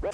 Are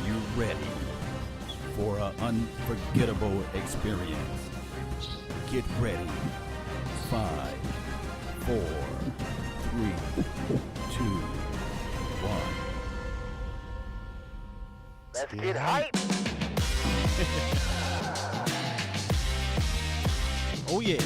you ready for an unforgettable experience? Get ready. 5, 4, 3, 2, 1. Let's get hype. Oh yeah.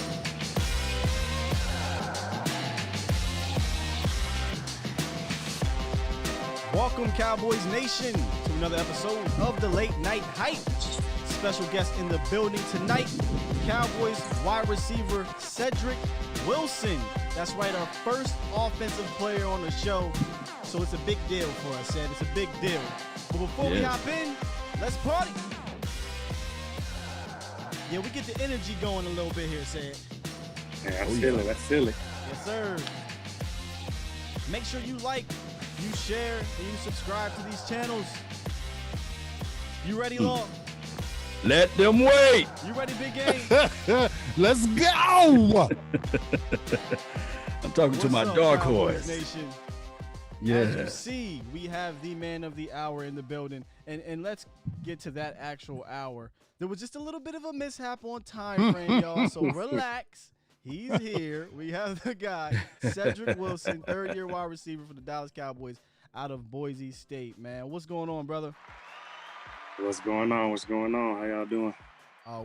Welcome, Cowboys Nation, to another episode of the Late Night Hype. Special guest in the building tonight, Cowboys wide receiver Cedric Wilson. That's right, our first offensive player on the show. So it's a big deal for us, Ced. It's a big deal. But before we hop in, let's party. Yeah, we get the energy going a little bit here, Ced. Yeah, that's silly. Yes, sir. Make sure you like, you share, and you subscribe to these channels. You ready, Law? Let them wait. You ready, Big Game? Let's go. I'm talking to my up, dark Cowboys horse. Nation? Yeah. As you see, we have the man of the hour in the building. And let's get to that actual hour. There was just a little bit of a mishap on time frame, y'all. So relax. He's here. We have the guy, Cedric Wilson, third-year wide receiver for the Dallas Cowboys out of Boise State, man. What's going on, brother? What's going on? How y'all doing?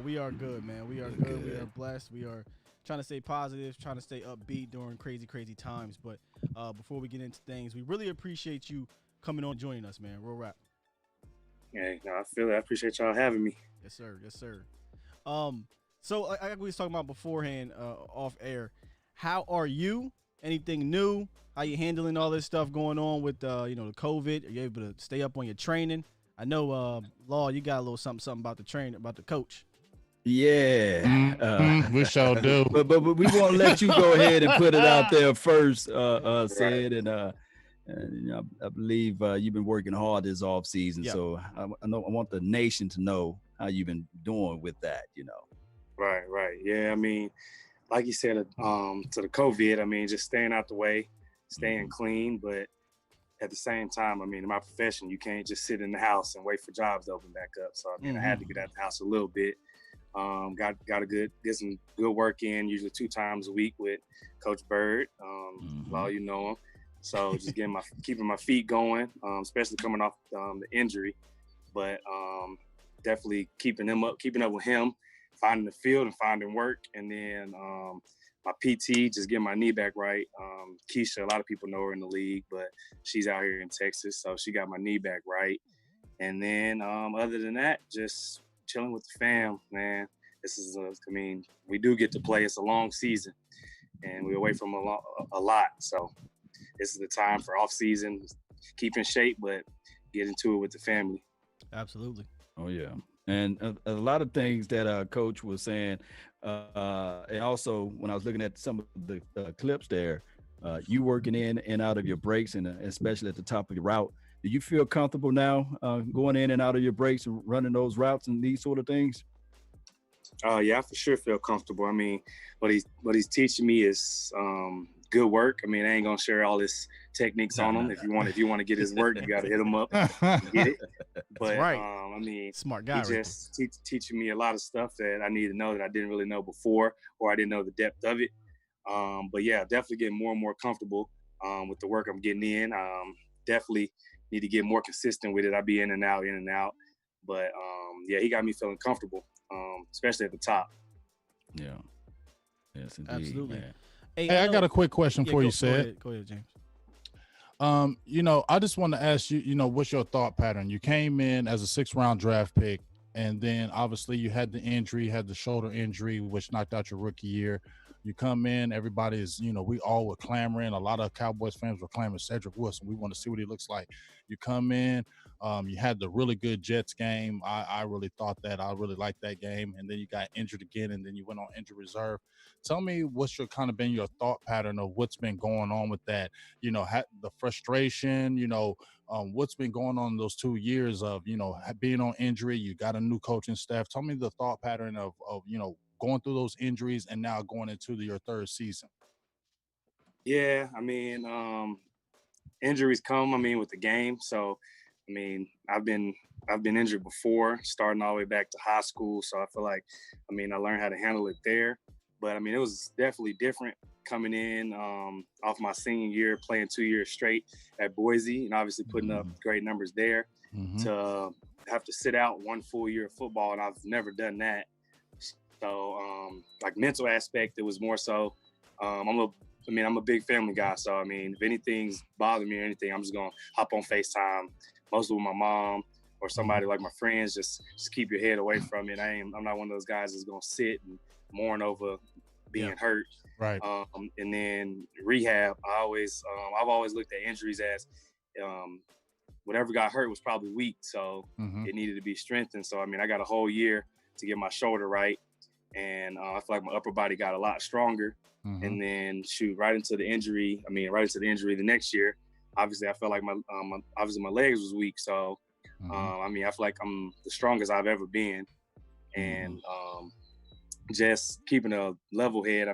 We are good, man. We are good. We are blessed. We are trying to stay positive, trying to stay upbeat during crazy, crazy times. But before we get into things, we really appreciate you coming on, joining us, man. Real rap. Hey, no, I feel it. I appreciate y'all having me. Yes, sir. Yes, sir. So like we was talking about beforehand, off air, how are you? Anything new? How you handling all this stuff going on with the COVID? Are you able to stay up on your training? I know, Law, you got a little something about the trainer, about the coach. Yeah. We sure do. But we want to let you go ahead and put it out there first, Sid. And I believe you've been working hard this off season. Yep. So I want the nation to know how you've been doing with that, Right. Yeah, I mean, like you said, to the COVID, I mean, just staying out the way, staying clean, but at the same time, I mean, in my profession, you can't just sit in the house and wait for jobs to open back up. So, I mean, I had to get out the house a little bit. Got get some good work in, usually 2 times a week with Coach Bird. Well, you know him. So just keeping my feet going, especially coming off the injury, but definitely keeping up with him, finding the field and finding work. And then my PT, just getting my knee back right. Keisha, a lot of people know her in the league, but she's out here in Texas, so she got my knee back right. And then other than that, just chilling with the fam, man. This is, we do get to play. It's a long season, and we're away from a lot. So this is the time for off season, keep in shape, but get into it with the family. Absolutely. Oh yeah. And a lot of things that Coach was saying, and also when I was looking at some of the clips there, you working in and out of your breaks, and especially at the top of your route. Do you feel comfortable now going in and out of your breaks and running those routes and these sort of things? Yeah, I for sure feel comfortable. I mean, what he's teaching me is good work. I mean, I ain't gonna share all his techniques on him. If you want to get his work, you got to hit him up and get it. But right. I mean, Smart guy. he just teaching me a lot of stuff that I need to know that I didn't really know before, or I didn't know the depth of it. But yeah, definitely getting more and more comfortable with the work I'm getting in. Definitely need to get more consistent with it. I be in and out. But yeah, he got me feeling comfortable, especially at the top. Yeah. Yes, indeed. Absolutely. Man. Hey, I got a quick question for you, Sid. Go ahead, James. I just want to ask you, what's your thought pattern? You came in as a 6th-round draft pick, and then obviously you had the injury, had the shoulder injury, which knocked out your rookie year. You come in, everybody is, we all were clamoring. A lot of Cowboys fans were clamoring Cedric Wilson. We want to see what he looks like. You come in, you had the really good Jets game. I really thought that. I really liked that game. And then you got injured again, and then you went on injured reserve. Tell me what's been your thought pattern of what's been going on with that, the frustration, what's been going on in those 2 years of, being on injury. You got a new coaching staff. Tell me the thought pattern of going through those injuries and now going into your 3rd season. Yeah, I mean, injuries come, with the game. So, I've been injured before, starting all the way back to high school. So I feel like, I learned how to handle it there. But it was definitely different coming in off my senior year, playing 2 years straight at Boise, and obviously putting up great numbers there. To have to sit out 1 full year of football, and I've never done that. So, mental aspect, it was more so. I'm a big family guy, so if anything's bothering me or anything, I'm just gonna hop on FaceTime, mostly with my mom or somebody like my friends. Just keep your head away from it. I'm not one of those guys that's gonna sit and mourn over being hurt. Right. And then rehab, I've always looked at injuries as whatever got hurt was probably weak, so it needed to be strengthened. So I got a whole year to get my shoulder right, and I feel like my upper body got a lot stronger. And then right into the injury the next year. Obviously, I felt like my legs was weak, so I feel like I'm the strongest I've ever been, and just keeping a level head.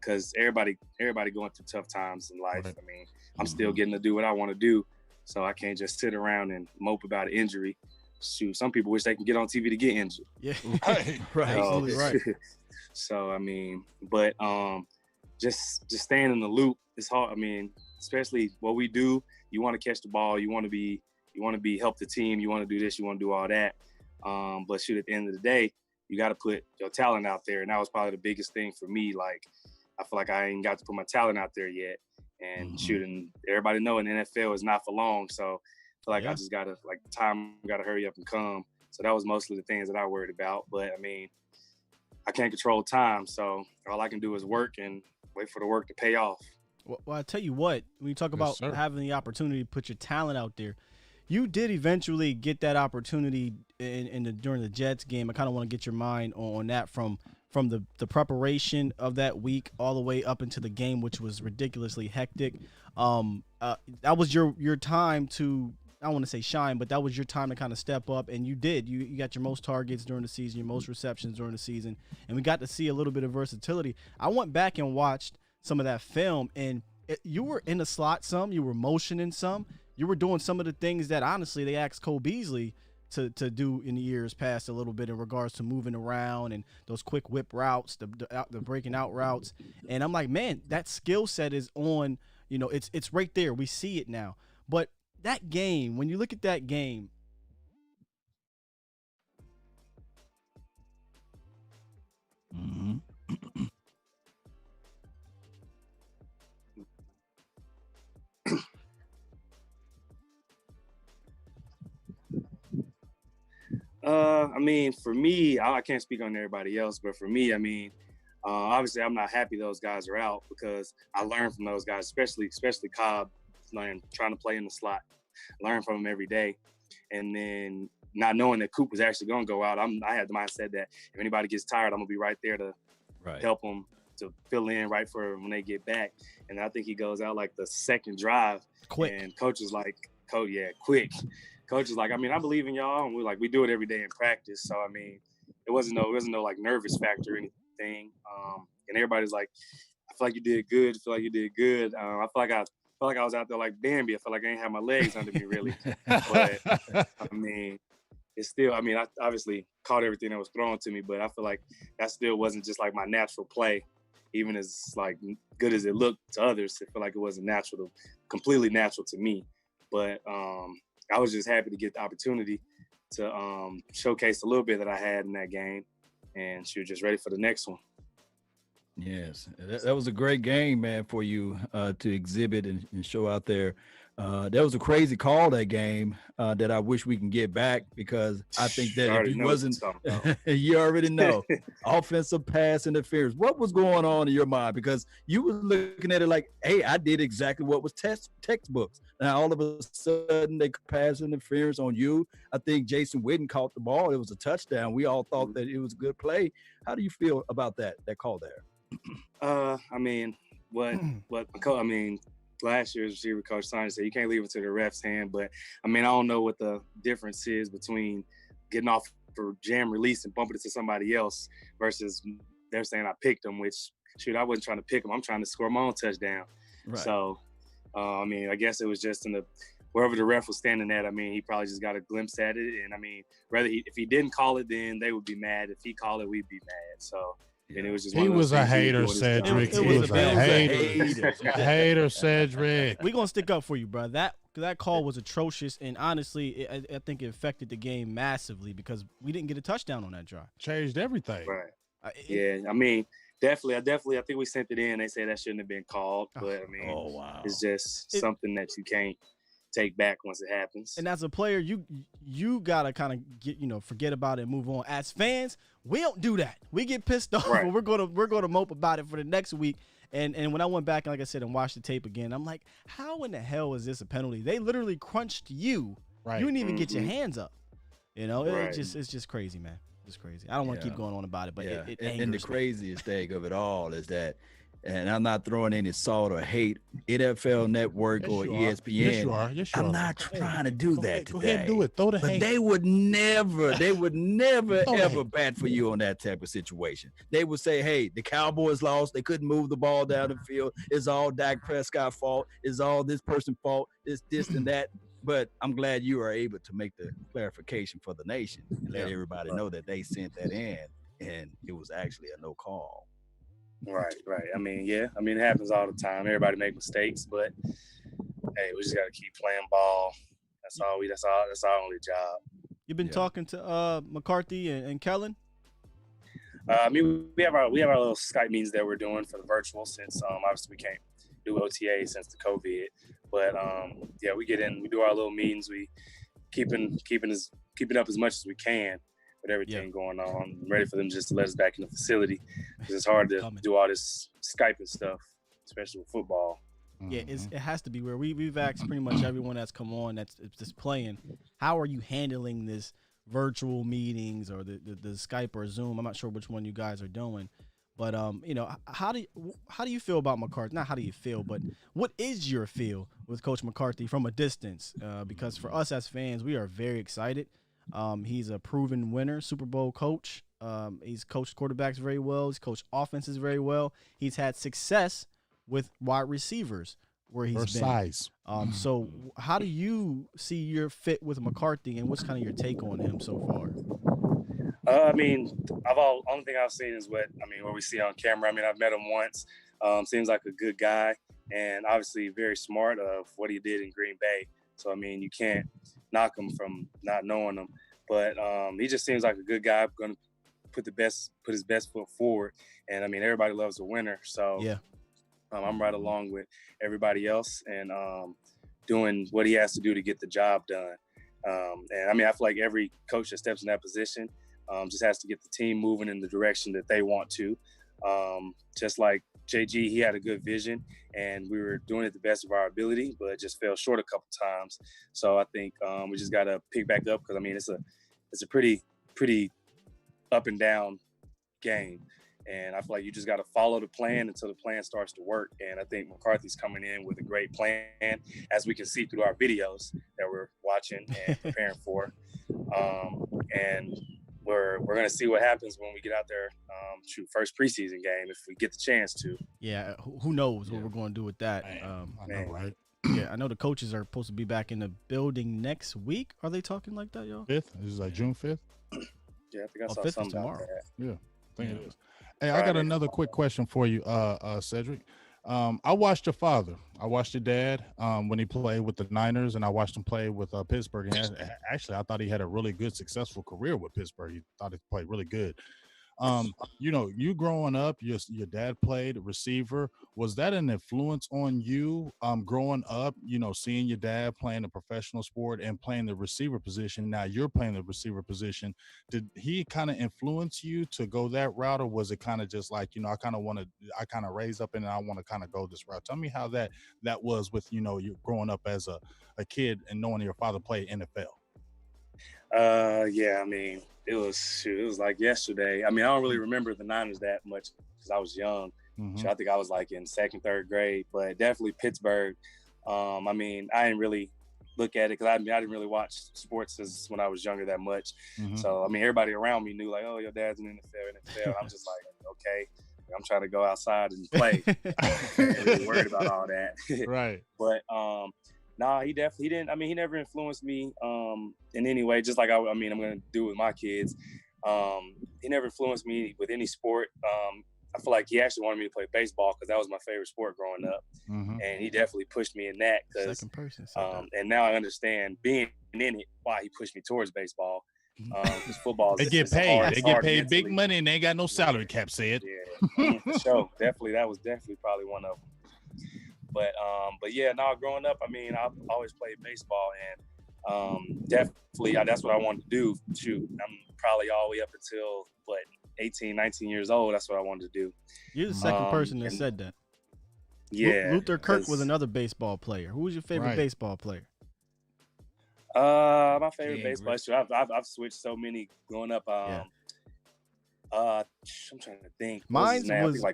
Because everybody going through tough times in life. Right. I'm still getting to do what I want to do, so I can't just sit around and mope about an injury. Some people wish they can get on TV to get injured. Yeah, right. Absolutely right. So but just staying in the loop is hard. Especially what we do. You want to catch the ball. You want to be help the team. You want to do this. You want to do all that. But at the end of the day, you got to put your talent out there, and that was probably the biggest thing for me. Like, I feel like I ain't got to put my talent out there yet, and and everybody know in the NFL is not for long. So I feel like I just gotta time gotta hurry up and come. So that was mostly the things that I worried about. But I can't control time, so all I can do is work and wait for the work to pay off. Well, I tell you what, when you talk about having the opportunity to put your talent out there, you did eventually get that opportunity during the Jets game. I kind of want to get your mind on that from the preparation of that week all the way up into the game, which was ridiculously hectic. That was your time to, I don't want to say shine, but that was your time to kind of step up, and you did. You got your most targets during the season, your most receptions during the season, and we got to see a little bit of versatility. I went back and watched some of that film, and you were in the slot some, you were motioning some, you were doing some of the things that honestly they asked Cole Beasley to do in the years past a little bit in regards to moving around and those quick whip routes, the breaking out routes. And I'm like, man, that skill set is on, it's right there. We see it now. But that game, when you look at that game, for me, I can't speak on everybody else, but for me, obviously I'm not happy those guys are out, because I learned from those guys, especially Cobb, trying to play in the slot, learn from him every day. And then not knowing that Coop was actually going to go out, I had the mindset that if anybody gets tired, I'm going to be right there to help them to fill in right for when they get back. And I think he goes out like the second drive. Quick. And coach is like, quick. Coach is like, I believe in y'all, and we do it every day in practice. So it wasn't no like nervous factor or anything. And everybody's like, I feel like you did good. I feel like I was out there like Bambi. I feel like I ain't have my legs under me really. But it's still, I mean, I obviously caught everything that was thrown to me, but I feel like that still wasn't just like my natural play. Even as like good as it looked to others, I feel like it wasn't completely natural to me. But I was just happy to get the opportunity to showcase a little bit that I had in that game, and she was just ready for the next one. Yes, that was a great game, man, for you to exhibit and show out there. That was a crazy call, that game, that I wish we can get back, because I think that if he wasn't, you already know, offensive pass interference. What was going on in your mind? Because you were looking at it like, hey, I did exactly what was textbooks. Now all of a sudden they pass interference on you. I think Jason Witten caught the ball. It was a touchdown. We all thought that it was a good play. How do you feel about that call there? I mean, last year's receiver coach Sonny said you can't leave it to the ref's hand, but I mean, I don't know what the difference is between getting off for jam release and bumping it to somebody else versus they're saying I picked him, which shoot, I wasn't trying to pick him. I'm trying to score my own touchdown. Right. So, I mean, I guess it was just wherever the ref was standing at. I mean, he probably just got a glimpse at it, and I mean, if he didn't call it, then they would be mad. If he called it, we'd be mad. So. And it was just he was a hater, Cedric. He was a hater, Cedric. We're going to stick up for you, bro. That call was atrocious, and honestly, I think it affected the game massively because we didn't get a touchdown on that drive. Changed everything. Right. Yeah, I mean, definitely. I think we sent it in. They said that shouldn't have been called, but I mean, it's just something that you can't take back once it happens. And as a player, you gotta kind of get forget about it and move on. As fans, we don't do that. We get pissed off, and we're gonna mope about it for the next week. And when I went back, like I said, and watched the tape again, I'm like, how in the hell is this a penalty? They literally crunched you. Right. You didn't even get your hands up. It's just crazy, man. It's crazy. I don't want to keep going on about it, but it angers and the craziest thing of it all is that, and I'm not throwing any salt or hate, NFL Network or ESPN. Yes, you are. I'm not trying to do that today. Go ahead and do it. Throw the hate. They would never ever bat for you on that type of situation. They would say, hey, the Cowboys lost. They couldn't move the ball down the field. It's all Dak Prescott's fault. It's all this person's fault. It's this and that. But I'm glad you are able to make the clarification for the nation and let everybody know that they sent that in and it was actually a no call. Right. I mean, it happens all the time. Everybody make mistakes, but hey, we just got to keep playing ball. That's our only job. You've been talking to McCarthy and Kellen? I mean, we have our little Skype meetings that we're doing for the virtual since obviously we can't do OTA since the COVID. But we get in, we do our little meetings. We keeping up as much as we can with everything going on. I'm ready for them just to let us back in the facility because it's hard to do all this Skype and stuff, especially with football. Yeah, it has to be where we've asked pretty much everyone that's come on that's just playing. How are you handling this virtual meetings or the Skype or Zoom? I'm not sure which one you guys are doing. But how do you feel about McCarthy? Not how do you feel, but what is your feel with Coach McCarthy from a distance? Because for us as fans, we are very excited. He's a proven winner, Super Bowl coach. He's coached quarterbacks very well. He's coached offenses very well. He's had success with wide receivers where he's been. So how do you see your fit with McCarthy, and what's kind of your take on him so far? I mean, only thing I've seen is what we see on camera. I mean, I've met him once. Seems like a good guy, and obviously very smart of what he did in Green Bay. So I mean, you can't knock him from not knowing him. But he just seems like a good guy. Going to put his best foot forward, and I mean, everybody loves a winner. So I'm right along with everybody else, and doing what he has to do to get the job done. And I mean, I feel like every coach that steps in that position just has to get the team moving in the direction that they want to. Just like JG, he had a good vision, and we were doing it the best of our ability, but just fell short a couple times. So I think we just got to pick back up because I mean it's a pretty up and down game, and I feel like you just got to follow the plan until the plan starts to work. And I think McCarthy's coming in with a great plan, as we can see through our videos that we're watching and preparing for. And we're going to see what happens when we get out there, first preseason game, if we get the chance to. Yeah, who knows what we're going to do with that. I know, right? Yeah, I know the coaches are supposed to be back in the building next week. Are they talking like that, y'all? 5th? This is like June 5th? Yeah, I think I saw 5th is something about tomorrow. that. Yeah, I think it is. Hey, I got another quick question for you, Cedric. I watched your father. I watched your dad when he played with the Niners, and I watched him play with Pittsburgh. And actually, I thought he had a really good, successful career with Pittsburgh. He thought he played really good. You growing up, your dad played receiver. Was that an influence on you growing up, seeing your dad playing a professional sport and playing the receiver position? Now you're playing the receiver position. Did he kind of influence you to go that route, or was it kind of just like, I kind of raised up in it, and I want to kind of go this route? Tell me how that was with, you growing up as a kid and knowing your father played NFL. Yeah, I mean, it was like yesterday. I mean, I don't really remember the Niners that much because I was young. So I think I was like in 2nd, 3rd grade, but definitely Pittsburgh. I mean, I didn't really look at it because I didn't really watch sports when I was younger that much. So, I mean, everybody around me knew like, oh, your dad's in the NFL. I'm just like, okay, I'm trying to go outside and play. I ain't really worried about all that. Right. But, he definitely didn't. I mean, he never influenced me in any way, just like I'm going to do with my kids. He never influenced me with any sport. I feel like he actually wanted me to play baseball because that was my favorite sport growing up. And he definitely pushed me in that because, and now I understand being in it, why he pushed me towards baseball. Because football they get paid. They get paid big money and they ain't got no salary cap, said. Yeah, for sure. Definitely. That was definitely probably one of them. But yeah, growing up, I mean, I've always played baseball, and definitely that's what I wanted to do. Shoot, I'm probably all the way up until 18, 19 years old. That's what I wanted to do. You're the second person that said that. Yeah, Luther Kirk was another baseball player. Who was your favorite baseball player? My favorite baseball player. I've switched so many growing up. I'm trying to think. Mine was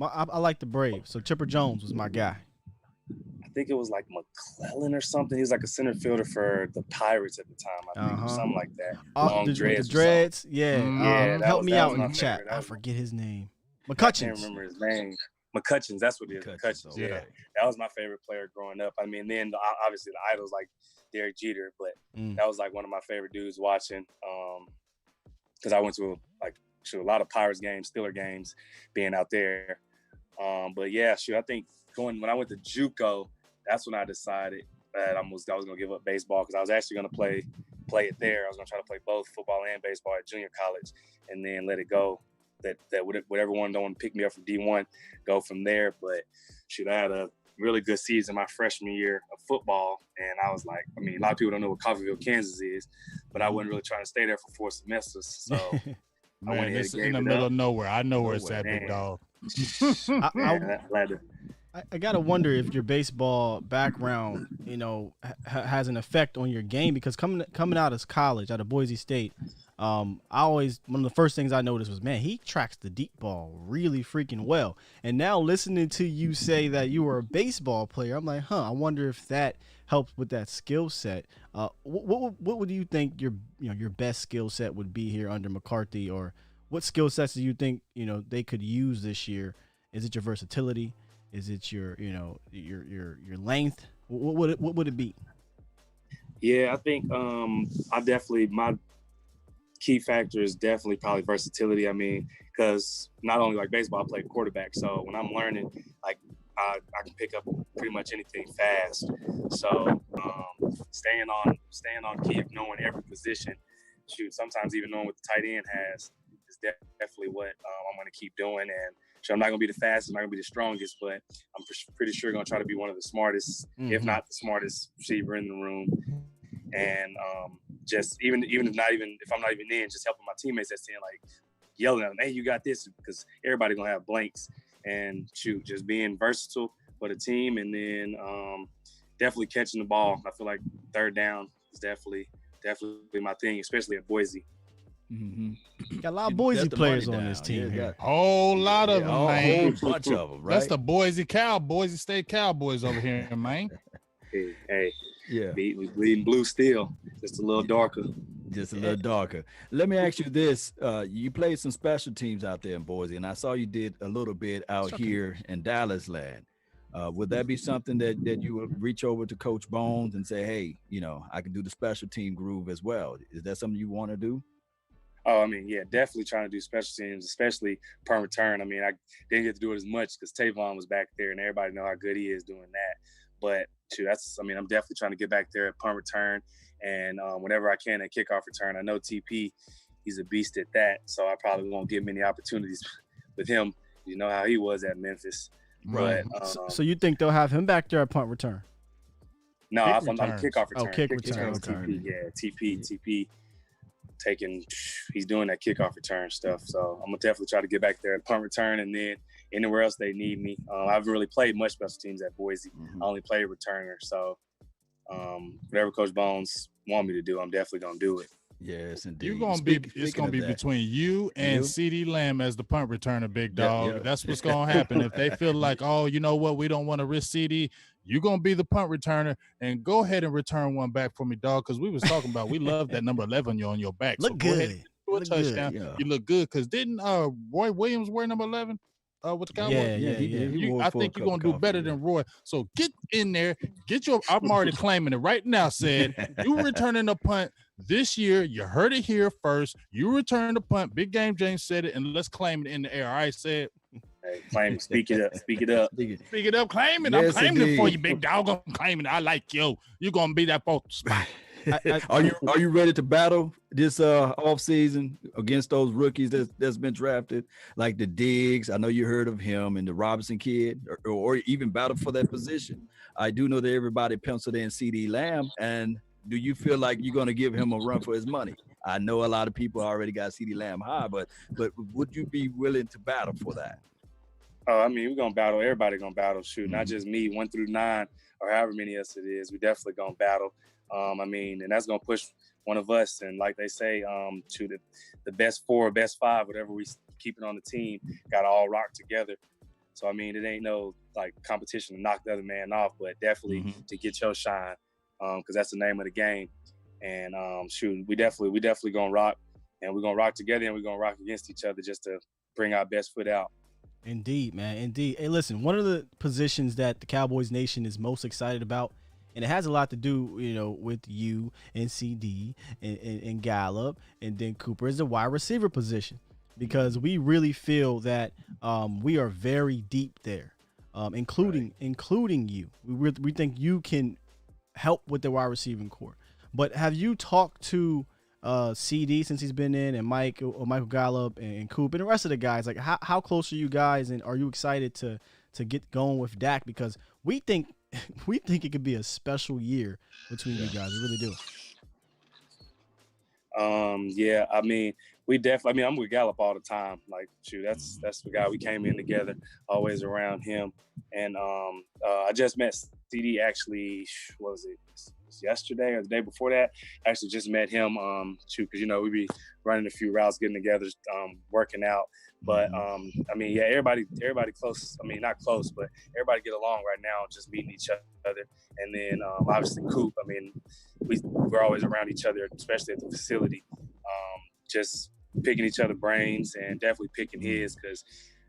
I like the Braves. So Chipper Jones was my guy. I think it was like McClellan or something. He was like a center fielder for the Pirates at the time, I think, or something like that. Long dreads. The dreads, yeah. Help me out in the chat. I forget his name. McCutcheons. I can't remember his name. McCutcheons, that's what it is. McCutcheons, yeah. That was my favorite player growing up. I mean, then obviously the idols like Derek Jeter, but that was like one of my favorite dudes watching. Because I went to a lot of Pirates games, Steeler games, being out there. But yeah, I think when I went to JUCO, that's when I decided that I was gonna give up baseball because I was actually gonna play it there. I was gonna try to play both football and baseball at junior college, and then let it go. That whatever one don't want to pick me up from D1, go from there. But I had a really good season my freshman year of football, and I was like, I mean, a lot of people don't know what Coffeyville, Kansas is, but I wasn't really trying to stay there for 4 semesters, so. Man, it's in the middle of nowhere. I know where it's at, big dog. I gotta wonder if your baseball background, has an effect on your game because coming out of college, out of Boise State, one of the first things I noticed was, man, he tracks the deep ball really freaking well. And now listening to you say that you were a baseball player, I'm like, I wonder if that helps with that skill set. What would you think your best skill set would be here under McCarthy, or what skill sets do you think they could use this year? Is it your versatility? Is it your your length? What would it be? Yeah, I think my key factor is definitely probably versatility. I mean, because not only like baseball, I play quarterback, so when I'm learning, like I can pick up pretty much anything fast. So staying on key of knowing every position, sometimes even knowing what the tight end has is definitely what I'm going to keep doing. And I'm not going to be the fastest, I'm not going to be the strongest, but I'm pretty sure going to try to be one of the smartest, if not the smartest receiver in the room. And just even if I'm not even in, just helping my teammates that's in, like yelling at them, hey, you got this, because everybody going to have blanks. And just being versatile for the team, and then definitely catching the ball. I feel like third down is definitely my thing, especially at Boise. Got a lot of Boise players on this team here. Whole lot of them, man. A whole bunch of them, right? That's the Boise State Cowboys over here, man. Hey, yeah, we bleeding blue still, just a little darker. Just a little darker. Let me ask you this. You played some special teams out there in Boise, and I saw you did a little bit out here in Dallas land. Would that be something that you would reach over to Coach Bones and say, hey, I can do the special team groove as well? Is that something you want to do? Oh, I mean, yeah, definitely trying to do special teams, especially punt return. I mean, I didn't get to do it as much because Tavon was back there, and everybody know how good he is doing that. But shoot, I'm definitely trying to get back there at punt return, and whenever I can at kickoff return. I know TP, he's a beast at that, so I probably won't get many opportunities with him. You know how he was at Memphis. Right. But, so you think they'll have him back there at punt return? No, I'm kickoff return. Oh, kick return. TP, yeah, TP. He's doing that kickoff return stuff. So I'm gonna definitely try to get back there at punt return, and then anywhere else they need me. I haven't really played much special teams at Boise. I only played returner. So whatever Coach Bones want me to do, I'm definitely gonna do it. Yes, indeed. It's gonna be between you and CD Lamb as the punt returner, big dog. Yep. That's what's gonna happen. If they feel like, oh, you know what, we don't want to risk CD, you're gonna be the punt returner, and go ahead and return one back for me, dog. Because we was talking about, we love that number 11 you on your back. Look so good. Go ahead and do a touchdown. Yeah. You look good. Because didn't Roy Williams wear number 11? With the Cowboys? Yeah, he did. I think you're gonna do better than Roy. So get in there, I'm already claiming it right now. Said you returning the punt this year. You heard it here first. You return the punt. Big Game James said it, and let's claim it in the air. All right, said. Hey, claim it. Speak it up. Speak it up. Speak it up. Claim it. Yes, I'm claiming indeed. it for you, big dog. I'm claiming it. I like you. You're gonna be that fourth spot. Are you ready to battle this off season against those rookies that's been drafted, like the Diggs? I know you heard of him, and the Robinson kid, or even battle for that position. I do know that everybody penciled in CD Lamb, and do you feel like you're going to give him a run for his money? I know a lot of people already got CD Lamb high, but would you be willing to battle for that? I mean, we're gonna battle. Everybody gonna battle. Shoot, not just me, 1 through 9, or however many else it is. We definitely gonna battle. I mean, and that's gonna push one of us. And like they say, to the best 4, best 5, whatever we keep it on the team, got to all rock together. So I mean, it ain't no like competition to knock the other man off, but definitely to get your shine, because that's the name of the game. And shoot, we definitely gonna rock, and we're gonna rock together, and we're gonna rock against each other just to bring our best foot out. Indeed, man. Indeed. Hey, listen, one of the positions that the Cowboys Nation is most excited about, and it has a lot to do, with you and CD and Gallup and then Cooper, is the wide receiver position, because we really feel that we are very deep there, including you. We think you can help with the wide receiving core. But have you talked to CD since he's been in, and Michael Gallup and Coop and the rest of the guys? Like, how close are you guys, and are you excited to get going with Dak? Because we think it could be a special year between you guys. We really do. Yeah, I mean, I'm with Gallup all the time. Like, shoot, that's the guy. We came in together, always around him. And I just met CD actually, what was it yesterday or the day before that? Actually just met him, because, we be running a few routes, getting together, working out. But, I mean, yeah, everybody close. I mean, not close, but everybody get along right now, just meeting each other. And then, obviously, Coop, I mean, we're always around each other, especially at the facility, just picking each other's brains, and definitely picking his, because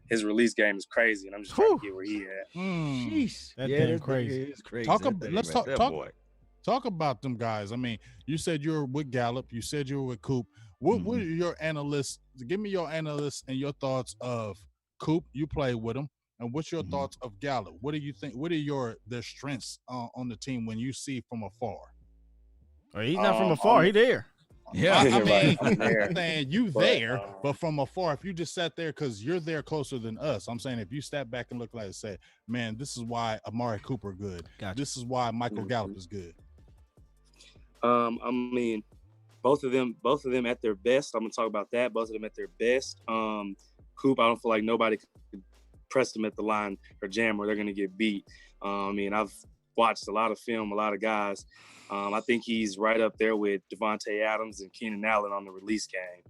his release game is crazy, and I'm just trying to get where he at. Jeez. That's crazy. It's crazy. Talk about them guys. I mean, you said you were with Gallup. You said you were with Coop. What are your analysts? Give me your analysts and your thoughts of Coop. You play with him. And what's your thoughts of Gallup? What do you think? What are their strengths on the team when you see from afar? Oh, he's not from afar. He's there. Yeah, I mean, right. I'm saying you there, but from afar, if you just sat there because you're there closer than us, I'm saying if you step back and look like and say, man, this is why Amari Cooper good. Gotcha. This is why Michael Gallup is good. I mean, both of them at their best. I'm gonna talk about that. Both of them at their best. Coop, I don't feel like nobody could press them at the line or jam, or they're gonna get beat. I mean, I've watched a lot of film, a lot of guys. I think he's right up there with Devontae Adams and Keenan Allen on the release game.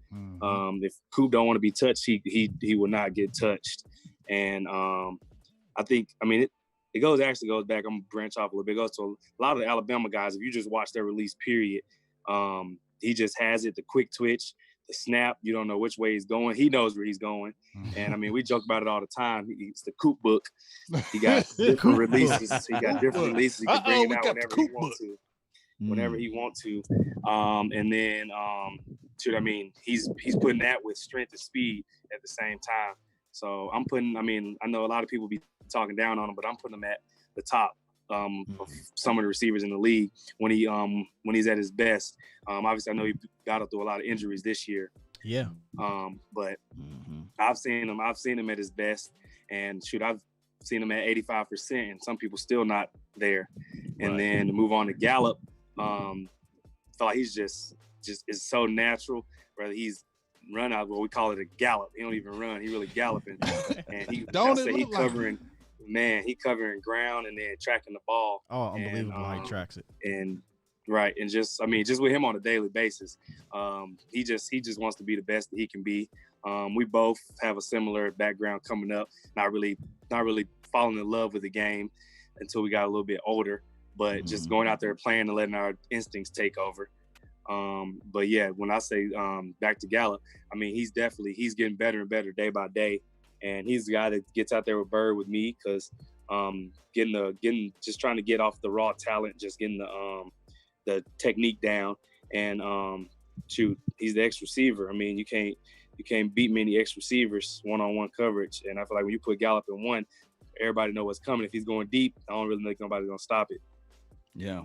If Coop don't want to be touched, he will not get touched. And I think, I mean, it goes back. I'm gonna branch off a little bit. It goes to a lot of the Alabama guys. If you just watch their release period, he just has it, the quick twitch, the snap. You don't know which way he's going. He knows where he's going. And I mean, we joke about it all the time. It's the Coop book. He got different releases. He got different releases. He can bring it out whenever he wants to. Whenever he wants to. And then, I mean, he's putting that with strength and speed at the same time. So I know a lot of people be talking down on him, but I'm putting him at the top of some of the receivers in the league when he's at his best. Obviously, I know he got through a lot of injuries this year. Yeah. But I've seen him at his best, and I've seen him at 85%, and some people still not there. And then to move on to Gallup, I feel like he's just is so natural. Whether he's run out, we call it a gallop. He don't even run; he really galloping, and he covering. Man, he covering ground and then tracking the ball. Oh, unbelievable how he tracks it. And just with him on a daily basis, he just wants to be the best that he can be. We both have a similar background coming up. Not really falling in love with the game until we got a little bit older, but just going out there playing and letting our instincts take over. But yeah, when I say back to Gallup, I mean he's getting better and better day by day. And he's the guy that gets out there with Bird with me because just trying to get off the raw talent, just getting the technique down. And he's the X receiver. I mean, you can't beat many X receivers one-on-one coverage. And I feel like when you put Gallup in one, everybody know what's coming. If he's going deep, I don't really think nobody's gonna stop it. Yeah.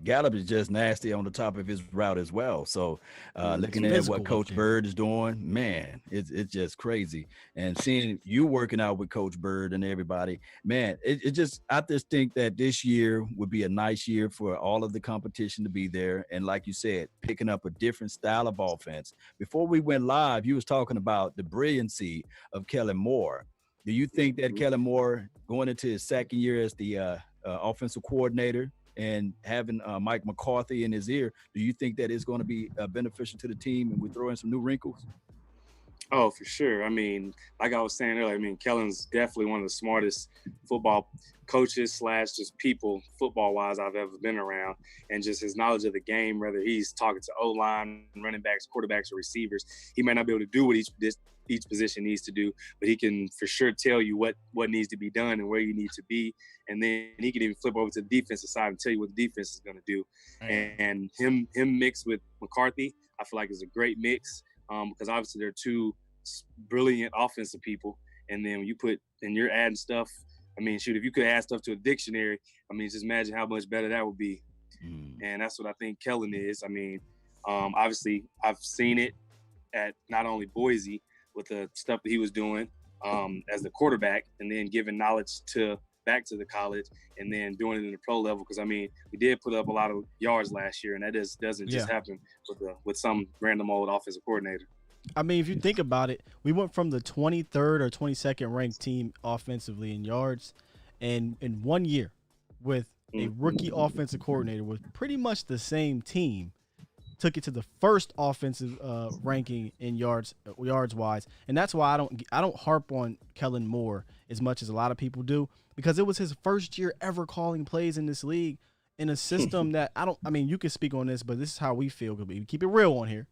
Gallup is just nasty on the top of his route as well. So looking at what Coach Bird is doing, man, it's just crazy. And seeing you working out with Coach Bird and everybody, man, I just think that this year would be a nice year for all of the competition to be there. And like you said, picking up a different style of offense. Before we went live, you was talking about the brilliancy of Kellen Moore. Do you think that Kellen Moore going into his second year as the offensive coordinator and having Mike McCarthy in his ear, do you think that is going to be beneficial to the team and we throw in some new wrinkles? Oh, for sure. I mean, like I was saying earlier, I mean, Kellen's definitely one of the smartest football coaches / just people football-wise I've ever been around. And just his knowledge of the game, whether he's talking to O-line, running backs, quarterbacks, or receivers, he may not be able to do what each position needs to do, but he can for sure tell you what needs to be done and where you need to be. And then he can even flip over to the defensive side and tell you what the defense is going to do. And him mixed with McCarthy, I feel like is a great mix because obviously they're two brilliant offensive people. And then when you're adding stuff, I mean, if you could add stuff to a dictionary, I mean, just imagine how much better that would be. And that's what I think Kellen is. I mean, obviously I've seen it at not only Boise with the stuff that he was doing as the quarterback and then giving knowledge back to the college and then doing it in the pro level. Because, I mean, we did put up a lot of yards last year, and that doesn't just happen with some random old offensive coordinator. I mean, if you think about it, we went from the 23rd or 22nd ranked team offensively in yards, and in 1 year with a rookie offensive coordinator with pretty much the same team, took it to the first offensive ranking in yards wise. And that's why I don't harp on Kellen Moore as much as a lot of people do, because it was his first year ever calling plays in this league in a system that you can speak on this, but this is how we feel. We keep it real on here.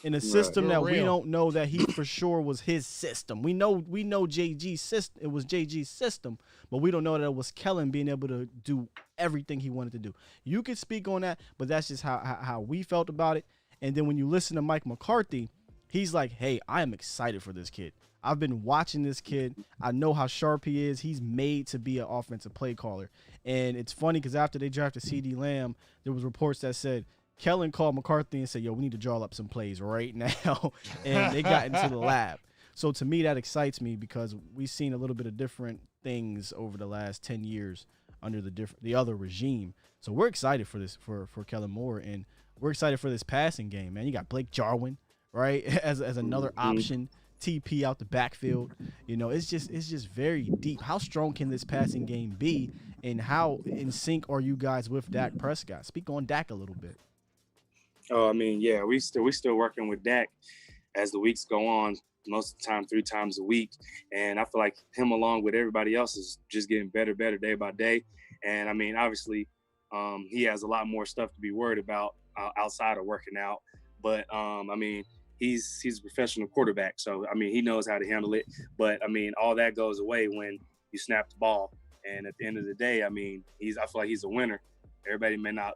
In a system that we don't know that he for sure was his system. We know JG's system. It was JG's system, but we don't know that it was Kellen being able to do everything he wanted to do. You could speak on that, but that's just how we felt about it. And then when you listen to Mike McCarthy, he's like, hey, I am excited for this kid. I've been watching this kid. I know how sharp he is. He's made to be an offensive play caller. And it's funny because after they drafted CeeDee Lamb, there was reports that said Kellen called McCarthy and said, yo, we need to draw up some plays right now. And they got into the lab. So to me, that excites me because we've seen a little bit of different things over the last 10 years under the other regime. So we're excited for this, for Kellen Moore. And we're excited for this passing game, man. You got Blake Jarwin, right, as another option. TP out the backfield. You know, it's just very deep. How strong can this passing game be, and how in sync are you guys with Dak Prescott? Speak on Dak a little bit. Oh, I mean, yeah, we still working with Dak as the weeks go on, most of the time 3 times a week. And I feel like him along with everybody else is just getting better day by day. And I mean, obviously he has a lot more stuff to be worried about outside of working out. But I mean, he's a professional quarterback. So, I mean, he knows how to handle it. But, I mean, all that goes away when you snap the ball. And at the end of the day, I mean, I feel like he's a winner. Everybody may not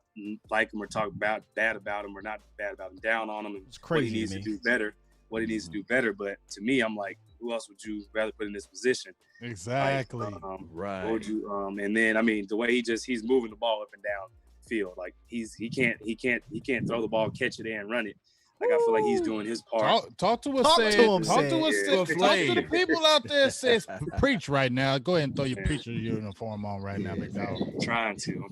like him or talk bad about him or not bad about him, down on him, and It's crazy what he needs to to me. do better. What he needs to do better. But to me, I'm like, who else would you rather put in this position? Exactly. Like, Right. what would you, and then, I mean, the way he's moving the ball up and down the field, like he can't throw the ball, catch it, and run it. Like, I feel like he's doing his part. Talk to us, Talk said. to him, Talk said. to us, Yeah. said. Talk to the people out there. Says preach right now. Go ahead and throw your preacher uniform on right now, big dog. I'm trying to.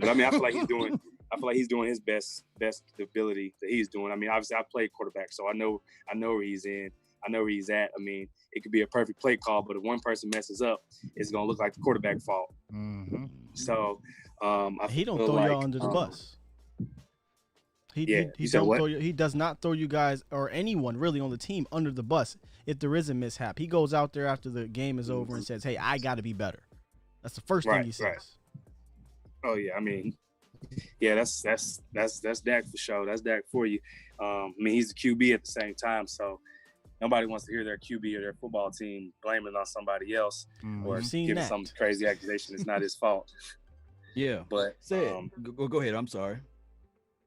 But I mean, I feel like he's doing his best ability that he's doing. I mean, obviously I played quarterback, so I know where he's in. I know where he's at. I mean, it could be a perfect play call, but if one person messes up, it's gonna look like the quarterback fault. Mm-hmm. So He don't feel throw like, y'all under the bus. He you said don't what? throw you, he does not throw you guys or anyone really on the team under the bus if there is a mishap. He goes out there after the game is over and says, "Hey, I got to be better." That's the first thing he says. Right. Oh yeah, I mean, yeah, that's Dak for sure. That's Dak for you. I mean, he's the QB at the same time, so nobody wants to hear their QB or their football team blaming on somebody else or We've seen giving that. some crazy accusation. It's not his fault. Yeah. But Go ahead. I'm sorry.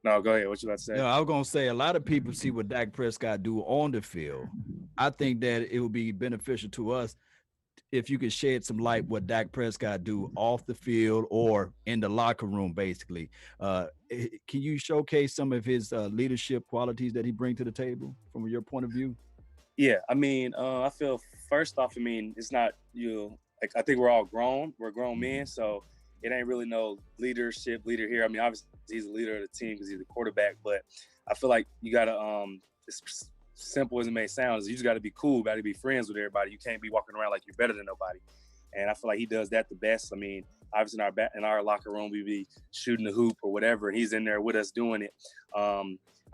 no, go ahead. What you about to say? No, I was gonna say a lot of people see what Dak Prescott do on the field. I think that it would be beneficial to us if you could shed some light what Dak Prescott do off the field or in the locker room, basically. Can you showcase some of his leadership qualities that he brings to the table from your point of view? Yeah, I mean, I feel first off, I mean, it's not like I think we're all grown. We're grown men, so it ain't really no leader here. I mean, obviously he's a leader of the team because he's the quarterback, but I feel like you gotta as simple as it may sound, is you just gotta be cool, gotta be friends with everybody. You can't be walking around like you're better than nobody. And I feel like he does that the best. I mean, obviously in our locker room we be shooting the hoop or whatever, and he's in there with us doing it. I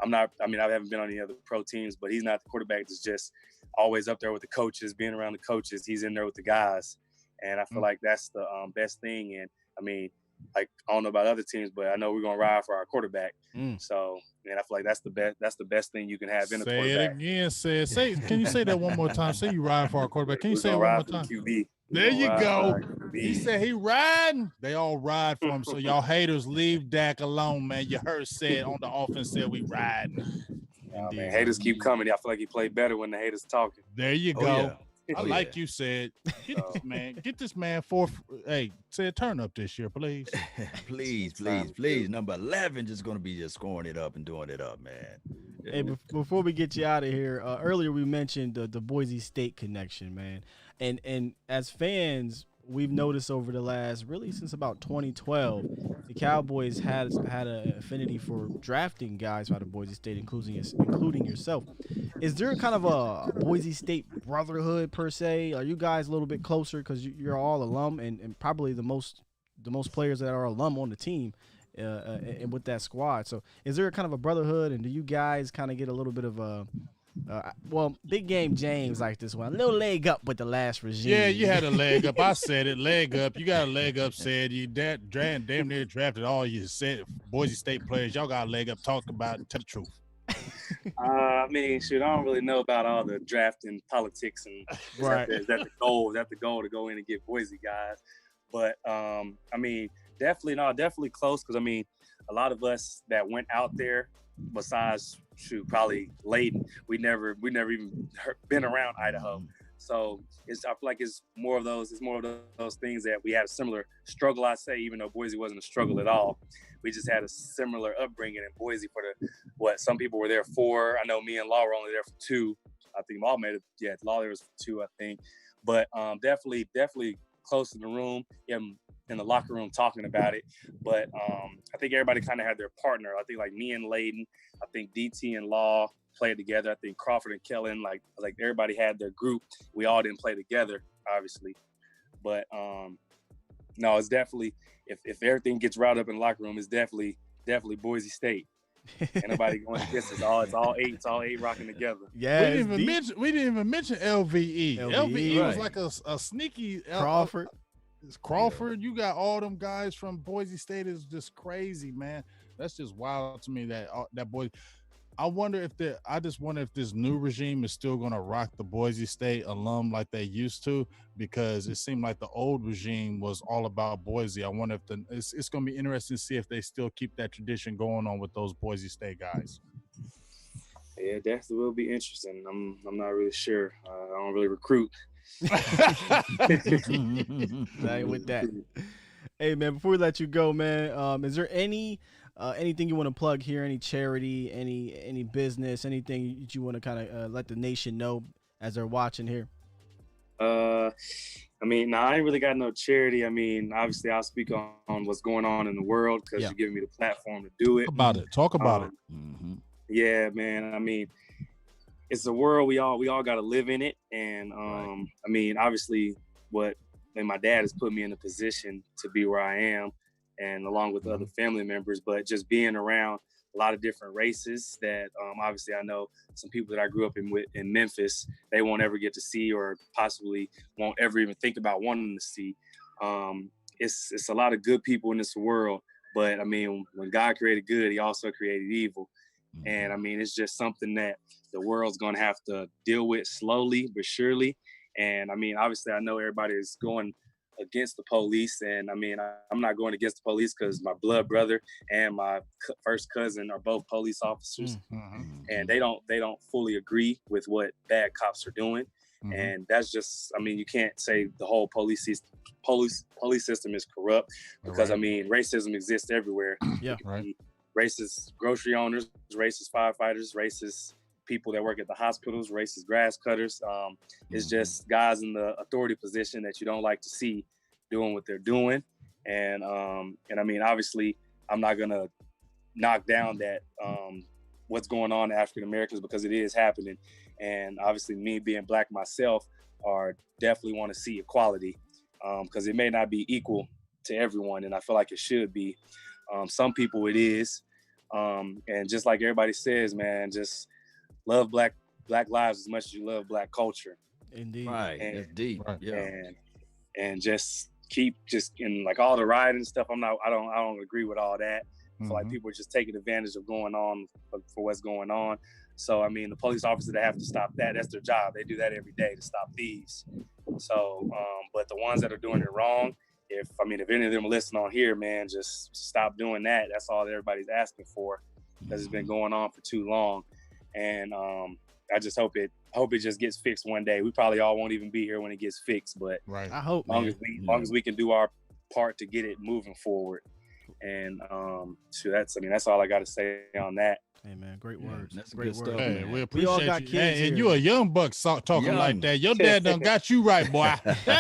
haven't been on any other pro teams, but he's not the quarterback that's just always up there with the coaches, being around the coaches. He's in there with the guys. And I feel like that's the best thing. And I mean, like, I don't know about other teams, but I know we're going to ride for our quarterback. So, and I feel like that's the best thing you can have in a quarterback. Say it again, can you say that one more time? Say you ride for our quarterback. Can you say it one more time? QB. There you go. He said he riding. They all ride for him. So y'all haters, leave Dak alone, man. You heard said on the offense said we riding. Man, haters keep coming. I feel like he played better when the haters talking. There you go. Yeah. I like you said. Get this man said turn up this year, please. please. Number 11 just going to be just scoring it up and doing it up, man. Hey, before we get you out of here, earlier we mentioned the Boise State connection, man. And as fans, we've noticed over the last, really since about 2012, the Cowboys had an affinity for drafting guys out of Boise State, including yourself. Is there kind of a Boise State brotherhood per se? Are you guys a little bit closer because you're all alum and probably the most players that are alum on the team and with that squad? So is there kind of a brotherhood, and do you guys kind of get a little bit of a Big Game James like this one. A little leg up with the last regime. Yeah, you had a leg up. I said it, leg up. You got a leg up, said you damn near drafted all you said Boise State players. Y'all got a leg up. Talk about it. Tell the truth. I mean, shoot, I don't really know about all the drafting politics and Right. Is that the goal? Is that the goal to go in and get Boise guys? But I mean, definitely close because I mean, a lot of us that went out there, besides probably Layden, we never even been around Idaho. So I feel like it's more of those things that we had a similar struggle. I say, even though Boise wasn't a struggle at all, we just had a similar upbringing in Boise for some people were there for. I know me and Law were only there for 2. I think Law made it. Yeah, Law there was for 2, I think. But definitely close in the room. In the locker room talking about it. But I think everybody kind of had their partner. I think like me and Layden, I think DT and Law played together. I think Crawford and Kellen, like everybody had their group. We all didn't play together, obviously. But no, it's definitely, if everything gets riled up in the locker room, it's definitely Boise State. Ain't nobody going against us. It's all eight rocking together. Yeah, we didn't even mention LVE. LVE right. was like a sneaky Crawford. Crawford, you got all them guys from Boise State is just crazy, man. That's just wild to me that boy. I just wonder if this new regime is still going to rock the Boise State alum like they used to, because it seemed like the old regime was all about Boise. I wonder if it's going to be interesting to see if they still keep that tradition going on with those Boise State guys. Yeah, definitely will be interesting. I'm not really sure. I don't really recruit. Right with that. Hey man, before we let you go, man, is there anything you want to plug here? Any charity, any business, anything that you want to kind of let the nation know as they're watching here? I mean, I ain't really got no charity. I mean, obviously, I'll speak on what's going on in the world because you're giving me the platform to do it. Talk about it. Mm-hmm. Yeah, man. I mean, it's a world we all got to live in it, and Right. I mean, obviously, my dad has put me in a position to be where I am, and along with other family members, but just being around a lot of different races that obviously I know some people that I grew up in Memphis, they won't ever get to see or possibly won't ever even think about wanting to see. It's a lot of good people in this world, but I mean, when God created good, he also created evil. And I mean, it's just something that the world's going to have to deal with slowly but surely. And I mean, obviously, I know everybody is going against the police. And I mean, I'm not going against the police because my blood brother and my first cousin are both police officers. And they don't fully agree with what bad cops are doing. And that's just, I mean, you can't say the whole police system is corrupt because I mean, racism exists everywhere. Yeah, right. Racist grocery owners, racist firefighters, racist people that work at the hospitals, racist grass cutters. It's just guys in the authority position that you don't like to see doing what they're doing. And I mean, obviously, I'm not gonna knock down that what's going on to African Americans because it is happening. And obviously, me being Black myself, definitely want to see equality because it may not be equal to everyone, and I feel like it should be. Some people it is. And just like everybody says, man, just love black lives as much as you love Black culture. Indeed. Right. That's deep. Right. Yeah. And just keep in like all the rioting and stuff. I don't agree with all that. I feel like people are just taking advantage of going on for what's going on. So I mean, the police officers that have to stop that, that's their job. They do that every day to stop thieves. So but the ones that are doing it wrong, if any of them are listening on here, man, just stop doing that. That's all that everybody's asking for because it's been going on for too long. And I just hope it just gets fixed one day. We probably all won't even be here when it gets fixed, but Right. I hope, as long as we can do our part to get it moving forward. And so that's all I got to say on that. Hey man, great words. That's great good words. stuff, Hey, man. we We appreciate all got you. kids Hey, and here. you a young buck talking Young. like that. Your dad done got you right, boy.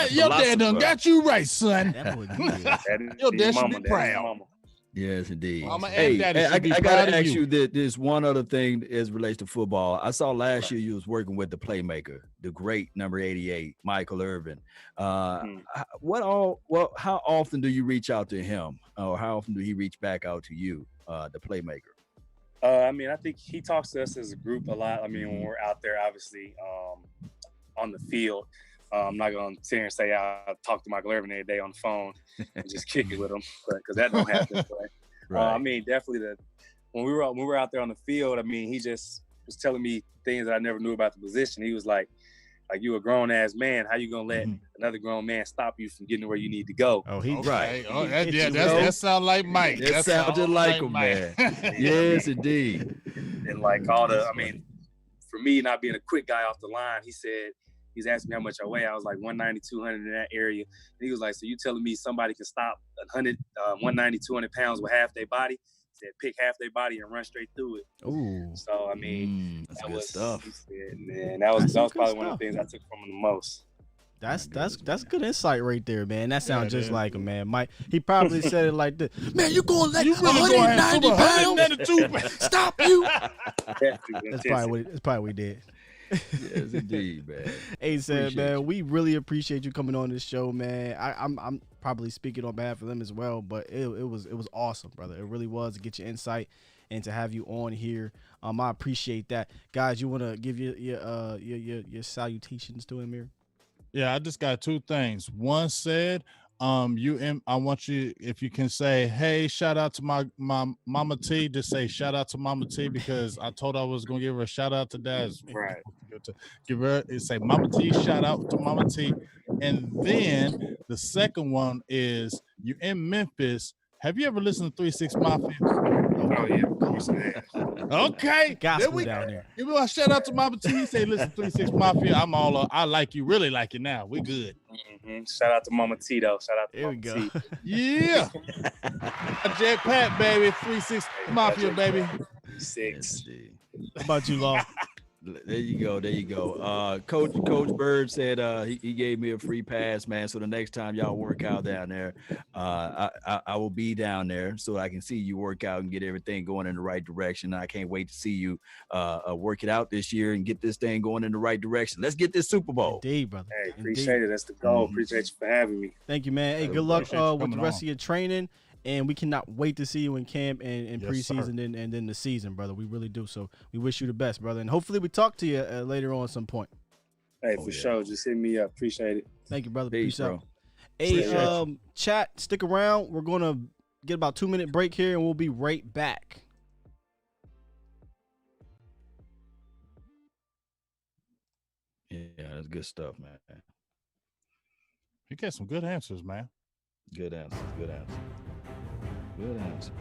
Your dad done got you right, son. That boy good. Your dad should be proud. Yes, indeed. Mama and Hey, daddy should I be got proud to of ask you. you that there's one other thing as relates to football. I saw last year you was working with the playmaker, the great number 88, Michael Irvin. How often do you reach out to him, or how often do he reach back out to you, the playmaker? I mean, I think he talks to us as a group a lot. I mean, when we're out there, obviously, on the field. I'm not going to sit here and say I talk to Michael Irvin every day on the phone and just kick it with him, because that don't happen. But, I mean, definitely when we were out there on the field, I mean, he just was telling me things that I never knew about the position. He was like you a grown ass man, how you gonna let another grown man stop you from getting where you need to go? Oh, he Right. Oh, that sound like Mike. That sounded like him, man. Yes, indeed. And like I mean, for me not being a quick guy off the line, he's asking me how much I weigh. I was like 190, 200 in that area. And he was like, so you telling me somebody can stop 190, 200 pounds with half their body? He said, pick half their body and run straight through it. Ooh. So, I mean, that's good stuff. Man, that was probably one of the things I took from him the most. That's good insight right there, man. That sounds just like him, man. Mike, he probably said it like this. Man, you gonna let 190 pounds stop you? That's probably what he did. Yes, indeed, man. Hey, said, Appreciate man, you. we really appreciate you coming on this show, man. I'm probably speaking on behalf of them as well, but it was awesome, brother. It really was to get your insight and to have you on here. I appreciate that, guys. You want to give your salutations to him here? Yeah, I just got two things. One said, I want you, if you can say, hey, shout out to my Mama T, just say shout out to Mama T, because I told her I was gonna give her a shout out today. Right. Give her, say Mama T, shout out to Mama T. And then the second one is, you in Memphis. Have you ever listened to 3 6 Mafia? Oh yeah, of course I have. Okay. Gospel down there. Give me a shout out to Mama T. Say, listen, 3 6 Mafia. I'm all I like you, really like you now. We good. Shout out to Mama T though. Shout out to There we Mama go. T. Yeah. Jet Pat, baby. 3 6 Mafia, baby. 6. How about you, Law? There you go. Coach Bird said he gave me a free pass, man. So the next time y'all work out down there, I will be down there so I can see you work out and get everything going in the right direction. I can't wait to see you work it out this year and get this thing going in the right direction. Let's get this Super Bowl. Indeed, brother. Hey, appreciate it. That's the goal. Appreciate you for having me. Thank you, man. Hey, good luck Appreciate you with the coming rest on. of your training. And we cannot wait to see you in camp and Yes, preseason and then the season, brother. We really do. So we wish you the best, brother. And hopefully we talk to you later on at some point. Hey, for sure. Just hit me up. Appreciate it. Thank you, brother. Peace, Peace out. bro. Hey, Appreciate you. chat, stick around. We're going to get about 2-minute break here, and we'll be right back. Yeah, that's good stuff, man. You get some good answers, man. Good answer. Good answer. Good answer.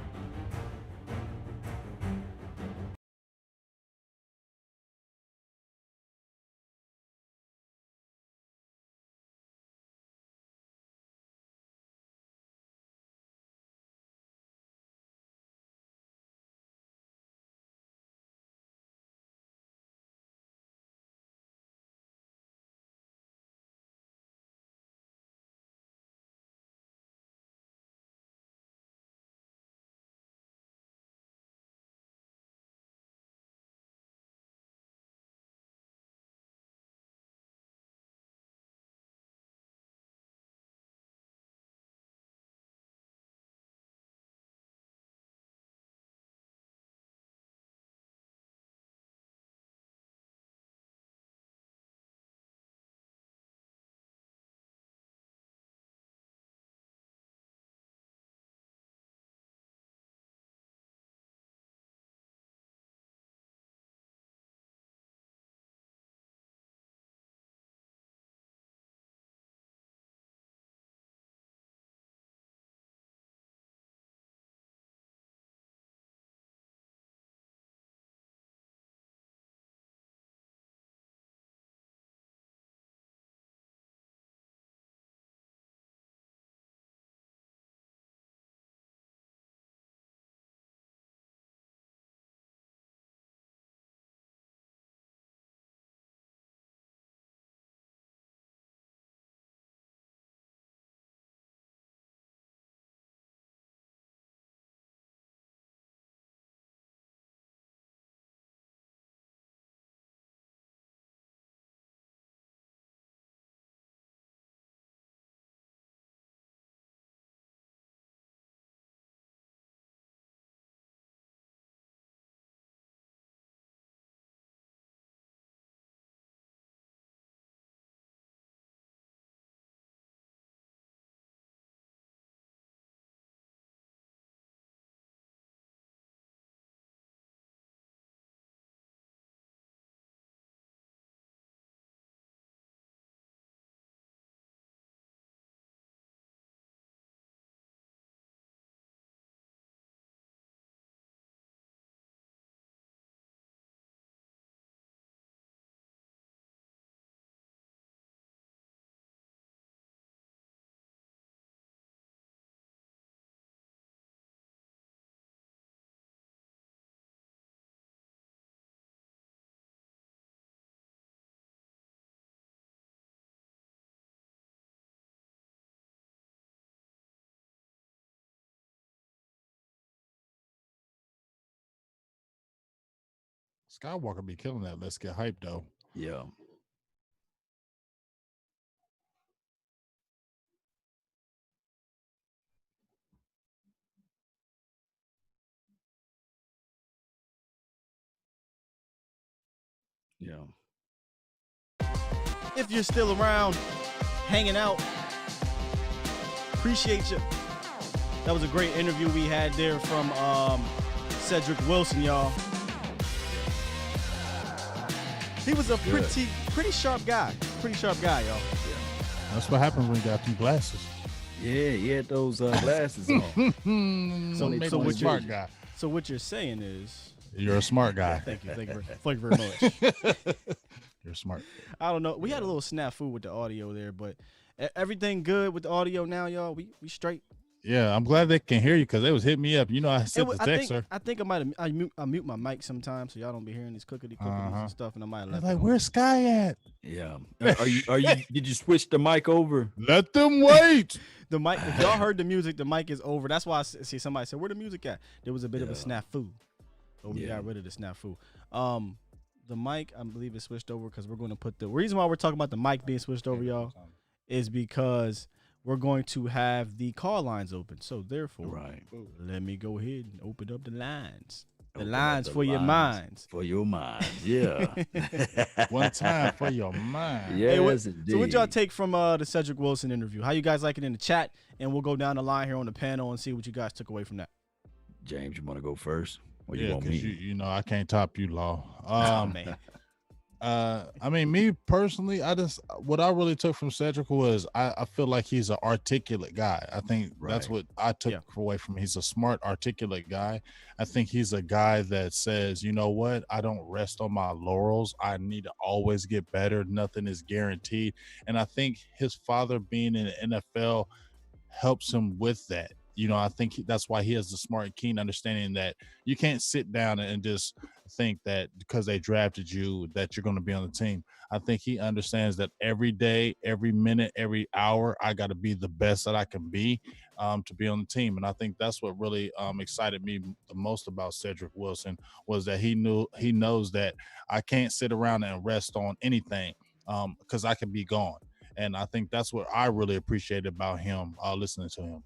Skywalker be killing that. Let's get hyped, though. Yeah. Yeah. If you're still around, hanging out, Appreciate you. That was a great interview we had there from Cedrick Wilson, y'all. He was a pretty sharp guy. Pretty sharp guy, y'all. Yeah. That's what happens when you got them glasses. Yeah, he had those glasses on. So what smart guy? So what you're saying is, You're a smart guy. thank you very much. You're smart. I don't know. We had a little snafu with the audio there, but everything good with the audio now, y'all. We straight. Yeah, I'm glad they can hear you because they was hitting me up. You know, I sent the text, sir. I think I mute my mic sometimes so y'all don't be hearing these clickety and stuff, and I might have left. Like, where's Sky at? Yeah. Are you? Did you switch the mic over? Let them wait. The mic. If y'all heard the music, the mic is over. That's why I see somebody said, "Where the music at?" There was a bit of a snafu, but we got rid of the snafu. The mic, I believe, is switched over because we're going to put the reason why we're talking about the mic being switched over, y'all, is because we're going to have the call lines open. So therefore, let me go ahead and open up the lines. The lines for your minds. For your mind, yeah. One time for your mind. Yes, hey, so what y'all take from the Cedric Wilson interview? How you guys like it in the chat? And we'll go down the line here on the panel and see what you guys took away from that. James, you want to go first? Or you Yeah, want because me? you know I can't top you, Law. Man. I mean, me personally, what I really took from Cedric was I feel like he's an articulate guy. I think that's what I took away from him. He's a smart, articulate guy. I think he's a guy that says, you know what, I don't rest on my laurels. I need to always get better. Nothing is guaranteed. And I think his father being in the NFL helps him with that. You know, I think that's why he has the smart, keen understanding that you can't sit down and just think that because they drafted you that you're going to be on the team. I think he understands that every day, every minute, every hour, I got to be the best that I can be to be on the team. And I think that's what really excited me the most about Cedric Wilson was that he knows that I can't sit around and rest on anything because I can be gone. And I think that's what I really appreciated about him listening to him.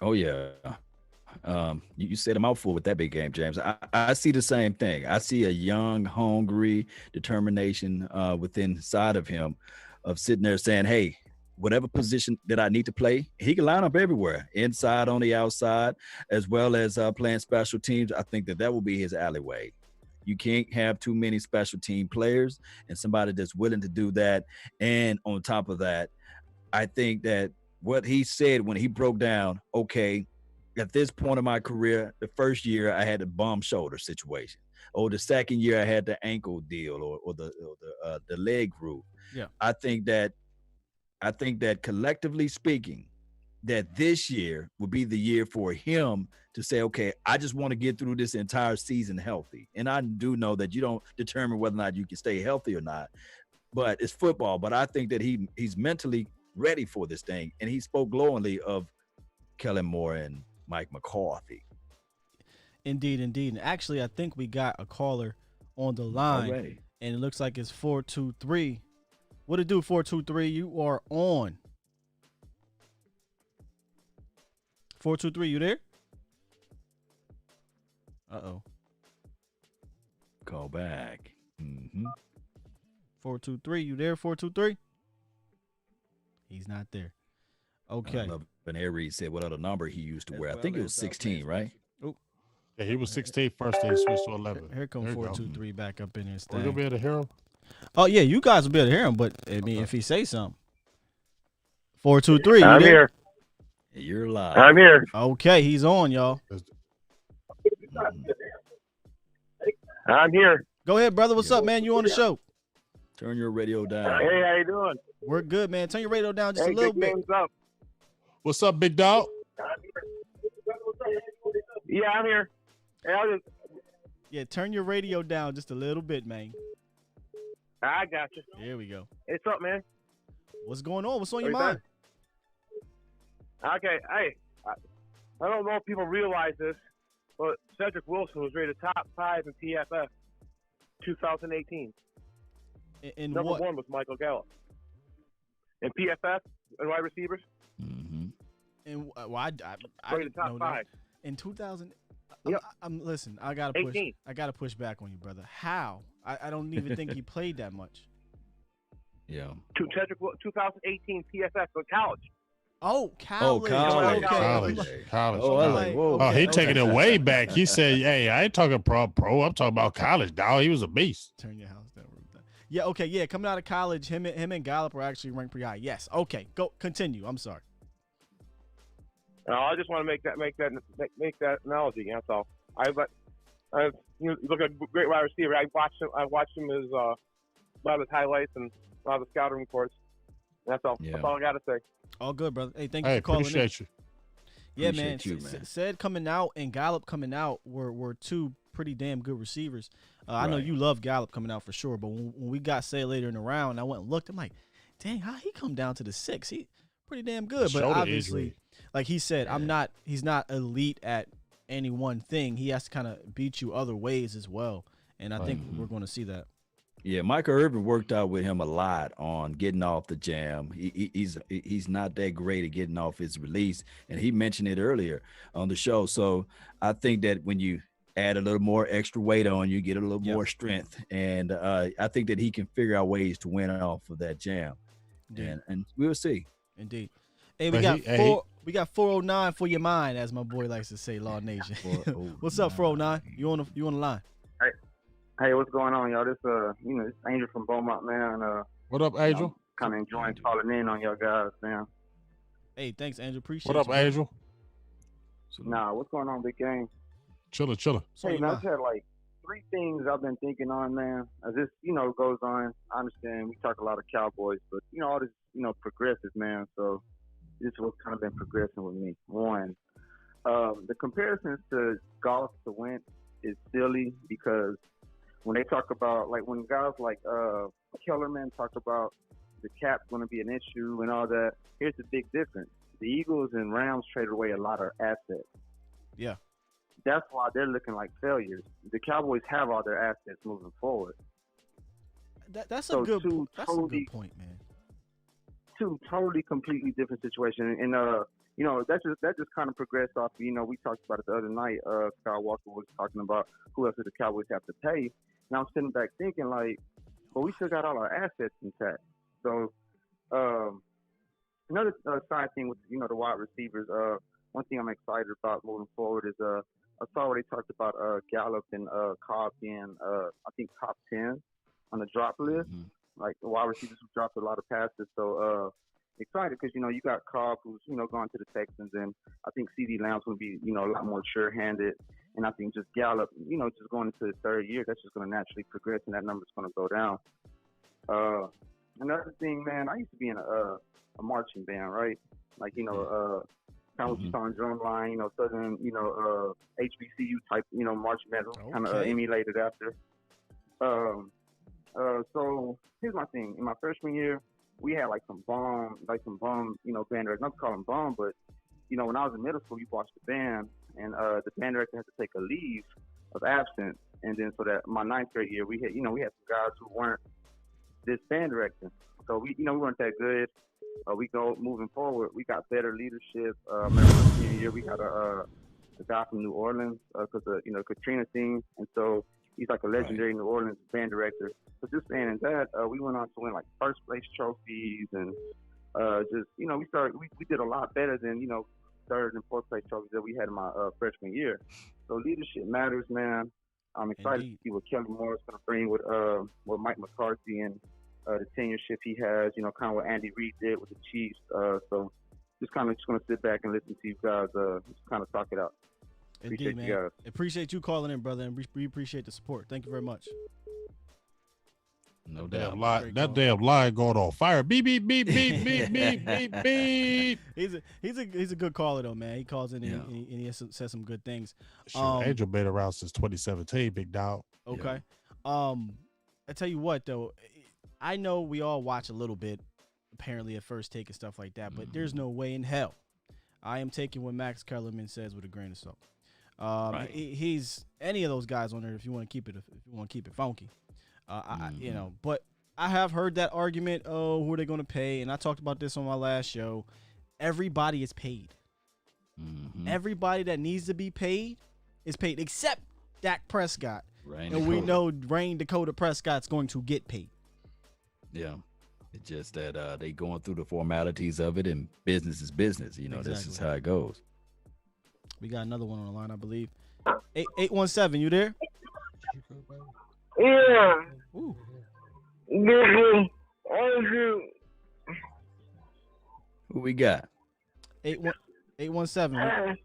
Oh, yeah. You said a mouthful with that big game, James. I see the same thing. I see a young, hungry determination within inside of him of sitting there saying, hey, whatever position that I need to play, he can line up everywhere, inside, on the outside, as well as playing special teams. I think that will be his alleyway. You can't have too many special team players and somebody that's willing to do that. And on top of that, I think that what he said when he broke down, okay, at this point of my career, the first year I had a bum shoulder situation, or the second year I had the ankle deal, or the leg groove. Yeah, I think that collectively speaking, that this year will be the year for him to say, okay, I just want to get through this entire season healthy. And I do know that you don't determine whether or not you can stay healthy or not, but it's football. But I think that he's mentally ready for this thing. And he spoke glowingly of Kellen Moore and Mike McCarthy. Indeed. And actually, I think we got a caller on the line. Already. And it looks like it's 423. What it do, 423? You are on. 423, you there? Uh-oh. Call back. 423, you there, 423? He's not there. Okay. And Harry said what other number he used to wear. I think it was 16, right? Oh, Yeah, he was 16 first, then he switched to 11. here come 423 back up in his We're thing. going to be able to hear him? Oh, yeah, you guys will be able to hear him, but, I mean, if he say something. 423, I'm you there? here. You're live. I'm here. Okay, he's on, y'all. I'm here. Go ahead, brother. What's up, man? You on the show? Turn your radio down. Hey, how you doing? We're good, man. Turn your radio down just Hey, a little big bit. name's up. What's up, big dog? Yeah, I'm here. Hey, Yeah, turn your radio down just a little bit, man. I got you. There we go. Hey, what's up, man? What's going on? What's on your What you mind? Okay, hey, I don't know if people realize this, but Cedric Wilson was rated top 5 in PFF 2018. In Number what? 1 was Michael Gallup. In PFF and wide receivers, In well, I rated didn't top know 5. that. In 2000. Yep. Listen. I gotta push. 18. I gotta push back on you, brother. How? I don't even think he played that much. Yeah. Cedric 2018 PFF for college. Oh, college. college. College. Oh, I was like, whoa. Oh, he okay. taking it way back. He said, "Hey, I ain't talking pro. I'm talking about college, dog. He was a beast." Turn your house down. Yeah, okay, yeah. Coming out of college, him and Gallup were actually ranked pretty high. Yes. Okay, go continue. I'm sorry. I just want to make that analogy. That's all. You look at a great wide receiver. I watched him as a lot of his highlights and a lot of the scouting reports. That's all. Yeah. That's all I got to say. All good, brother. Hey, thank you for calling appreciate in. you. Yeah, Appreciate man. you, man. Said coming out and Gallup coming out were two pretty damn good receivers. I know Right. you love Gallup coming out for sure, but when we got Say later in the round, I went and looked. I'm like, dang, how he come down to the 6? He pretty damn good. But Shoulder obviously, injury. like he said, he's not elite at any one thing. He has to kind of beat you other ways as well. And I think we're going to see that. Yeah, Michael Irvin worked out with him a lot on getting off the jam. He's not that great at getting off his release, and he mentioned it earlier on the show. So I think that when you add a little more extra weight on, you get a little more strength, and I think that he can figure out ways to win off of that jam. And we'll see. Indeed. Hey, we got 409 for your mind, as my boy likes to say, Law Nation. What's up, 409? You on the line? Hey, what's going on, y'all? This this Angel from Beaumont, man. What up, Angel? Kind of enjoying calling in on y'all guys, man. Hey, thanks, Angel. Appreciate What up, you, Angel? Nah, what's going on, big game? Chiller. Hey, man, I just had like 3 things I've been thinking on, man. As this, goes on. I understand we talk a lot of Cowboys, but all this, progressive, man. So this is what's kind of been progressing with me. One, the comparisons to Goff to Wentz is silly because when they talk about, like, when guys like Kellerman talk about the cap's going to be an issue and all that, here's the big difference. The Eagles and Rams traded away a lot of assets. Yeah. That's why they're looking like failures. The Cowboys have all their assets moving forward. That's a good point, man. 2 totally, completely different situations. And, that just kind of progressed off, we talked about it the other night. Scott Walker was talking about who else do the Cowboys have to pay. Now I'm sitting back thinking, like, well, we still got all our assets intact. So, another side thing with, the wide receivers, one thing I'm excited about moving forward is I saw where they talked about Gallup and Cobb being, I think, top 10 on the drop list. Like, the wide receivers who dropped a lot of passes. So, excited because, you got Cobb who's, gone to the Texans, and I think CeeDee Lamb's going to be, a lot more sure-handed. And I think just Gallup, just going into the 3rd year, that's just going to naturally progress, and that number's going to go down. Another thing, man, I used to be in a marching band, right? Like, kind of what you saw in Drumline, Southern, HBCU type, marching band, kind of emulated after. So here's my thing. In my freshman year, we had some bum, band directors. Not to call them bum, but, when I was in middle school, you watched the band, and the band director had to take a leave of absence. And then so that my 9th grade year, we had some guys who weren't this band director. So we weren't that good. Moving forward, we got better leadership. Remember my senior year, we got a guy from New Orleans because of Katrina thing, and so he's like a legendary New Orleans band director. So just saying in that, we went on to win 1st place trophies, and we did a lot better than 3rd and 4th place trophies that we had in my freshman year. So leadership matters, man. I'm excited to see what Kelly Moore is going to bring with Mike McCarthy and the tenureship he has, kind of what Andy Reid did with the Chiefs. So just going to sit back and listen to you guys just kind of talk it out. Indeed, man. You guys. Appreciate you calling in, brother, and we appreciate the support. Thank you very much. No Damn doubt. lie, that damn lie going on fire. Beep beep beep beep beep beep beep beep. He's a good caller though, man. He calls in and he says some good things. Sure, Angel been around since 2017, big dog. Okay. I tell you what though, I know we all watch a little bit, apparently at First Take and stuff like that, but there's no way in hell I am taking what Max Kellerman says with a grain of salt. He's any of those guys on there if you want to keep it funky. But I have heard that argument, who are they going to pay? And I talked about this on my last show. Everybody is paid. Everybody that needs to be paid is paid, except Dak Prescott. We know Dakota Prescott's going to get paid. Yeah. It's just that they going through the formalities of it, and business is business. You know, this is Exactly. how it goes. We got another one on the line, I believe. 817, you there? Yeah. Ooh. This is Andrew. Who we got? 817.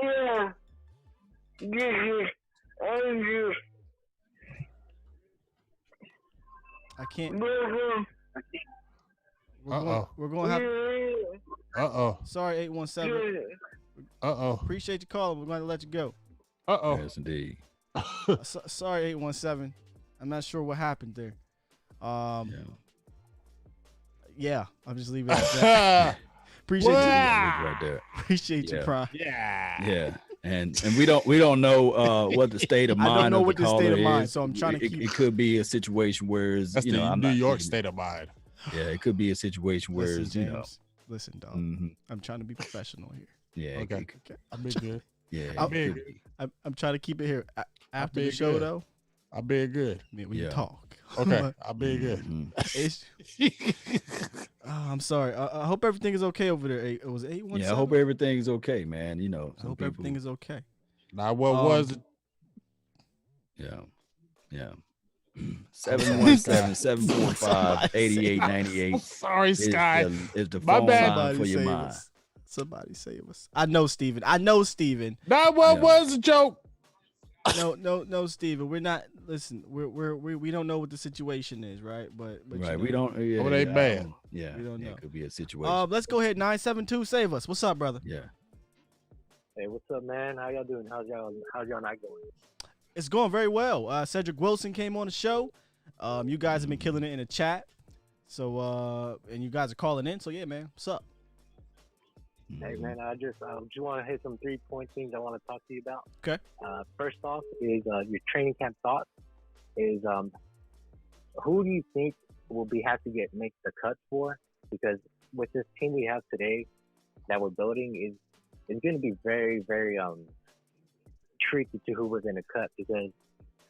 Yeah. This is Andrew. I can't. Uh-oh. We're going to have. Uh-oh. Sorry, 817. Uh-oh. Appreciate you calling. We're going to let you go. Uh-oh. Yes, indeed. Sorry, 817. I'm not sure what happened there. Yeah, I'm just leaving it at that. Appreciate you. Right there. Appreciate you, Prime. Yeah. And we don't know what the state of mind. I don't know of what the state caller of mind, is. so I'm trying to keep. It could be a situation where it's, That's you know, the I'm New not York thinking- state of mind. Yeah, it could be a situation where Listen, it's, James. you know. Listen, dog. Mhm. I'm trying to be professional here. Yeah. Okay. Okay. I've been good. Yeah. I'll it be- could be. I'm trying to keep it here. After be the show, good. though, I've been good. I mean, we Yeah. can talk. Okay. But I've been good. Mhm. it's, I'm sorry. I hope everything is okay over there. It was 817. Yeah, I hope everything's okay, man. You know, I some hope people, everything is okay. Now, what was it? Yeah. 717-745-8898 Sorry, Sky. is the My phone bad. line for your save mind. us. Somebody save us. I know Steven. Now, what Yeah. was the joke? No, Steven. We're not. Listen, we don't know what the situation is, right? But you Right, know. we don't. Yeah, Oh, they yeah, I bad. don't- Yeah, We don't know. It could be a situation. Let's go ahead. 972. Save us. What's up, brother? Yeah. Hey, what's up, man? How y'all doing? How's y'all night going? It's going very well. Cedric Wilson came on the show. You guys have been killing it in the chat. So and you guys are calling in. So yeah, man. What's up? Hey, man, I just want to hit some 3-point things I want to talk to you about. Okay. First off is your training camp thoughts. Is who do you think will have to make the cuts for? Because with this team we have today that we're building is going to be very, very tricky to who we're going to cut. Because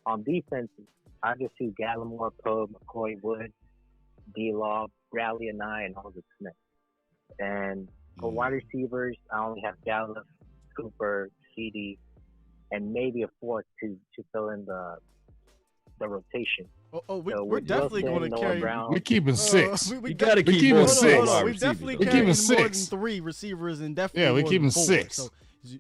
on defense, I just see Gallimore, Poe, McCoy, Wood, D-Law, Bradley, and Aldridge Smith. And for wide receivers, I only have Gallup, Cooper, CD, and maybe a fourth to fill in the rotation. We're with definitely Wilson, going to Noah carry. Brown, We're keeping six. We You got to keep keeping more six. than Hold on, wide We receivers, definitely though. We're carrying keeping more than six. 3 receivers and definitely Yeah, we're more keeping than 4. six.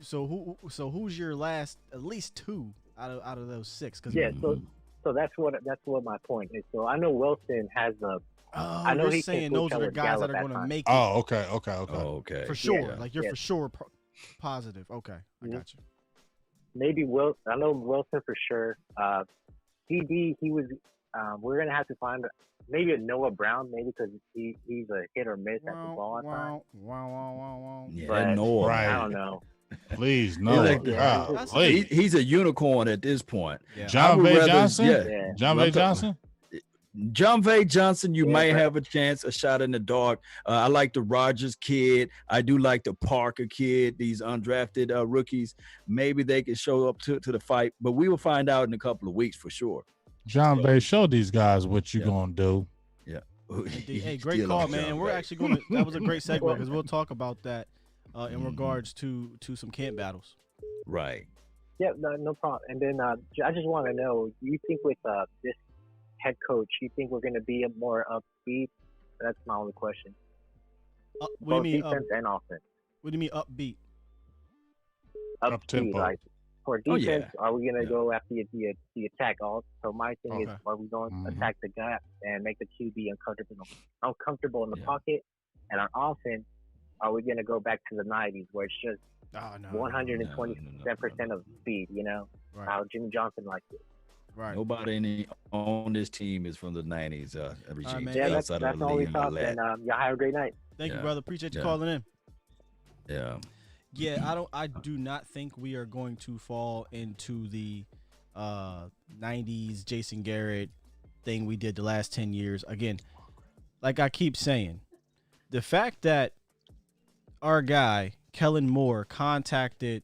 So who's your last? At least 2 out of those 6. Cause Yeah, so that's what my point is. So I know Wilson has a. I know you're he saying can those switch are the out with guys that Gallup are at going to times. make it Oh, okay. Oh, okay. for sure. Yeah. Like you're Yeah. for sure positive. Okay, I Mhm. got you. Maybe I know Wilson for sure. CD, he was. We're gonna have to find maybe a Noah Brown, maybe because he's a hit or miss at the ball at times. Wow. Yeah, But that Noah. Right. I don't know. Please, no. like that. God, That's- please. He's a unicorn at this point. Yeah. I John would Vay rather- Johnson? Yeah. John I'm Vay talking- Johnson? John Vay Johnson, you Yeah, may but- have a chance, a shot in the dark. I like the Rogers kid. I do like the Parker kid, these undrafted rookies. Maybe they can show up to the fight, but we will find out in a couple of weeks for sure. John Vay, show these guys what you Yeah. gonna do. Hey, great Still call, on man. John We're Vay. actually going to. That was a great segue because we'll talk about that in regards to some camp battles. Right. Yeah, no problem. And then I just want to know, do you think with this head coach, you think we're going to be more upbeat? That's my only question. What do you Both mean? defense and offense. What do you mean upbeat? Up-tempo. Like for Oh, defense, yeah. are we going to Yeah. go after the attack? So my thing is, Okay. are we going to Mhm. attack the gap and make the QB uncomfortable in the Yeah. pocket? And on offense, are we going to go back to the 90s where it's just Oh, no. 127% of speed? You know Right. how Jimmy Johnson likes it. Right. Nobody on this team is from the 90s regime. man. Yeah, that's outside that's of all we Lee thought. Millett. And y'all have a great night. Thank you, Yeah. brother. Appreciate you Yeah. calling in. Yeah. Yeah, I do not think we are going to fall into the 90s Jason Garrett thing we did the last 10 years. Again, like I keep saying, the fact that our guy, Kellen Moore, contacted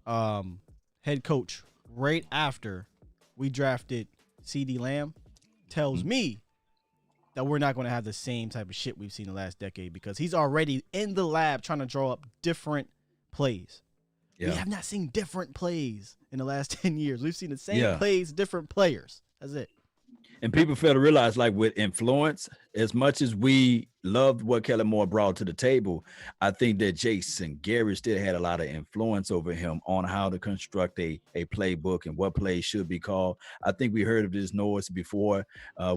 head coach right after we drafted CD Lamb tells me that we're not going to have the same type of shit we've seen the last decade because he's already in the lab trying to draw up different plays. Yeah. We have not seen different plays in the last 10 years. We've seen the same plays, different players. That's it. And people fail to realize, like with influence, as much as we loved what Kellen Moore brought to the table, I think that Jason Garrett still had a lot of influence over him on how to construct a playbook and what plays should be called. I think we heard of this noise before,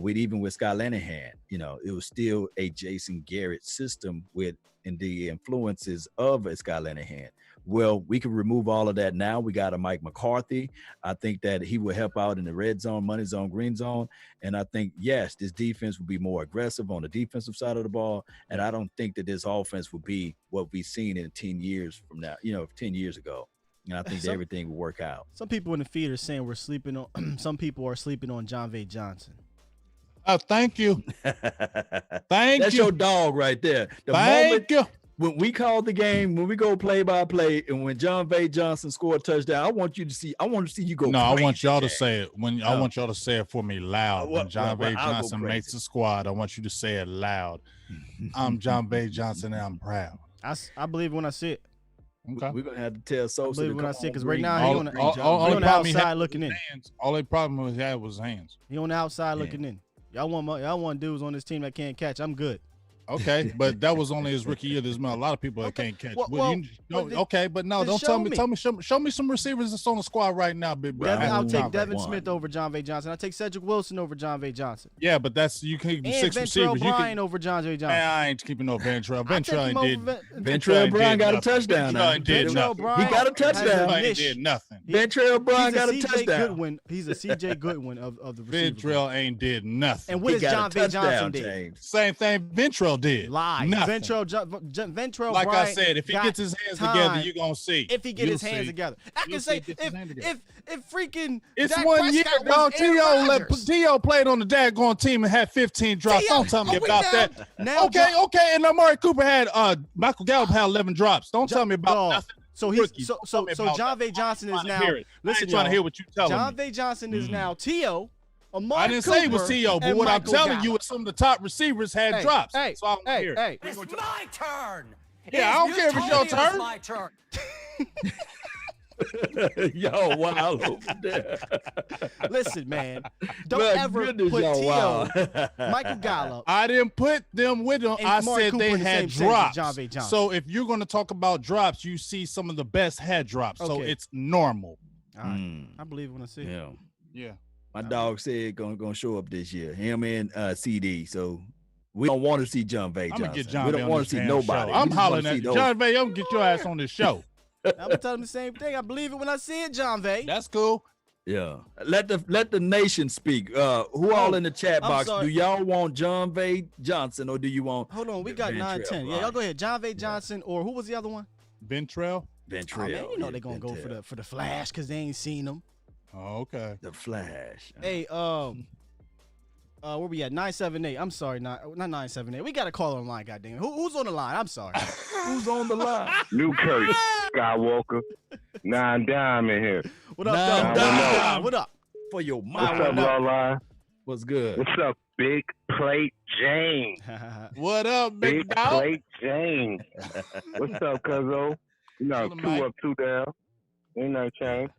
even with Scott Linehan. You know, it was still a Jason Garrett system with in the influences of a Scott Linehan. Well, we can remove all of that now. We got a Mike McCarthy. I think that he will help out in the red zone, money zone, green zone. And I think, yes, this defense will be more aggressive on the defensive side of the ball. And I don't think that this offense will be what we've seen in 10 years from now, 10 years ago. And I think that everything will work out. Some people in the feed are saying we're sleeping on, some people are sleeping on Jon'Vea Johnson. Thank you. That's your dog right there. Thank you. When we call the game, when we go play by play, and when Jon'Vea Johnson scored a touchdown, I want to see you go. No, I want y'all to say it. I want y'all to say it for me loud. When Jon'Vea Johnson makes the squad, I want you to say it loud. I'm Jon'Vea Johnson and I'm proud. I believe when I see it. Okay. We're gonna have to tell Sosa. I believe when I see it because right now he's on the outside looking in. All the problem he had was his hands. He on the outside looking in. Y'all want dudes on this team that can't catch. I'm good. Okay, but that was only his rookie year. There's a lot of people that can't catch. Show me some receivers that's on the squad right now, big bro. I'll take Devin Smith over Jon'Vea Johnson. I'll take Cedric Wilson over Jon'Vea Johnson. Yeah, but you can keep six receivers. Bryan over Jon'Vea Johnson. I ain't keeping no Ventrell. Ventrell Bryan got a touchdown. He got a touchdown. He did nothing. Ventrell Bryan got a touchdown. He's a CJ Goodwin of the receivers. Ventrell ain't did nothing. And what does Jon'Vea Johnson did? Same thing Ventrell did. Lie. Ventrell. Like Bryan I said, if he gets his hands together, you're gonna see. If he gets his hands together, I can say if freaking it's Dak 1 year, dog. T.O. played on the daggone team and had 15 drops. Don't tell me about that. Okay. And Amari Cooper had Michael Gallup had 11 drops. Don't tell me about nothing. So Jon'Vea Johnson is now. Listen, trying to hear what you telling me. Jon'Vea Johnson is now T.O. I didn't say it was T.O., but what I'm telling you is some of the top receivers had drops. It's my turn. Yeah, I don't care if it's your turn. It's my turn. Yo, wild over there. Listen, man. Don't ever put T.O. Michael Gallup. I didn't put them with them. I said they had drops. So if you're going to talk about drops, you see some of the best had drops. So it's normal. All right. I believe when I see it. Yeah. My dog said gonna show up this year. Him and CD. So we don't want to see Jon'Vea Johnson. I'm gonna get Jon'Vea. We don't want to see nobody. I'm hollering at Jon'Vea. I'm gonna get your ass on this show. I'm gonna tell him the same thing. I believe it when I see it, Jon'Vea. That's cool. Yeah. Let the nation speak. Who all in the chat box? Do y'all want Jon'Vea Johnson or do you want? Hold on, we got 9-10. Yeah, y'all go ahead. Jon'Vea Johnson or who was the other one? Ventrell. Oh, man, you know they're gonna go for the flash because they ain't seen him. Oh, okay. The Flash. Hey, where we at? 978. I'm sorry, not 978. We got a call online, goddamn. Who's on the line? I'm sorry. Who's on the line? New Curry Skywalker. 9 Dime in here. What up, Dime? What up? For your mind. What's up, Lala? What's good? What's up, Big Plate James? What up, Big Plate James? What's up, Cuzzo? 2 up, 2 down. Ain't no change.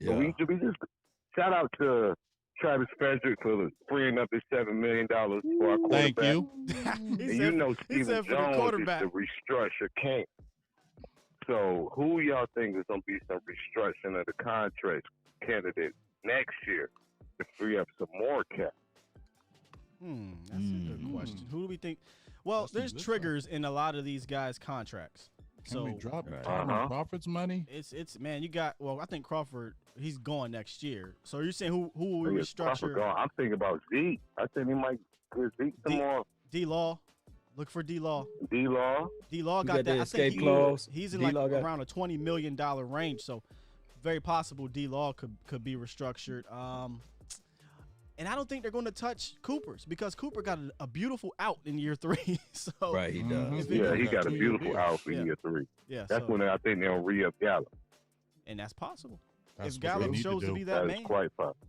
Yeah. We just shout out to Travis Frederick for freeing up his $7 million for our quarterback. Thank you. And Stephen Jones is the restructure king. So who y'all think is going to be some restructuring of the contract candidate next year to free up some more cap? That's a good question. Who do we think? Well, there's triggers in a lot of these guys' contracts. Can we drop Crawford's money? It's man, you got. Well, I think Crawford, he's gone next year. So you're saying who will we restructure? I'm thinking about Zeke. I think he might give Zeke some more. D-Law, look for D-Law. D-Law got that. Escape clause. He's in around a $20 million range. So very possible D-Law could be restructured. And I don't think they're going to touch Cooper's because Cooper got a beautiful out in year 3. So right, he does. Yeah, he got a beautiful out in year 3. Yeah, that's when I think they'll re-up Gallup. And that's possible. If Gallup shows to be that man. Quite possible.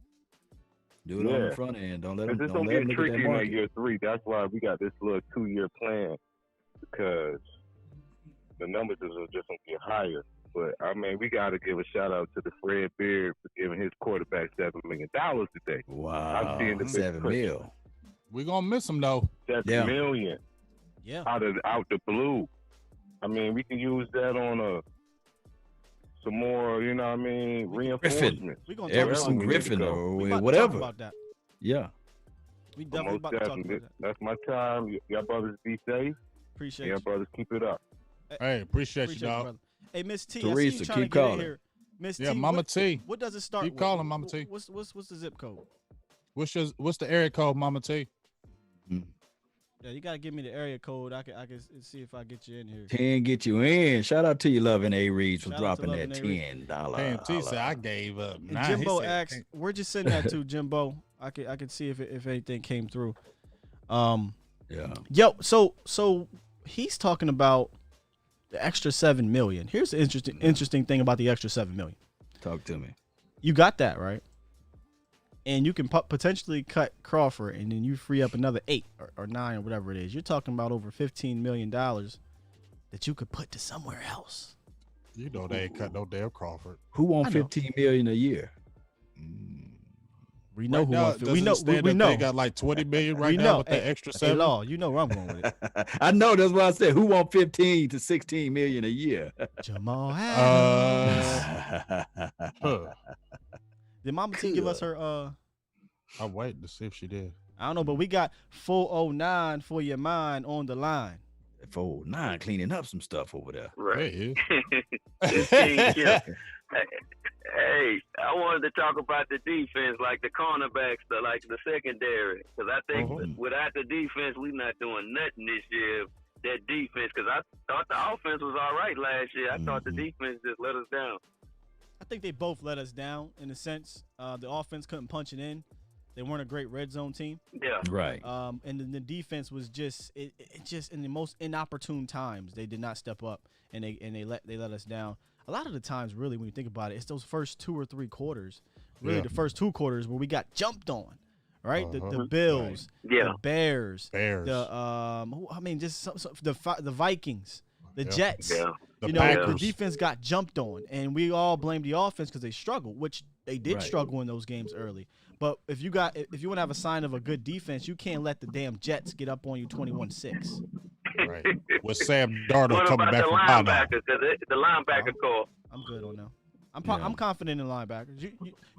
Do it on the front end. Don't let them. It's Don't gonna let them get look at tricky that in that market. year 3. That's why we got this little 2-year plan, because the numbers are just gonna get higher. But I mean, we got to give a shout out to the Fred Beard for giving his quarterback $7 million today. Wow, I'm seeing the big $7 push. million. We're gonna miss him though. $7 Yeah. million Yeah. out the blue. I mean, we can use that on some more, you know what I mean, reinforcements. We're gonna talk Everson about Griffin that. or We about to whatever. talk about that. Yeah. We definitely Most about to talk definitely. about that. That's my time. Y'all brothers be safe. Appreciate Y'all you. brothers keep it up. Hey, appreciate you, dog. brother. Hey, Miss T, I see you Teresa, trying to keep get in calling. here. Miss Yeah, T, Mama T. What does it start Keep with? calling, Mama T. What's the zip code? What's the area code, Mama T? Yeah, you gotta give me the area code. I can see if I get you in here. 10 get you in. Shout out to you, Loving A. Reeds, for Shout out to dropping that Lovin' A. Reeds. $10. Damn, T said I gave up. And Nah, he Jimbo said, asked, "Where'd you send that to, Jimbo? I can see if anything came through." Yeah. Yo, so he's talking about the extra $7 million. Here's the interesting thing about the extra $7 million. Talk to me. You got that right, and you can potentially cut Crawford, and then you free up another 8 or 9 or whatever it is. You're talking about over $15 million that you could put to somewhere else. You know they ain't cut no damn Crawford. Who want $15 million a year? We know Right who now, wants. does We it know. stand We that know. They got like 20 million right We now know. with that extra Hey, 7. Law, you know where I'm going with it. I know. That's why I said who want 15 to 16 million a year. Jamal Adams. Huh. Did Mama T give us her? I'm waiting to see if she did. I don't know, but we got 409 for your mind on the line. 409 cleaning up some stuff over there. Right. Hey, Hey, I wanted to talk about the defense, like the cornerbacks, like the secondary, because I think without the defense, we're not doing nothing this year. That defense, because I thought the offense was all right last year. I thought the defense just let us down. I think they both let us down in a sense. The offense couldn't punch it in. They weren't a great red zone team. Yeah. Right. And then the defense was just it just in the most inopportune times they did not step up, and they let us down. A lot of the times, really, when you think about it, it's those first 2 or 3 quarters. Really, the first 2 quarters where we got jumped on, right? The Bills, the Bears, the Vikings, the Jets. Yeah. The defense got jumped on, and we all blame the offense because they struggled, which they did struggle in those games early. But if you want to have a sign of a good defense, you can't let the damn Jets get up on you 21-6. right. With Sam Darnold What coming about back the from bye now. linebackers? The linebacker core. I'm good on them. I'm confident in linebackers.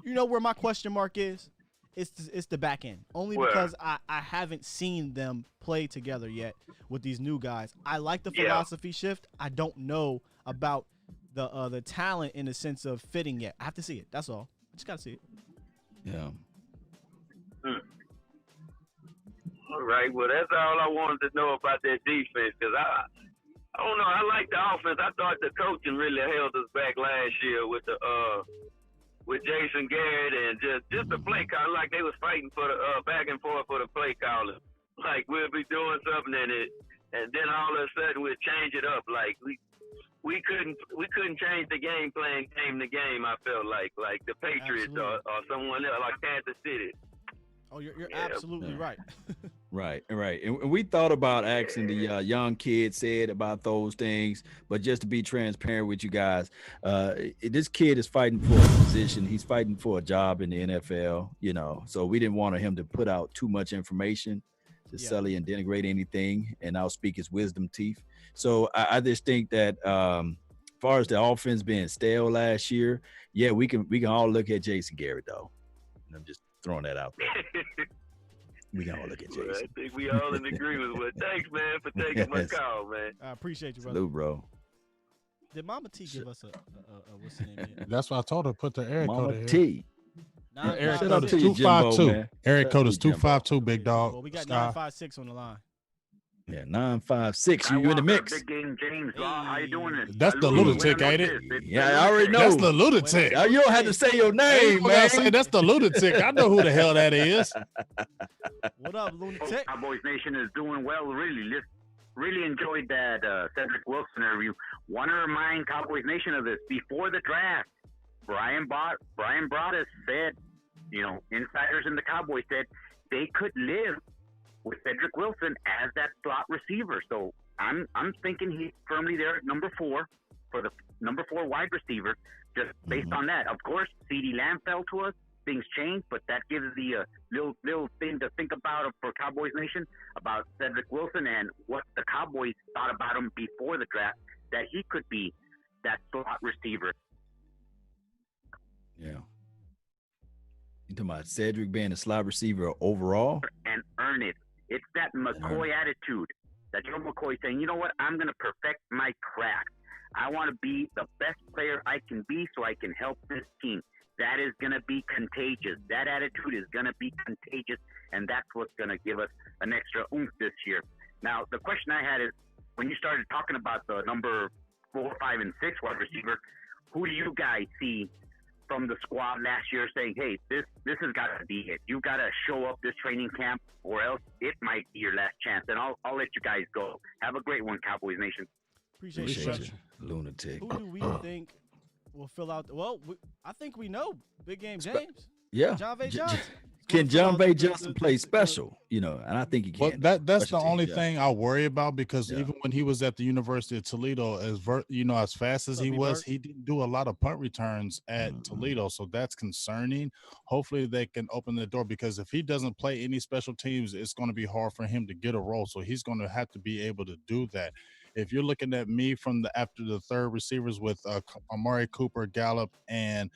You know where my question mark is? It's the back end. Only because I haven't seen them play together yet with these new guys. I like the philosophy shift. I don't know about the talent in the sense of fitting yet. I have to see it. That's all. I just gotta see it. Yeah. All right. Well, that's all I wanted to know about that defense, because I don't know. I like the offense. I thought the coaching really held us back last year with Jason Garrett and just the play call. Like they was fighting for the back and forth for the play calling. Like we'll be doing something and then all of a sudden we'll change it up. Like we couldn't change the game plan game to game. I felt like the Patriots or someone else like Kansas City. Oh, you're absolutely right. Right. And we thought about asking the young kid said about those things, but just to be transparent with you guys, this kid is fighting for a position. He's fighting for a job in the NFL, so we didn't want him to put out too much information to sully and denigrate anything and outspeak his wisdom teeth. So I just think that as far as the offense being stale last year, we can all look at Jason Garrett, though. And I'm just throwing that out there. We can all look at Jason. Well, I think we all in agreement with. Thanks, man, for taking my call, man. I appreciate you, brother. Salute, bro. Did Mama T give us a what's the name here? That's why I told her to put the area code Mama in. T. Area Shout code out is to you, Jimbo, 252. man. Area Shout code out is to you, Jimbo. 252, big dog. Well, we got Sky. 956 on the line. Yeah, 956. You in the mix? Big game, James. How you doing? That's the lunatic, ain't it? Yeah, I already know. That's the lunatic. Now, you don't have to say your You name, gotta man. say that's the lunatic. I know who the hell that is. What up, lunatic? Cowboys Nation is doing well, really. Really enjoyed that Cedric Wilson interview. Want to remind Cowboys Nation of this. Before the draft, Brian Broaddus said insiders in the Cowboys said they could live with Cedric Wilson as that slot receiver. So I'm thinking he's firmly there at number 4 for the number 4 wide receiver, just based on that. Of course, CeeDee Lamb fell to us. Things change, but that gives the little thing to think about for Cowboys Nation about Cedric Wilson and what the Cowboys thought about him before the draft, that he could be that slot receiver. Yeah. You talking about Cedric being a slot receiver overall? And earn it. It's that McCoy attitude. That Joe McCoy saying, you know what, I'm going to perfect my craft. I want to be the best player I can be so I can help this team. That is going to be contagious. That attitude is going to be contagious, and that's what's going to give us an extra oomph this year. Now, the question I had is, when you started talking about the number 4, 5, and 6 wide receiver, who do you guys see from the squad last year saying, hey, this has got to be it. You've got to show up this training camp, or else it might be your last chance. And I'll let you guys go. Have a great one, Cowboys Nation. Appreciate you. Lunatic. Who do we think will fill out? Well, I think we know. Big Game James. Yeah. John V. Johnson. Can John V. Johnson play special? And I think he can. Well, that's the only thing I worry about, because even when he was at the University of Toledo, as fast as he was, he didn't do a lot of punt returns at Toledo. So that's concerning. Hopefully they can open the door, because if he doesn't play any special teams, it's going to be hard for him to get a role. So he's going to have to be able to do that. If you're looking at me after the third receivers with Amari Cooper, Gallup, and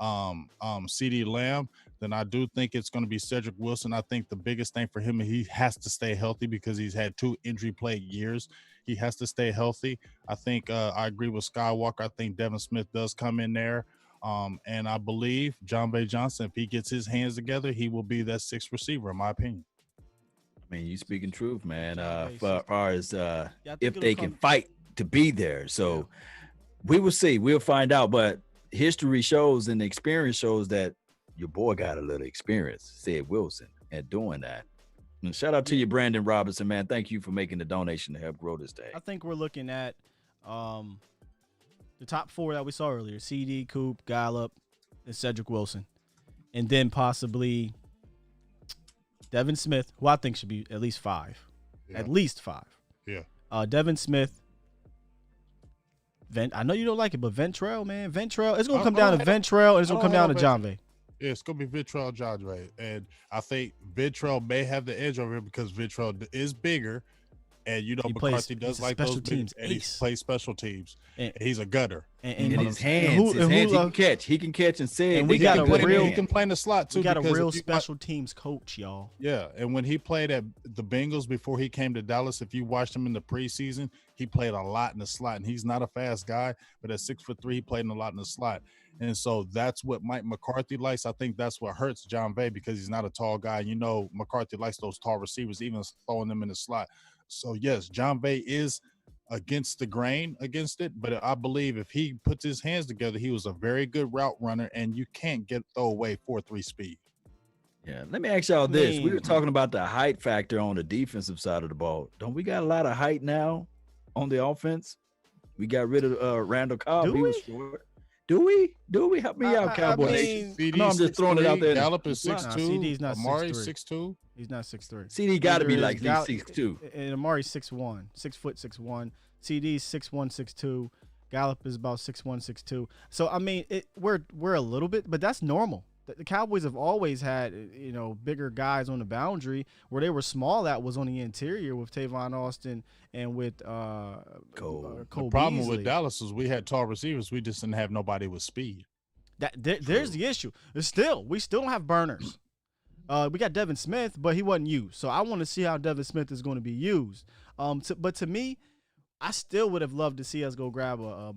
CeeDee Lamb, then I do think it's going to be Cedric Wilson. I think the biggest thing for him, he has to stay healthy, because he's had 2 injury-plagued years. He has to stay healthy. I think I agree with Skywalker. I think Devin Smith does come in there. And I believe John V. Johnson, if he gets his hands together, he will be that 6th receiver, in my opinion. I mean, you speaking truth, man, as far as if they can fight to be there. So we will see. We'll find out. But history shows and the experience shows that your boy got a little experience, Ced Wilson, at doing that. And shout out to you, Brandon Robinson, man. Thank you for making the donation to help grow this day. I think we're looking at the top 4 that we saw earlier: CD, Coop, Gallup, and Cedric Wilson. And then possibly Devin Smith, who I think should be at least 5. Yeah. At least 5. Yeah. Devin Smith. I know you don't like it, but Ventrell, man. Ventrell. It's going to come down to Ventrell, and it's going to come down to John V. Yeah, it's going to be Ventrell, John V. And I think Ventrell may have the edge over him, because Ventrell is bigger. And McCarthy does like those teams, and he plays special teams. And he's a gutter. And his hands, he can catch. He can catch and say. And he can play in the slot too. We got a real special teams coach, y'all. Yeah, and when he played at the Bengals before he came to Dallas, if you watched him in the preseason, he played a lot in the slot. And he's not a fast guy, but at 6'3", he played a lot in the slot. And so that's what Mike McCarthy likes. I think that's what hurts John V, because he's not a tall guy. McCarthy likes those tall receivers, even throwing them in the slot. So, yes, John V is against the grain against it, but I believe if he puts his hands together, he was a very good route runner, and you can't throw away 4.3 speed. Yeah, let me ask y'all this. We were talking about the height factor on the defensive side of the ball. Don't we got a lot of height now on the offense? We got rid of Randall Cobb. He was short. Do we? Help me out, Cowboys. I'm just throwing it out there. Gallup is 6'2". CD's not Amari 6'2". He's not 6'3". CD got to be like 6'2". And Amari's 6'1", 6'1". CD's 6'1", 6'2". Gallup is about 6'1", 6'2". So I mean, we're a little bit, but that's normal. The Cowboys have always had, bigger guys on the boundary. Where they were small, that was on the interior with Tavon Austin and with Cole. The problem Beasley. With Dallas is we had tall receivers. We just didn't have nobody with speed. There's the issue. We still don't have burners. We got Devin Smith, but he wasn't used. So I want to see how Devin Smith is going to be used. But to me, I still would have loved to see us go grab a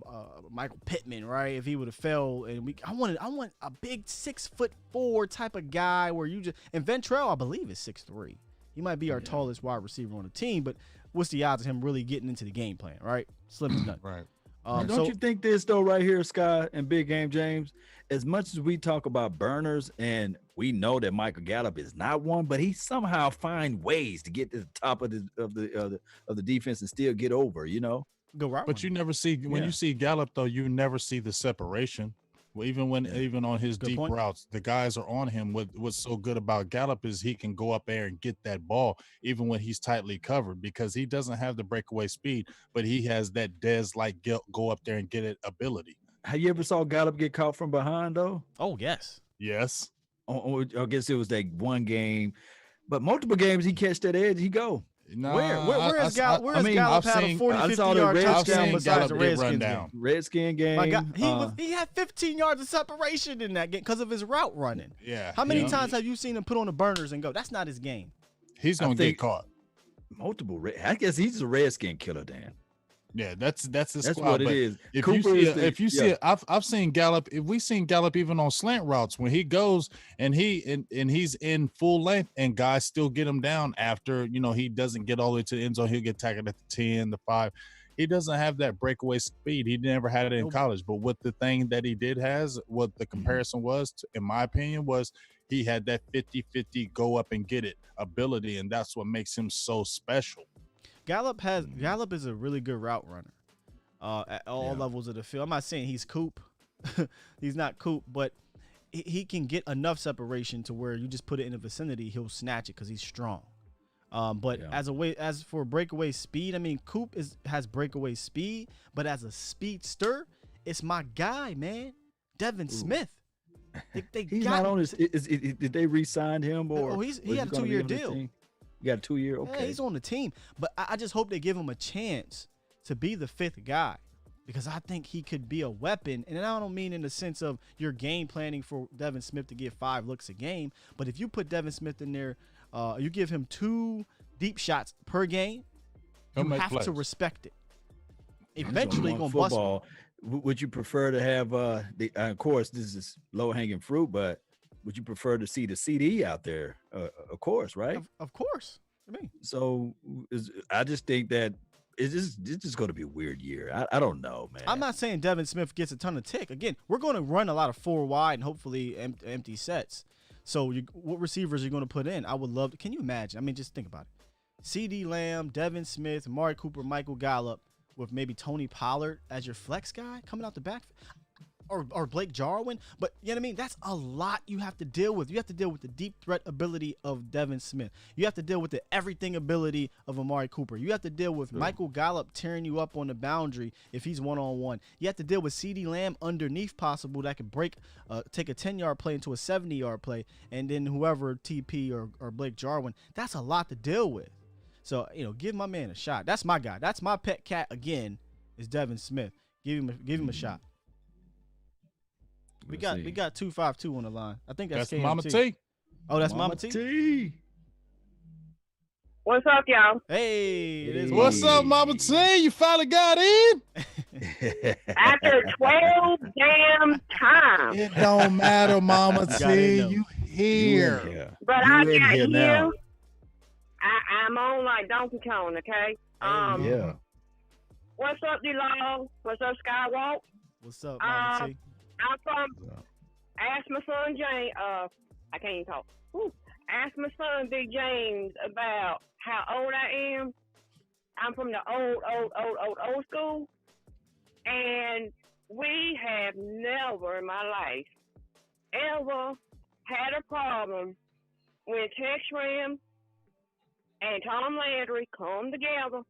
Michael Pittman, right? If he would have fell, and I want a big 6'4" type of guy where and Ventrell, I believe, is 6'3". He might be our tallest wide receiver on the team, but what's the odds of him really getting into the game plan, right? Slim as nothing. Right. Don't you think this though, right here, Sky and Big Game James? As much as we talk about burners, and we know that Michael Gallup is not one, but he somehow find ways to get to the top of the defense and still get over. Go right. But you never see when you see Gallup though, you never see the separation. Well, even on his Good deep point. routes, the guys are on him. What's so good about Gallup is he can go up there and get that ball even when he's tightly covered, because he doesn't have the breakaway speed, but he has that Dez-like go up there and get it ability. Have you ever saw Gallup get caught from behind though? Oh yes. Yes. I guess it was that one game, but multiple games he catch that edge, he go. Where has Gallup I've had a seen- 40, I 50 saw the yard Redskins touchdown game, besides Gallup the did Redskins run game? down. Redskin game. My God, he had 15 yards of separation in that game because of his route running. Yeah. How many yeah. times have you seen him put on the burners and go? That's not his game. He's I gonna get think- caught? multiple. I guess he's a Redskin killer, Dan. Yeah, that's his That's squad, what it but is. If Cooper you see, is the- if you see it, I've seen Gallup. If we seen Gallup even on slant routes when he goes and he's in full length and guys still get him down after he doesn't get all the way to the end zone. He'll get tackled at the 10, the 5. He doesn't have that breakaway speed. He never had it in college. But what the thing that he did has, what the comparison was, in my opinion, was he had that 50-50 go up and get it ability, and that's what makes him so special. Gallup is a really good route runner at all levels of the field. I'm not saying he's Coop. He's not Coop, but he can get enough separation to where you just put it in the vicinity, he'll snatch it because he's strong. But as for breakaway speed, I mean, Coop has breakaway speed, but as a speedster, it's my guy, man, Devin Smith. He's not on his. Did they re-sign him or? He had a 2-year deal. You got a 2-year. Okay, yeah, he's on the team, but I just hope they give him a chance to be the 5th guy, because I think he could be a weapon. And I don't mean in the sense of you're game planning for Devin Smith to get 5 looks a game, but if you put Devin Smith in there, you give him 2 deep shots per game, you have to respect it. Eventually, you're gonna bust him. Would you prefer to have of course, this is low hanging fruit, but would you prefer to see the CD out there? Of course, right? Of course. I mean, so I just think that it's just going to be a weird year. I don't know, man. I'm not saying Devin Smith gets a ton of tick. Again, we're going to run a lot of 4 wide and hopefully empty sets. So what receivers are you going to put in? I would love to. Can you imagine? I mean, just think about it. CD Lamb, Devin Smith, Amari Cooper, Michael Gallup, with maybe Tony Pollard as your flex guy coming out the back, or Blake Jarwin. But you know what I mean? That's a lot you have to deal with. You have to deal with the deep threat ability of Devin Smith. You have to deal with the everything ability of Amari Cooper. You have to deal with Michael Gallup tearing you up on the boundary if he's one-on-one. You have to deal with CD Lamb underneath possible that could take a 10-yard play into a 70-yard play, and then whoever TP or Blake Jarwin. That's a lot to deal with. So, give my man a shot. That's my guy. That's my pet cat again, is Devin Smith. Give him a shot. We got 252 on the line. I think that's KMT. Mama T. Oh, that's Mama T. What's up, y'all? Hey, it is. What's up, Mama T? You finally got in? After 12 damn times. It don't matter, Mama T. You here. But I got here. Now. I'm on like Donkey Kong, okay? Yeah. What's up, D-Long? What's up, Skywalk? What's up, Mama T? I'm from. Ask my son James. I can't even talk. Ask my son Big James about how old I am. I'm from the old school, and we have never in my life ever had a problem when Tex Ram and Tom Landry come together.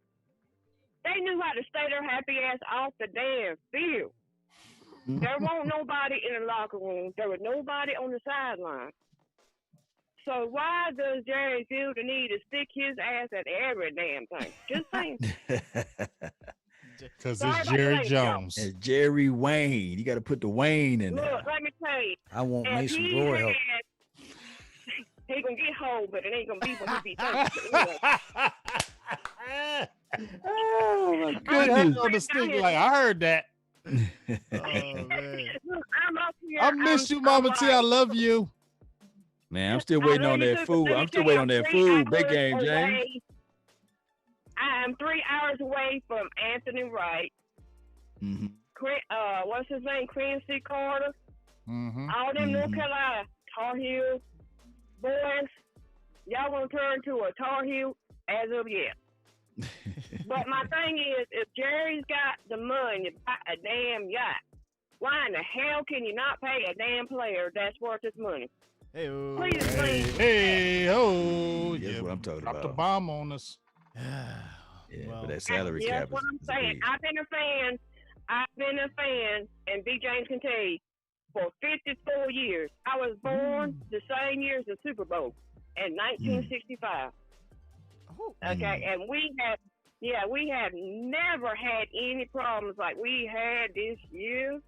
They knew how to stay their happy ass off the damn field. There wasn't nobody in the locker room. There was nobody on the sideline. So why does Jerry feel the need to stick his ass at every damn thing? Just saying. Because it's Jerry Jones. It's Jerry Wayne. You got to put the Wayne in there. Look, let me tell you. I want Mason Roy help. He gonna get hold, but it ain't gonna be when he be 30. Oh my goodness! On the stick, like I heard that. Man. Look, I'm up here. I miss you, Mama T. I love you. Man, I'm still waiting on that food. I'm still waiting on that food. Big game, James. I am 3 hours away from Anthony Wright. Mm-hmm. What's his name? Quincy Carter. Mm-hmm. All them North Carolina Tar Heel boys. Y'all gonna turn to a Tar Heel as of yet. But my thing is, if Jerry's got the money to buy a damn yacht, Why in the hell can you not pay a damn player that's worth his money? Hey, Please explain. Hey, oh, That's what I'm talking Drop about. the bomb on us. Yeah, Well, but that salary Yeah, cap that's what I'm is saying. big. I've been a fan, and B. James can tell you, for 54 years. I was born the same year as the Super Bowl in 1965. Okay, and we have never had any problems like we had this year.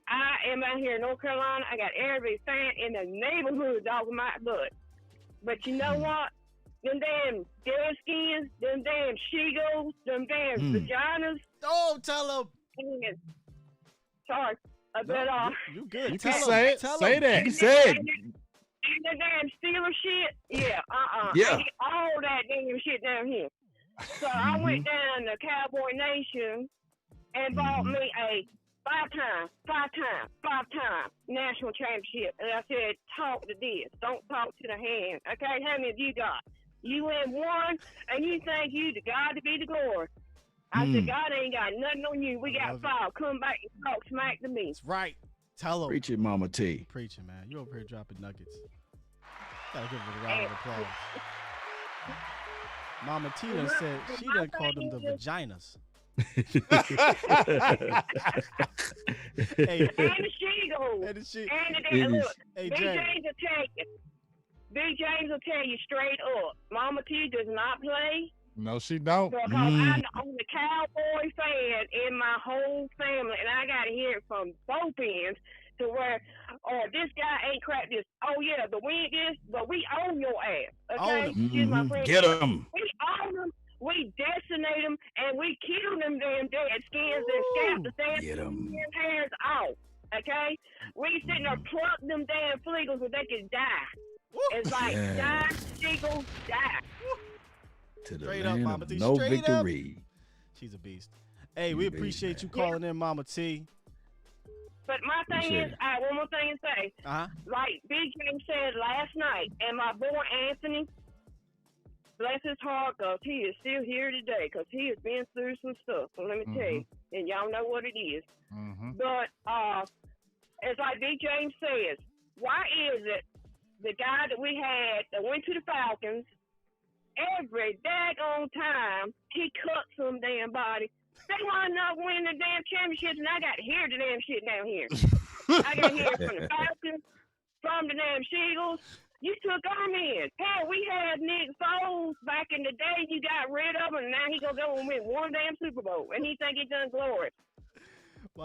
I am out here in North Carolina. I got every fan in the neighborhood dogging my butt. But you know what? Them damn deadskins, them damn she-goats, them damn vaginas. Oh, tell them. Sorry. You good. You Tell can them. say it. Tell Say them. that. You can say it. And the damn Steeler shit, yeah, Yeah. I get all that damn shit down here. So I went down to Cowboy Nation and bought me a five-time national championship. And I said, talk to this. Don't talk to the hand. Okay, how many of you got? You win one, and you think you the God to be the glory. I said, God ain't got nothing on you. We got 5. Come back and talk smack to me. That's right. Tell them. Preach it, Mama T. Preaching, man. You over here dropping nuggets. Gotta give it a round of applause. Mama T done said, she done called them the vaginas. Hey, And the she-goes. And the she- And the It damn, is. look, Hey, B. Jay. James will tell you. B. James will tell you straight up. Mama T does not play. No, she don't. Because I'm the Cowboy fan in my whole family, and I got to hear it from both ends to where, oh, this guy ain't crap this. Oh, yeah, the win is, but we own your ass. Okay? Own 'em. Excuse my French. Get 'em. We own them, we decimate them, and we kill them damn dead skins and scalp the Get 'em. damn hairs off. Okay? We sitting there pluck them damn fleagles so they can die. It's like, Yeah. die, seagulls, die. To the Straight up, land Mama of T. no Straight up. victory. She's a beast. Hey, we You beast, appreciate man. you calling in, Mama T. But my thing Appreciate is, it. I one more thing to say. Like Big James said last night, and my boy Anthony, bless his heart, because he is still here today, because he has been through some stuff. So let me tell you, and y'all know what it is. But it's like Big James says, why is it the guy that we had that went to the Falcons, every daggone time he cut some damn body, they wind up winning the damn championships, and I got to hear the damn shit down here. I got to hear it from the Falcons, from the damn Seagulls. You took them in. Hell, we had Nick Foles back in the day. You got rid of him, and now he gonna go and win one damn Super Bowl, and he think he done glory.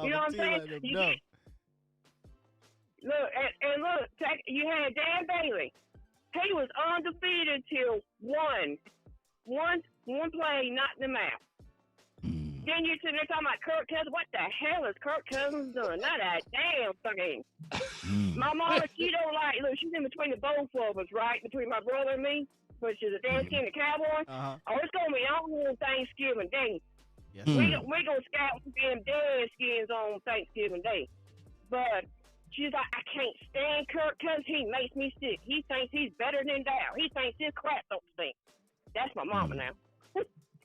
You know what I'm saying? Look, and look, you had Dan Bailey. He was undefeated till one play knocked him out. Then you're sitting there talking about Kirk Cousins. What the hell has Kirk Cousins done? Not a damn thing. My mama, she don't like, look, she's in between the both of us, right? Between my brother and me, which is a Danskin and a Cowboy. Oh, it's going to be on Thanksgiving Day. Yes. We're going to scout them dead skins on Thanksgiving Day. But she's like, I can't stand Kirk Cousins. He makes me sick. He thinks he's better than Dow. He thinks his crap don't stink. That's my mama now.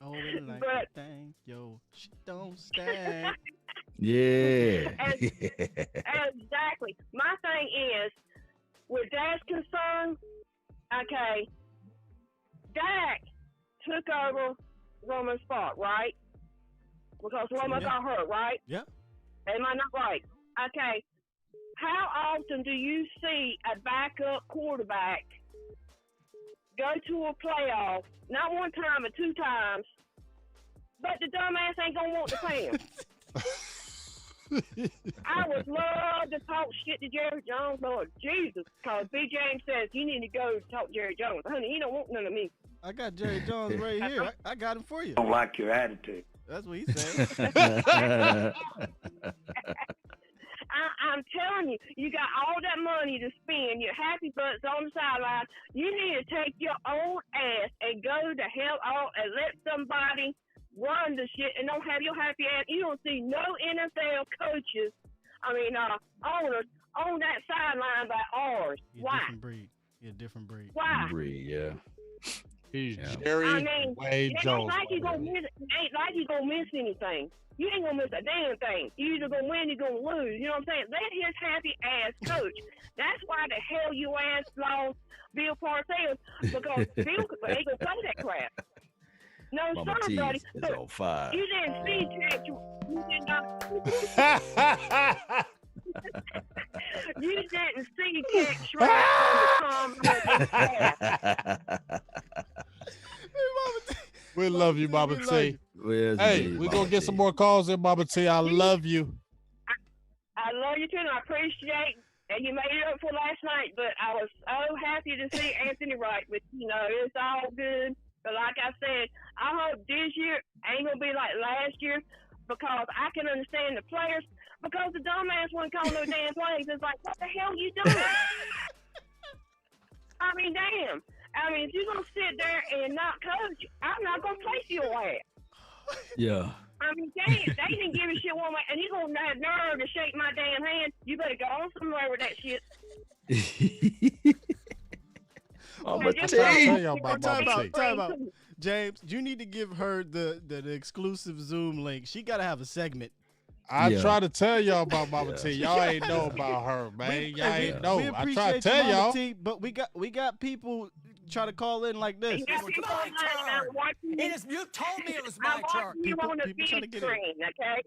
Oh, like But- thank yo, shit don't stand. Yeah. Exactly. My thing is, where Dak's concerned, okay, Dak took over Roman's spot, right? Because Roman got hurt, right? Yeah. Am I not right? Okay. How often do you see a backup quarterback go to a playoff, not one time but 2 times, but the dumbass ain't gonna want to play him? I would love to talk shit to Jerry Jones, Lord Jesus, because B. James says you need to go talk to Jerry Jones. Honey, he don't want none of me. I got Jerry Jones right here. I got him for you. Don't like your attitude. That's what he said. I'm telling you, you got all that money to spend. Your happy butts on the sideline. You need to take your old ass and go to hell out and let somebody run the shit and don't have your happy ass. You don't see no NFL coaches, owners on that sideline by ours. You're Why? a different breed. You're a different breed. Why? Breed, yeah. He's Yeah. Jerry I mean, Wade it ain't Jones. like you gonna miss. Ain't like you gonna miss anything. You ain't gonna miss a damn thing. You either gonna win, or you gonna lose. You know what I'm saying? Let his happy ass coach. That's why the hell you ass lost Bill Parcells, because Bill ain't gonna play that crap. No, Mama sir, T's buddy. is Look, on fire. you didn't see Jack. You did not. You didn't see Jack Schrader on the We love you, Mama T. Hey, we're going to get some more calls in, Mama T. I love you. I love you too, and I appreciate that you made it up for last night. But I was so happy to see Anthony Wright. But it's all good. But like I said, I hope this year ain't gonna be like last year, because I can understand the players. Because the dumbass wouldn't call no damn plays. It's like, what the hell you doing? I mean, damn. I mean, if you're gonna sit there and not coach, I'm not gonna place your ass. Yeah. I mean, they didn't give a shit one way, and you gonna have nerve to shake my damn hand. You better go on somewhere with that shit. Mama Time out. James, you need to give her the exclusive Zoom link. She gotta have a segment. I try to tell y'all about Mama T. Y'all ain't know about her, man. Y'all ain't know. I try to tell y'all. T, but we got people try to call in like this. It was my turn. You told me it was my turn. You on the big screen, okay?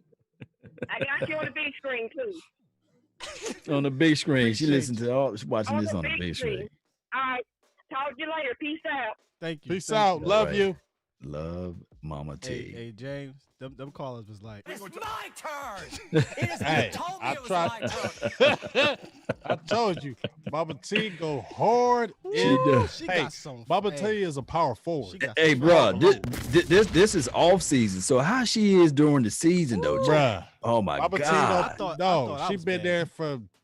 I got you on the big screen too. On the big screen. She listens to all. She's watching this on the big screen. All right. Talk to you later. Peace out. Thank you. Peace out. Love you. Love Mama T. Hey, James, them callers was like, it's my turn. Hey, I tried. I told you, Mama T go hard. She got some. Mama T is a power forward. Hey, bro, this is off season. So how she is during the season though, bruh? Oh my Mama God! I thought she been there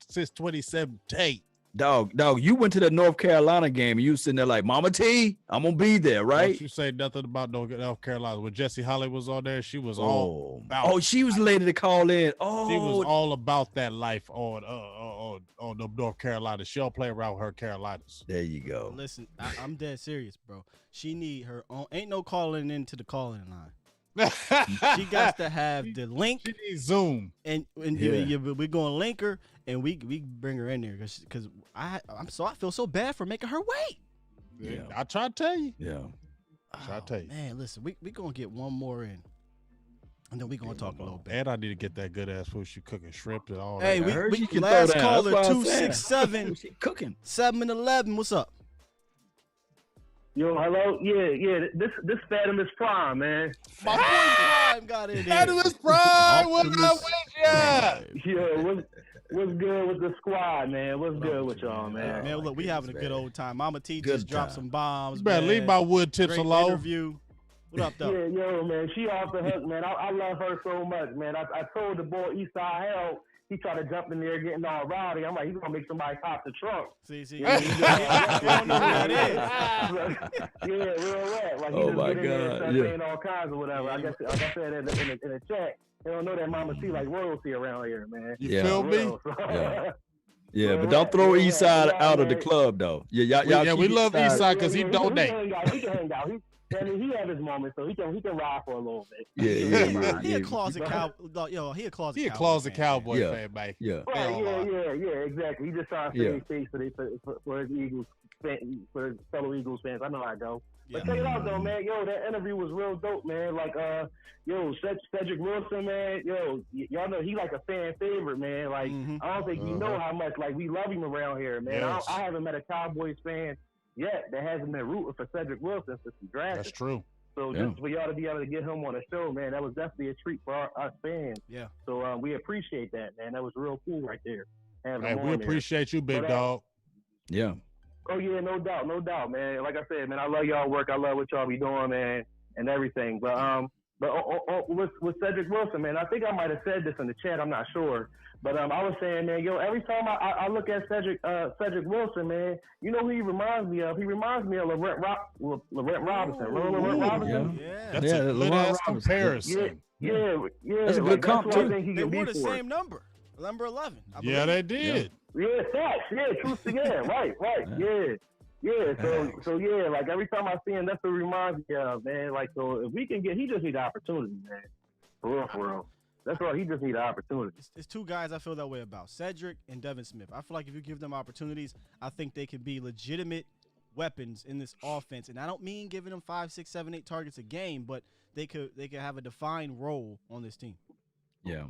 since 2017. Dog, you went to the North Carolina game and you sitting there like, Mama T, I'm gonna be there, right? Don't you say nothing about North Carolina. When Jesse Holly was on there, she was all about. Oh, she was the lady to call in. Oh, she was all about that life on the North Carolina. She'll play around with her Carolinas. There you go. Listen, I'm dead serious, bro. She need her own. Ain't no calling into the calling line. She got to have the link. She needs Zoom, and we're gonna link her and we bring her in there because I feel so bad for making her wait. Yeah, I try to tell you. Yeah, I try to tell you. Man, listen, we gonna get one more in, and then we gonna talk a little bit. And I need to get that good ass food. She cooking shrimp and all hey, that. we last caller 267 she cooking 711. What's up? Yo, hello. Yeah. This Fatimus Prime, man. My boy Prime got in there. Fatimus Prime, what's up with ya? Yo, what's good with the squad, man? What's good with y'all, man? Man, look, we having a good old time. Mama T just dropped some bombs. You better leave my wood tips Great alone. Interview. What up, though? Yeah, yo, man, she off the hook, man. I love her so much, man. I told the boy Eastside Hell. He tried to jump in there getting all rowdy. I'm like, he's going to make somebody pop the trunk. See. You don't know who that is. Yeah, real rap. Like, he just get in there and start saying all kinds of whatever. Yeah. I guess, like I said in the chat, they don't know that Mama T like royalty around here, man. You feel me? Yeah, but don't throw Eastside out of the club, though. Yeah, we love Eastside because he donate. He can hang out. He have his moments, so he can ride for a little bit. Yeah. He a closet cowboy. Yo, he a closet. He a closet cowboy fan, man. Yeah. Yeah, exactly. He just trying to save face for his Eagles, for his fellow Eagles fans. I know I go. But check it out though, man. Yo, that interview was real dope, man. Like, Cedric Wilson, man. Yo, y'all know he like a fan favorite, man. Like, I don't think you know how much like we love him around here, man. Yes. I haven't met a Cowboys fan yet that hasn't been rooting for Cedric Wilson since he drafted. That's true. So just for y'all to be able to get him on the show, man, that was definitely a treat for us fans. Yeah. So we appreciate that, man. That was real cool right there. Hey, we appreciate you, big dog. Yeah. Oh yeah, no doubt, man. Like I said, man, I love y'all work. I love what y'all be doing, man, and everything. But with Cedric Wilson, man, I think I might have said this in the chat. I'm not sure. But I was saying, man, yo, every time I look at Cedric Wilson, man, you know who he reminds me of? He reminds me of Laurent Robinson. Remember Laurent Robinson? Yeah. That's a good ass comparison. Yeah. That's a good comp, too. They wore the same number 11. Yeah, they did. Yeah, facts. Yeah, true. Yeah, right. Yeah. Yeah, so yeah, like every time I see him, that's what it reminds me of, man. Like, so if we can get, he just need the opportunity, man. For real. That's all. He just need the opportunity. It's two guys I feel that way about, Cedric and Devin Smith. I feel like if you give them opportunities, I think they can be legitimate weapons in this offense. And I don't mean giving them 5, 6, 7, 8 targets a game, but they could have a defined role on this team. Yeah,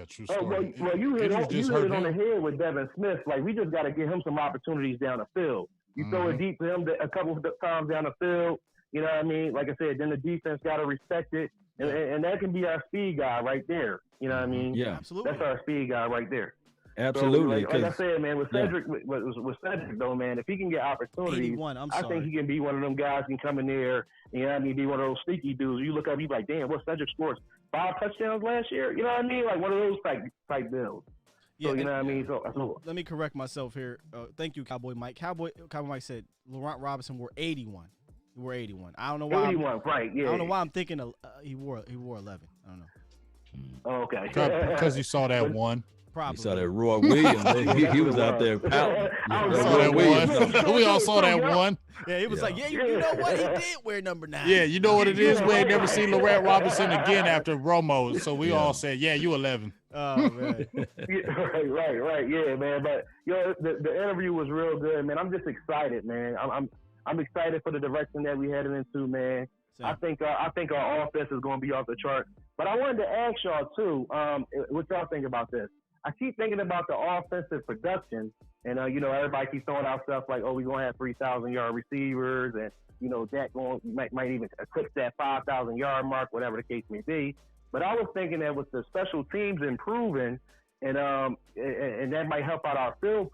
true Oh, story. well, you hit hurt it on the him. head with Devin Smith. Like, we just got to get him some opportunities down the field. You throw it deep to him a couple of times down the field. You know what I mean? Like I said, then the defense got to respect it. And that can be our speed guy right there. You know what I mean? Yeah. Absolutely. That's our speed guy right there. Absolutely. So, like I said, man, with Cedric, with Cedric though, man, if he can get opportunities, 81, I think he can be one of them guys can come in there. You know what I mean? Be one of those sneaky dudes. You look up, you like, damn, what Cedric scores 5 touchdowns last year? You know what I mean? Like one of those type builds. Yeah, so you know what I mean? So let me correct myself here. Thank you, Cowboy Mike. Cowboy Mike said Laurent Robinson were 81. He wore 81. I don't know why. 81, right? Yeah. I don't know why I'm thinking he wore 11. I don't know. Oh, okay. Because you saw that one. Probably. You saw that Roy Williams. he was out there pouting. We saw that one. We all saw that one. Yeah, he was like, you know what? He did wear number 9. Yeah, you know what it is? We ain't never seen Laurent Robinson again after Romo. So we all said, yeah, you 11. Oh, man. right. Yeah, man. But, the interview was real good, man. I'm just excited, man. I'm excited for the direction that we headed into, man. Same. I think our offense is going to be off the chart. But I wanted to ask y'all, too, what y'all think about this? I keep thinking about the offensive production, and, everybody keeps throwing out stuff like, we're going to have 3,000-yard receivers, and, that might even eclipse that 5,000-yard mark, whatever the case may be. But I was thinking that with the special teams improving, and that might help out our field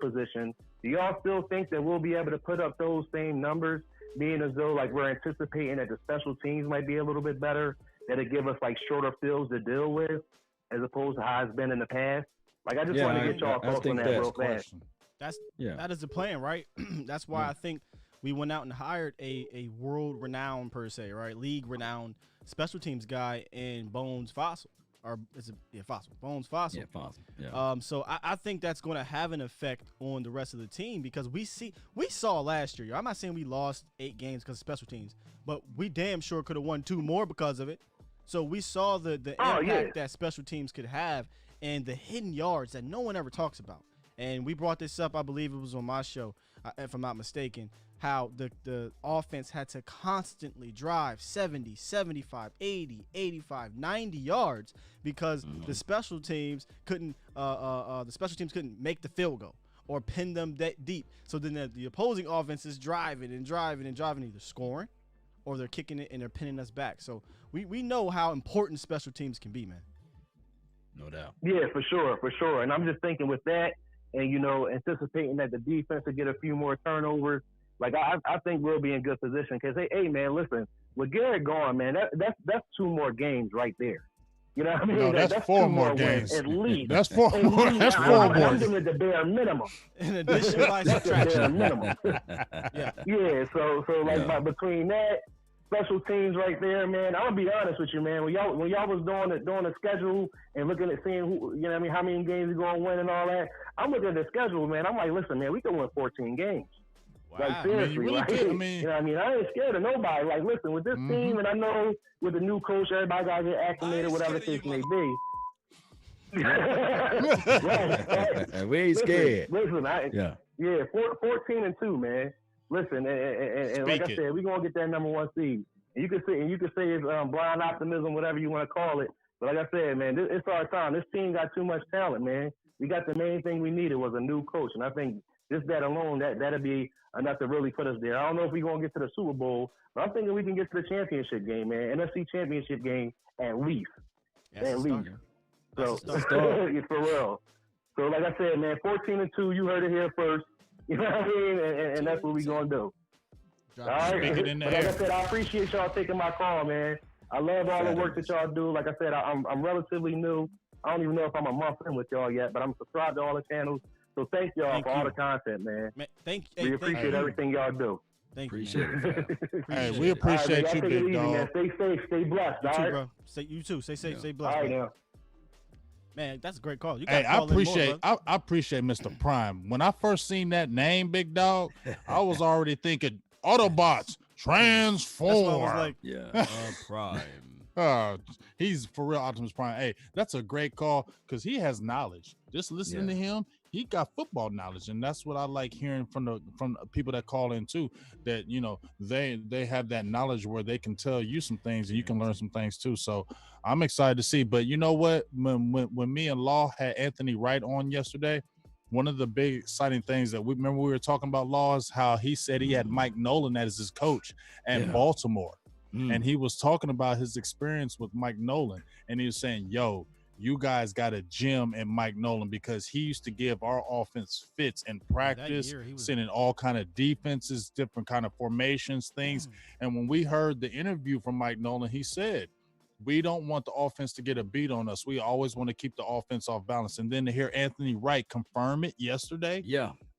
position, do y'all still think that we'll be able to put up those same numbers, being as though, like, we're anticipating that the special teams might be a little bit better, that it give us, like, shorter fields to deal with, as opposed to how it's been in the past? Like, I just want to get y'all thoughts on that real fast. That is the plan, right? That's why I think we went out and hired a world-renowned, per se, right, league-renowned special teams guy in Bones Fossil. Or is it Fossil? Bones Fossil. Yeah, Fossil. Yeah. So I think that's going to have an effect on the rest of the team because we saw last year. I'm not saying we lost 8 games because of special teams, but we damn sure could have won 2 more because of it. So we saw the impact that special teams could have and the hidden yards that no one ever talks about. And we brought this up, I believe it was on my show, if I'm not mistaken, how the offense had to constantly drive 70, 75, 80, 85, 90 yards because the special teams couldn't make the field goal or pin them that deep. So then the opposing offense is driving, either scoring or they're kicking it and they're pinning us back. So we know how important special teams can be, man. No doubt. Yeah, for sure. And I'm just thinking with that and, anticipating that the defense will get a few more turnovers, like I think we'll be in good position because, hey, man, listen, with Garrett gone, man, that's 2 more games right there. You know what I mean? No, that's 4 more games. At least. That's 4 more. That's 4 more. I'm doing it the bare minimum. In addition by subtraction. Minimum. Yeah. So like between that, special teams right there, man. I'm gonna be honest with you, man. When y'all was doing the schedule and looking at seeing who, how many games you're gonna win and all that, I'm looking at the schedule, man. I'm like, listen, man, we can win 14 games. Wow. Like seriously, really like, could. I mean, I ain't scared of nobody. Like, listen, with this team, and I know with the new coach, everybody got to get acclimated, whatever the case may be. right. We ain't scared. Listen, 14-2, man. Listen, and like I said, we're gonna get that number 1 seed. And you can say it's blind optimism, whatever you want to call it. But like I said, man, it's our time. This team got too much talent, man. We got the main thing we needed was a new coach, and I think just that alone, that'll be enough to really put us there. I don't know if we're gonna get to the Super Bowl, but I'm thinking we can get to the championship game, man. NFC championship game at least. At least. So for real. So like I said, man, 14-2, you heard it here first. You know what I mean? And that's what we're gonna do. All right. But like I said, I appreciate y'all taking my call, man. I love all the work that y'all do. Like I said, I'm relatively new. I don't even know if I'm a month in with y'all yet, but I'm subscribed to all the channels. So thank y'all for all the content, man. We appreciate everything y'all do. Appreciate it. Hey, we appreciate you, big dog. Man. Stay safe, stay blessed. You all too, right, bro. You too. Stay safe, stay blessed. All right, now. Man, that's a great call. You Hey, gotta call in more, brother. I appreciate Mr. Prime. When I first seen that name, Big Dog, I was already thinking Autobots transform. That's why I was like, Yeah, Prime. He's for real Optimus Prime. Hey, that's a great call because he has knowledge. Just listening to him, he got football knowledge, and that's what I like hearing from the people that call in too. That they have that knowledge where they can tell you some things and you can learn some things too. So I'm excited to see. But you know what? When me and Law had Anthony Wright on yesterday, one of the big exciting things that we were talking about Law is how he said he had Mike Nolan as his coach at Baltimore. And he was talking about his experience with Mike Nolan. And he was saying, yo, you guys got a gem in Mike Nolan because he used to give our offense fits in practice, sending all kind of defenses, different kind of formations, things. And when we heard the interview from Mike Nolan, he said, we don't want the offense to get a beat on us. We always want to keep the offense off balance. And then to hear Anthony Wright confirm it yesterday,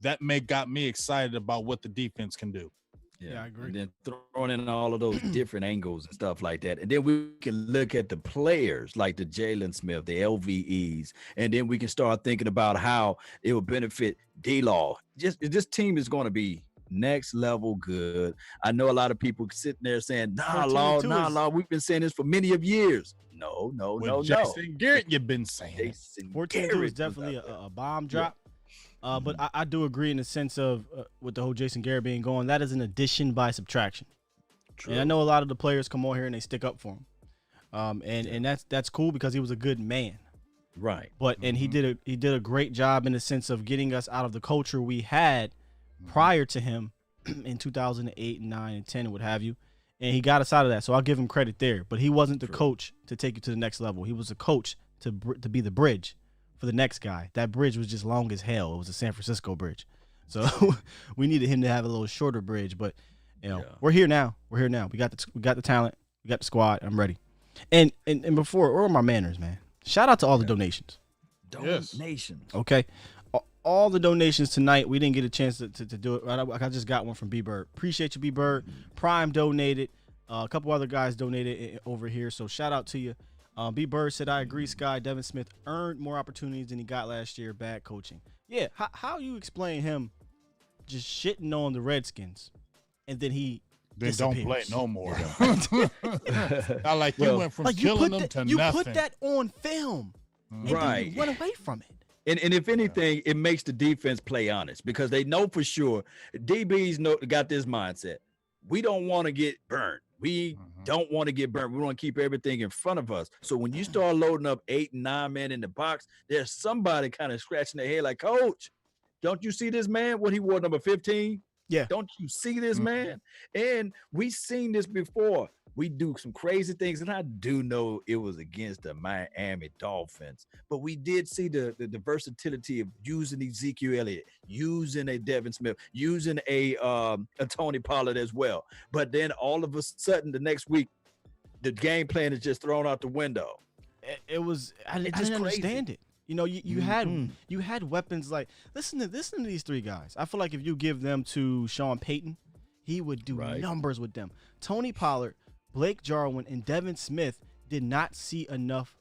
that got me excited about what the defense can do. Yeah, I agree. And then throwing in all of those different angles and stuff like that. And then we can look at the players like the Jalen Smith, the LVEs, and then we can start thinking about how it will benefit D-Law. This team is going to be next level good. I know a lot of people sitting there saying, nah, Law, we've been saying this for many of years. No. Jason Garrett, you've been saying 14-2 is definitely a bomb drop. But I do agree in the sense of with the whole Jason Garrett being gone, that is an addition by subtraction. True. And I know a lot of the players come on here and they stick up for him. And that's cool because he was a good man. Right. But and he did a great job in the sense of getting us out of the culture we had prior to him in 2008 and 9 and 10 and what have you. And he got us out of that. So I'll give him credit there. But he wasn't the coach to take you to the next level. He was a coach to be the bridge for the next guy. That bridge was just long as hell. It was a San Francisco bridge. So we needed him to have a little shorter bridge, but we're here now. We got the talent, we got the squad. I'm ready. And before, where are my manners, man? Shout out to all the donations. Donations. Okay. All the donations tonight. We didn't get a chance to do it. I just got one from B Bird. Appreciate you, B Bird. Prime donated. A couple other guys donated over here. So shout out to you. B. Bird said, I agree, Sky. Devin Smith earned more opportunities than he got last year. Bad coaching. Yeah, how you explain him just shitting on the Redskins and then he don't play no more. Not like you went from killing them to nothing. You put that on film. Right. And you went away from it. And if anything, it makes the defense play honest because they know for sure DBs got this mindset. We don't want to get burned. We don't want to get burnt. We want to keep everything in front of us. So when you start loading up 8 and 9 men in the box, there's somebody kind of scratching their head like, Coach, don't you see this man? What he wore number 15? Yeah. Don't you see this man? And we've seen this before. We do some crazy things, and I do know it was against the Miami Dolphins, but we did see the versatility of using Ezekiel Elliott, using a Devin Smith, using a Tony Pollard as well. But then all of a sudden, the next week, the game plan is just thrown out the window. It was I didn't understand it. You know, you had weapons like listen to these three guys. I feel like if you give them to Sean Payton, he would do numbers with them. Tony Pollard, Blake Jarwin, and Devin Smith did not see enough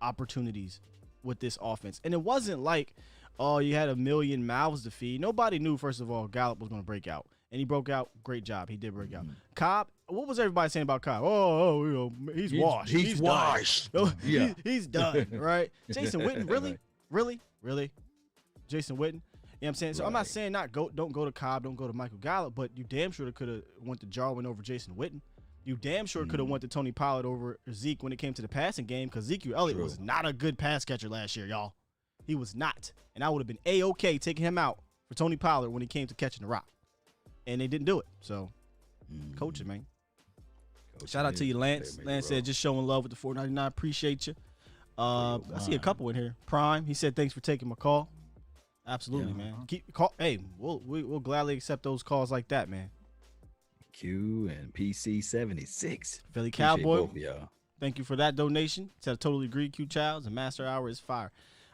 opportunities with this offense. And it wasn't like, oh, you had a million mouths to feed. Nobody knew, first of all, Gallup was going to break out. And he broke out. Great job. He did break out. Cobb, what was everybody saying about Cobb? He's washed. He's washed. Done. He's done, right? Jason Witten, really? Jason Witten? You know what I'm saying? So I'm not saying don't go to Cobb, don't go to Michael Gallup, but you damn sure could have went to Jarwin over Jason Witten. You damn sure could have went to Tony Pollard over Zeke when it came to the passing game because Ezekiel Elliott was not a good pass catcher last year, y'all. He was not. And I would have been A-OK taking him out for Tony Pollard when he came to catching the rock. And they didn't do it. So, coaching, man. Shout out to you, Lance. Lance said, just showing love with the $4.99. Appreciate you. I see a couple in here. Prime, he said, thanks for taking my call. Absolutely, man. Hey, we'll gladly accept those calls like that, man. Q and PC 76. Philly Cowboy. Thank you for that donation. Said I totally agree. Q Childs, the Master Hour is fire.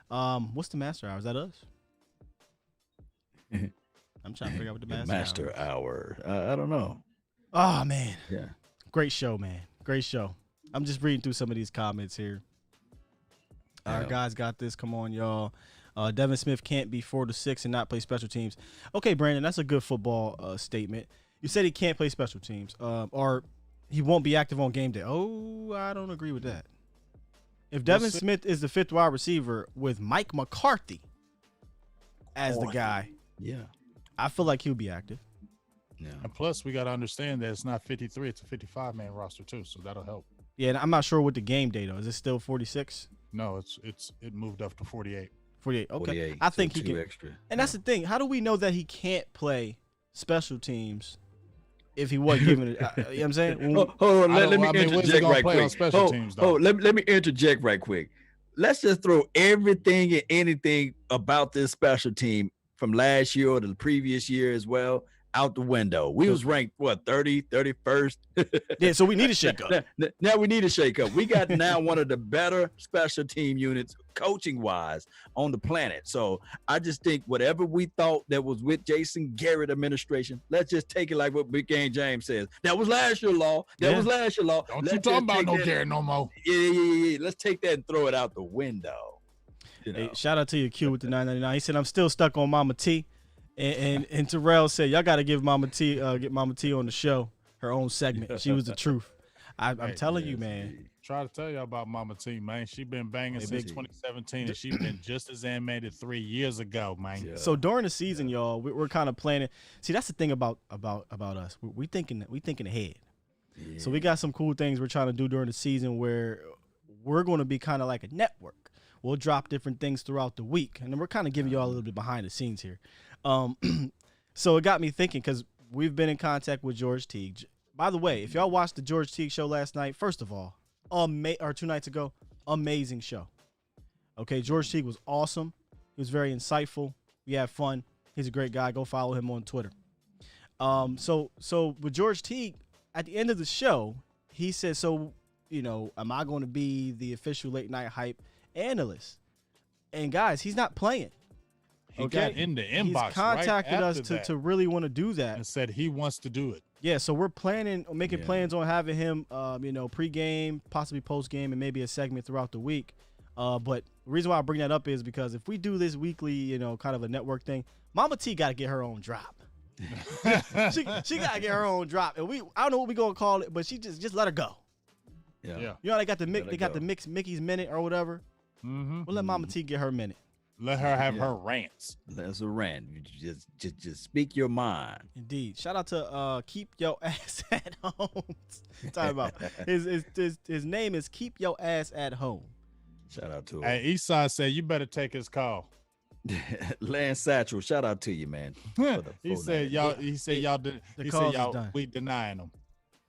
What's the Master Hour? Is that us? I'm trying to figure out what the Master Hour. I don't know. Oh man. Yeah. Great show, man. Great show. I'm just reading through some of these comments here. Our guys got this. Come on, y'all. Devin Smith can't be 4 to 6 and not play special teams. Okay, Brandon, that's a good football statement. You said he can't play special teams, or he won't be active on game day. Oh, I don't agree with that. If Devin Smith is the 5th wide receiver with Mike McCarthy as the guy, I feel like he'll be active. Yeah. And plus, we got to understand that it's not 53; it's a 55-man roster too, so that'll help. Yeah, and I'm not sure what the game day though. Is it still 46? No, it moved up to 48. 48. Okay. 48, I think so he can. Extra. And that's the thing. How do we know that he can't play special teams if he wasn't given it? You know what I'm saying? Hold on. Let me interject right quick. Let me interject right quick. Let's just throw everything and anything about this special team from last year or the previous year as well out the window. We was ranked, 30, 31st? Yeah, so we need a shakeup. Now we need a shakeup. We got now one of the better special team units coaching-wise on the planet. So I just think whatever we thought that was with Jason Garrett administration, let's just take it like what Big Game James says. That was last year law. Was last year law. Don't you talk about no Garrett no more. Yeah. Let's take that and throw it out the window. You know? Hey, shout out to you, Q, with the 999. He said, I'm still stuck on Mama T. And Terrell said, y'all got to give Mama T, get Mama T on the show, her own segment. She was the truth. I'm telling you, man. Try to tell y'all about Mama T, man. She been banging since 2017, and she been just as animated 3 years ago, man. Yeah. So during the season, y'all, we're kind of planning. See, that's the thing about us. We thinking ahead. Yeah. So we got some cool things we're trying to do during the season where we're going to be kind of like a network. We'll drop different things throughout the week, and then we're kind of giving y'all a little bit behind the scenes here. So it got me thinking because we've been in contact with George Teague. By the way, if y'all watched the George Teague show last night, first of all, or 2 nights ago, amazing show. Okay, George Teague was awesome. He was very insightful. We had fun. He's a great guy. Go follow him on Twitter. So with George Teague, at the end of the show, he said, so, am I going to be the official late night hype analyst? And guys, he's not playing. He got in the inbox. He's contacted us to really want to do that and said he wants to do it. Yeah, so we're making plans on having him, pregame, possibly postgame, and maybe a segment throughout the week. But the reason why I bring that up is because if we do this weekly, kind of a network thing, Mama T got to get her own drop. she got to get her own drop, and I don't know what we're gonna call it, but she just let her go. Yeah. You know they got the mix Mickey's minute or whatever. Mm-hmm. We'll let Mama T get her minute. Let her have her rants. That's a rant. You just speak your mind. Indeed. Shout out to Keep Your Ass at Home. Talking about his name is Keep Your Ass at Home. Shout out to him. Hey, Eastside said you better take his call. Lance Satchel, shout out to you, man. He said y'all we denying them.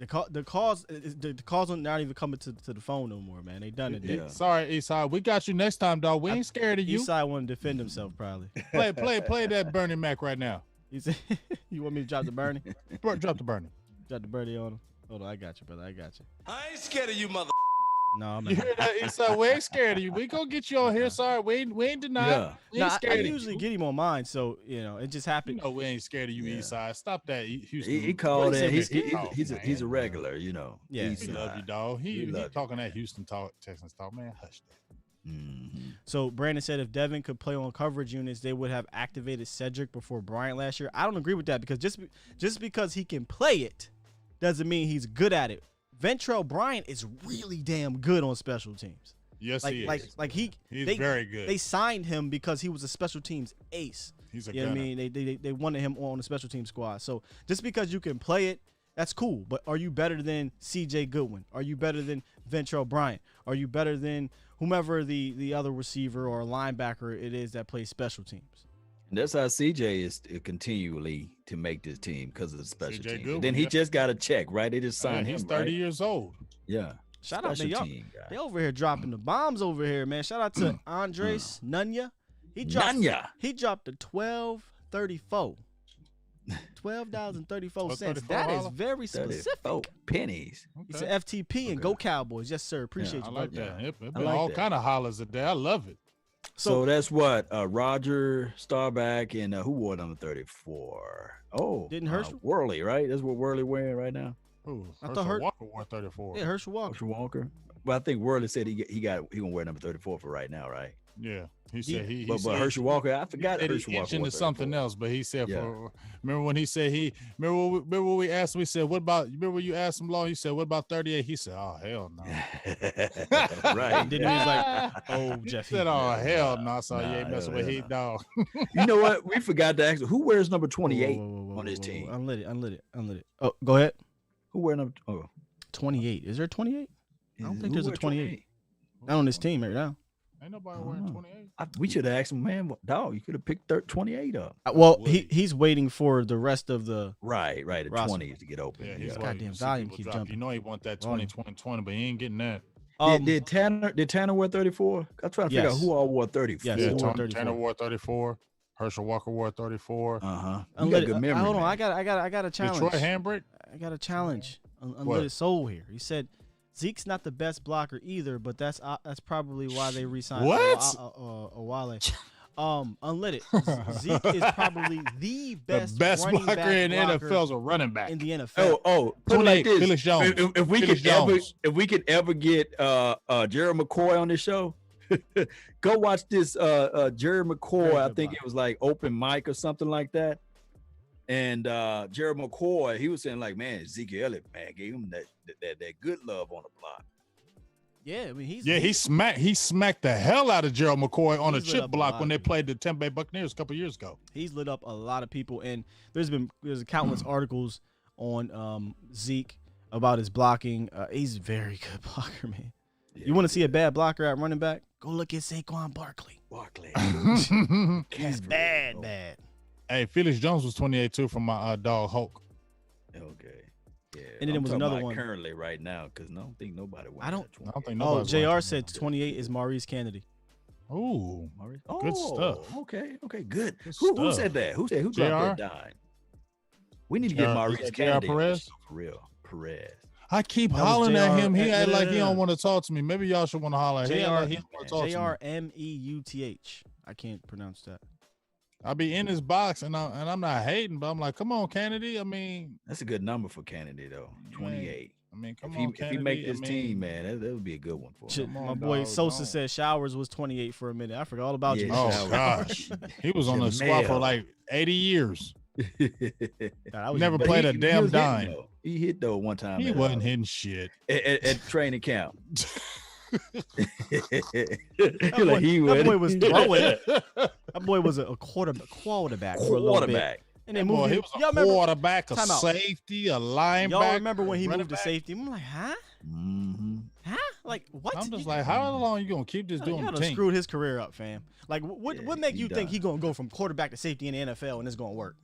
The calls are not even coming to the phone no more, man. They done it. Yeah. Sorry, Eastside. We got you next time, dog. We ain't scared of you. Eastside want to defend himself, probably. Play that Bernie Mac right now. He said, "You want me to drop the Bernie? Drop the Bernie. Drop the Bernie on him. Hold on, I got you, brother. I got you. I ain't scared of you, mother. No, man. You hear that, Eastside? We ain't scared of you. We gonna get you on here. Sorry, we ain't denying. Yeah. We ain't scared I usually get him on mine, so it just happened. You know we ain't scared of you, Eastside. Stop that, Houston. He called in. He's a regular, Yeah, he love you, dog. He talking that Houston talk, Texans talk, man. Hush that. Mm-hmm. So Brandon said if Devin could play on coverage units, they would have activated Cedric before Bryant last year. I don't agree with that because just because he can play it doesn't mean he's good at it. Ventrell Bryant is really damn good on special teams. Yes, he is. He's very good. They signed him because he was a special teams ace. He's a gunner. I mean, they wanted him on the special team squad. So just because you can play it, that's cool. But are you better than C.J. Goodwin? Are you better than Ventrell Bryant? Are you better than whomever the other receiver or linebacker it is that plays special teams? And that's how CJ is continually to make this team because of the special teams. Goodwin, then he just got a check, right? They just signed him. He's 30 years old. Yeah. Shout out to y'all. They over here dropping the bombs over here, man. Shout out to Andres Nunya. He dropped the $12.34. $12.34. That is very specific. Pennies. Okay. He said FTP and go Cowboys. Yes, sir. Appreciate you. I like that. It been all kind of hollers a day. I love it. So that's what Roger Starback and who wore number 34? Oh, didn't Herschel? Worley, right? That's what Worley wearing right now. Who? I Herschel thought Walker wore 34. Yeah, Herschel Walker. Herschel Walker. But I think Worley said he gonna wear number 34 for right now, right? Yeah, he said he. But said Herschel Walker, I forgot he Herschel Walker into was something else, but he said Yeah. remember when he said remember when we asked him, we said, what about, remember when you asked him, Law, he said, what about 38? He said, oh, hell no. Right. Then he was like, oh, Jeff. He said, oh, hell no. So you ain't messing with Heat, dog. You know what? We forgot to ask who wears number 28 on his team. Unlit it. Oh, go ahead. Who wears number 28? Is there 28? I don't think Who there's a wear 28. Not on this team right now. Ain't nobody wearing 28. We should have asked him, man, dog, you could have picked 28 up. Well, he's waiting for the rest of the the roster. 20s to get open. Yeah, he's goddamn volume keep jumping. You know he want that 20, 20, 20, but he ain't getting that. Did Tanner wear 34? I'm trying to figure out who all wore 34. Yes, Yeah, Tanner wore 34. Herschel Walker wore 34. You got good memory. Hold on, man. I got a challenge. Detroit handbrake. I got a challenge. Unlit soul here. He said Zeke's not the best blocker either, but that's probably why they re-signed Wale. Unlit. Zeke is probably the best blocker in the blocker NFL is a running back. in the NFL. Put it like this. Felix Jones. If we Felix could ever get Jerry McCoy on this show, go watch this Jerry McCoy. I think it was like open mic or something like that. And Jerry McCoy, he was saying like, man, Zeke Elliott, man, gave him that good love on the block. Yeah, I mean he smacked the hell out of Gerald McCoy on a He's lit chip up a block lot when of they people. played the Tampa Bay Buccaneers a couple years ago. He's lit up a lot of people, and there's countless articles on Zeke about his blocking. He's a very good blocker, man. Yeah, you want to see a bad blocker at running back? Go look at Saquon Barkley. He's bad. Hey, Felix Jones was 28 too from my dog Hulk. Okay. Yeah. And then there was another one currently right now because I don't think nobody wears I don't think Oh, nobody's JR wearing said 28 is Maurice Kennedy. Ooh, Oh, good stuff. Okay, good. Good Who stuff. said that? Who dropped JR? that dime? We need to get JR Maurice is that Kennedy JR on Perez? this show for real. Perez. I keep That was hollering at JR him. He act like he yeah. don't want to talk to me. Maybe y'all should want to holler at him. He act like he don't want to talk to me. JRMEUTH. I can't pronounce that. I be in his box and I'm not hating, but I'm like, come on, Kennedy. I mean, That's a good number for Kennedy though. 28. I mean, come If on, he Kennedy. make this I mean, team, man, that would be a good one for him. Come My on, boy dog, Sosa don't. said Showers was 28 for a minute. I forgot all about you. Yeah, Oh Showers. gosh, he was on the squad for Jamel. like 80 years. I was Never But played he- a he damn was hitting, dime. though. He hit though one time. He at, wasn't hitting shit. at training camp. That boy was throwing. That boy was a quarterback for a little bit. And then Boy, moved. he him- was a y'all remember- quarterback, a Time out. safety, a linebacker. Y'all remember when he running moved to back? safety? I'm like, huh? Mm-hmm. Huh? Like what? I'm just like, how long you gonna keep this doing Y'all the done team? screwed his career up, fam. Like, what make you think done. he gonna go from quarterback to safety in the NFL and it's gonna work?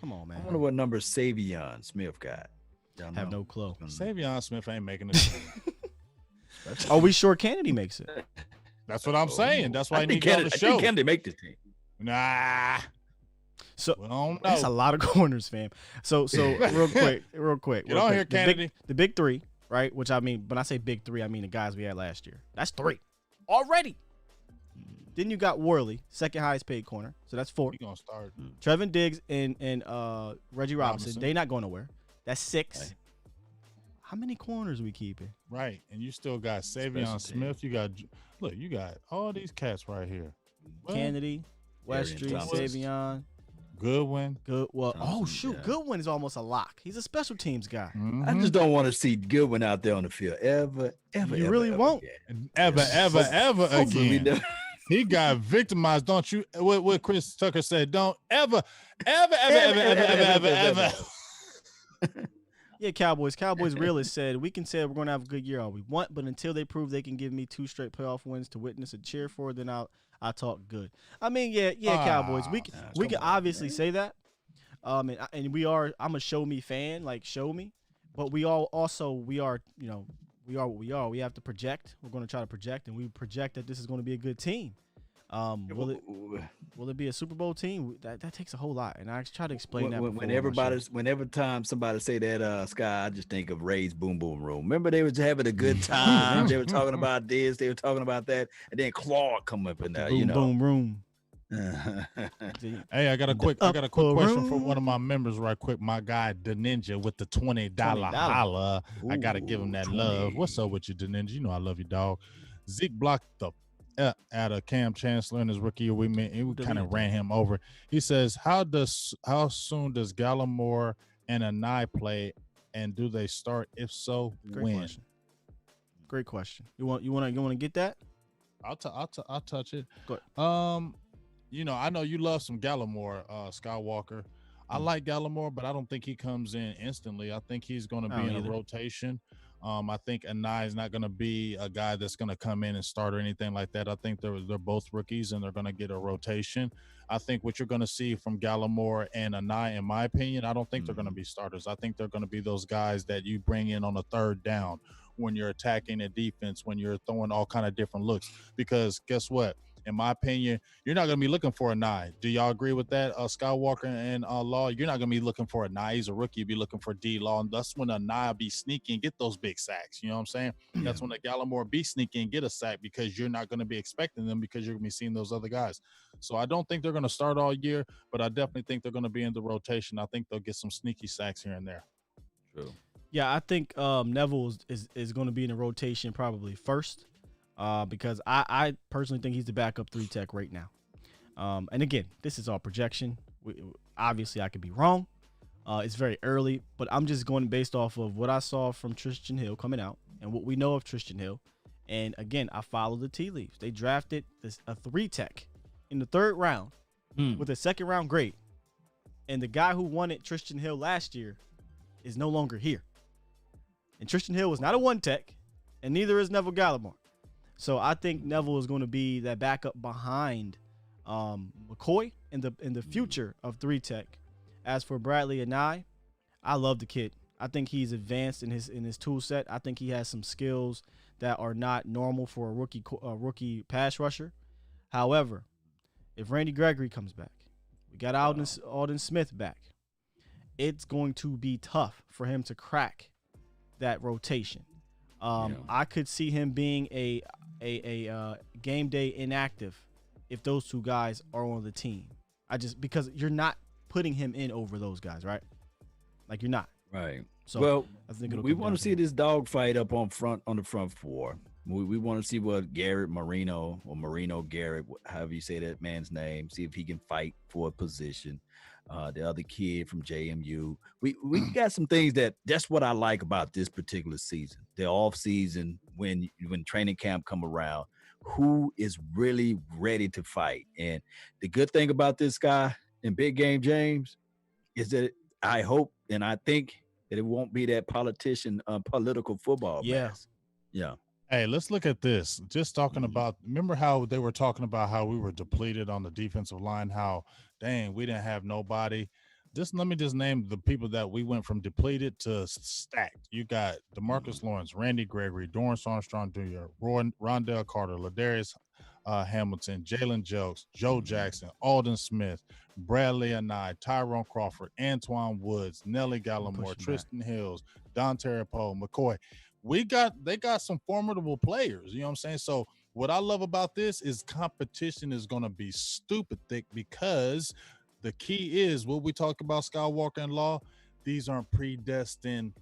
Come on, man. I wonder what number Savion Smith got. Y'all Have know? no clue. Savion Smith ain't making it. Are we sure Kennedy makes it? That's what I'm saying. That's why I need think you on Kennedy, the I show. think Kennedy make this team. Nah. So We don't that's a know. lot of corners, fam. So real quick. Get on here, Kennedy. The big three, right? Which I mean, when I say big three, I mean the guys we had last year. That's three already. Then you got Worley, second highest paid corner, so that's four. You gonna start? Trevin Diggs and Reggie Robinson. They not going nowhere. That's six. Okay. How many corners we keeping? Right, and you still got Savion Smith. You got you got all these cats right here. Well, Kennedy, Westry, Thomas. Savion, Goodwin. Good. Well, Thompson, oh shoot, yeah. Goodwin is almost a lock. He's a special teams guy. Mm-hmm. I just don't want to see Goodwin out there on the field ever. You really won't. Again. Ever Hopefully we again. never- He got victimized. Don't you? What Chris Tucker said. Don't ever. Yeah, Cowboys realist said, we can say we're going to have a good year all we want, but until they prove they can give me 2 straight playoff wins to witness and cheer for, then I'll talk good. I mean, yeah, Cowboys. We can obviously say that. And I'm a show me fan, like show me, but we are what we are. We have to project. We're going to try to project, and we project that this is going to be a good team. Will it be a Super Bowl team? That takes a whole lot, and I try to explain that. Whenever time somebody say that, Sky, I just think of Ray's Boom Boom Room. Remember they was having a good time. They were talking about this, they were talking about that, and then Claude come up in there. Boom Boom Room. Hey, I got a quick question for one of my members, right quick. My guy, the Ninja, with the $20 holla. I gotta give him that 20. love. What's up with you, the Ninja? You know I love you, dog. Zeke blocked the out of Cam Chancellor in his rookie year. We kind of ran him over. He says, how soon does Gallimore and Anai play, and do they start? If so, when? Question. Great question. You want to get that? I'll touch it. Go ahead. I know you love some Gallimore, Skywalker. I like Gallimore, but I don't think he comes in instantly. I think he's going to be in a rotation. I think Anai is not going to be a guy that's going to come in and start or anything like that. I think they're both rookies and they're going to get a rotation. I think what you're going to see from Gallimore and Anai, in my opinion, I don't think they're going to be starters. I think they're going to be those guys that you bring in on a third down when you're attacking a defense, when you're throwing all kind of different looks. Because guess what? In my opinion, you're not going to be looking for Anai. Do y'all agree with that, Skywalker and Law? You're not going to be looking for Anai. He's a rookie. You'll be looking for D-Law. And that's when Anai will be sneaky and get those big sacks. You know what I'm saying? Yeah. That's when the Gallimore be sneaky and get a sack, because you're not going to be expecting them, because you're going to be seeing those other guys. So I don't think they're going to start all year, but I definitely think they're going to be in the rotation. I think they'll get some sneaky sacks here and there. True. Yeah, I think Neville is going to be in the rotation probably first. Because I personally think he's the backup 3 tech right now. And again, this is all projection. Obviously, I could be wrong. It's very early, but I'm just going based off of what I saw from Tristan Hill coming out and what we know of Tristan Hill. And again, I follow the tea leaves. They drafted a 3 tech in the 3rd round with a 2nd round grade. And the guy who wanted Tristan Hill last year is no longer here. And Tristan Hill was not a 1 tech, and neither is Neville Gallimore. So I think Neville is going to be that backup behind McCoy in the future of 3 tech. As for Bradley Anai, I love the kid. I think he's advanced in his tool set. I think he has some skills that are not normal for a rookie pass rusher. However, if Randy Gregory comes back, we got Alden Smith back, it's going to be tough for him to crack that rotation. I could see him being a game day inactive if those 2 guys are on the team. Because you're not putting him in over those guys, right? Like, you're not. Right. So well, I think we want to see this dog fight up on the front 4. We want to see what Garrett Marino or Marino Garrett, however you say that man's name, see if he can fight for a position. The other kid from JMU. We got some things that's what I like about this particular season. The off season, when training camp come around, who is really ready to fight. And the good thing about this guy in Big Game James is that I hope and I think that it won't be that political football mess. Yeah. Hey, let's look at this. Just talking about, remember how they were talking about how we were depleted on the defensive line, how, dang, we didn't have nobody. Let me just name the people that we went from depleted to stacked. You got DeMarcus Lawrence, Randy Gregory, Dorrance Armstrong Jr., Rondell Carter, Ladarius Hamilton, Jalen Jokes, Joe Jackson, Alden Smith, Bradley Anai, Tyrone Crawford, Antoine Woods, Nelly Gallimore, Tristan Hills, Don Poe, McCoy. They got some formidable players, you know what I'm saying? So what I love about this is competition is going to be stupid thick, because the key is what we talk about, Skywalker and Law. These aren't predestined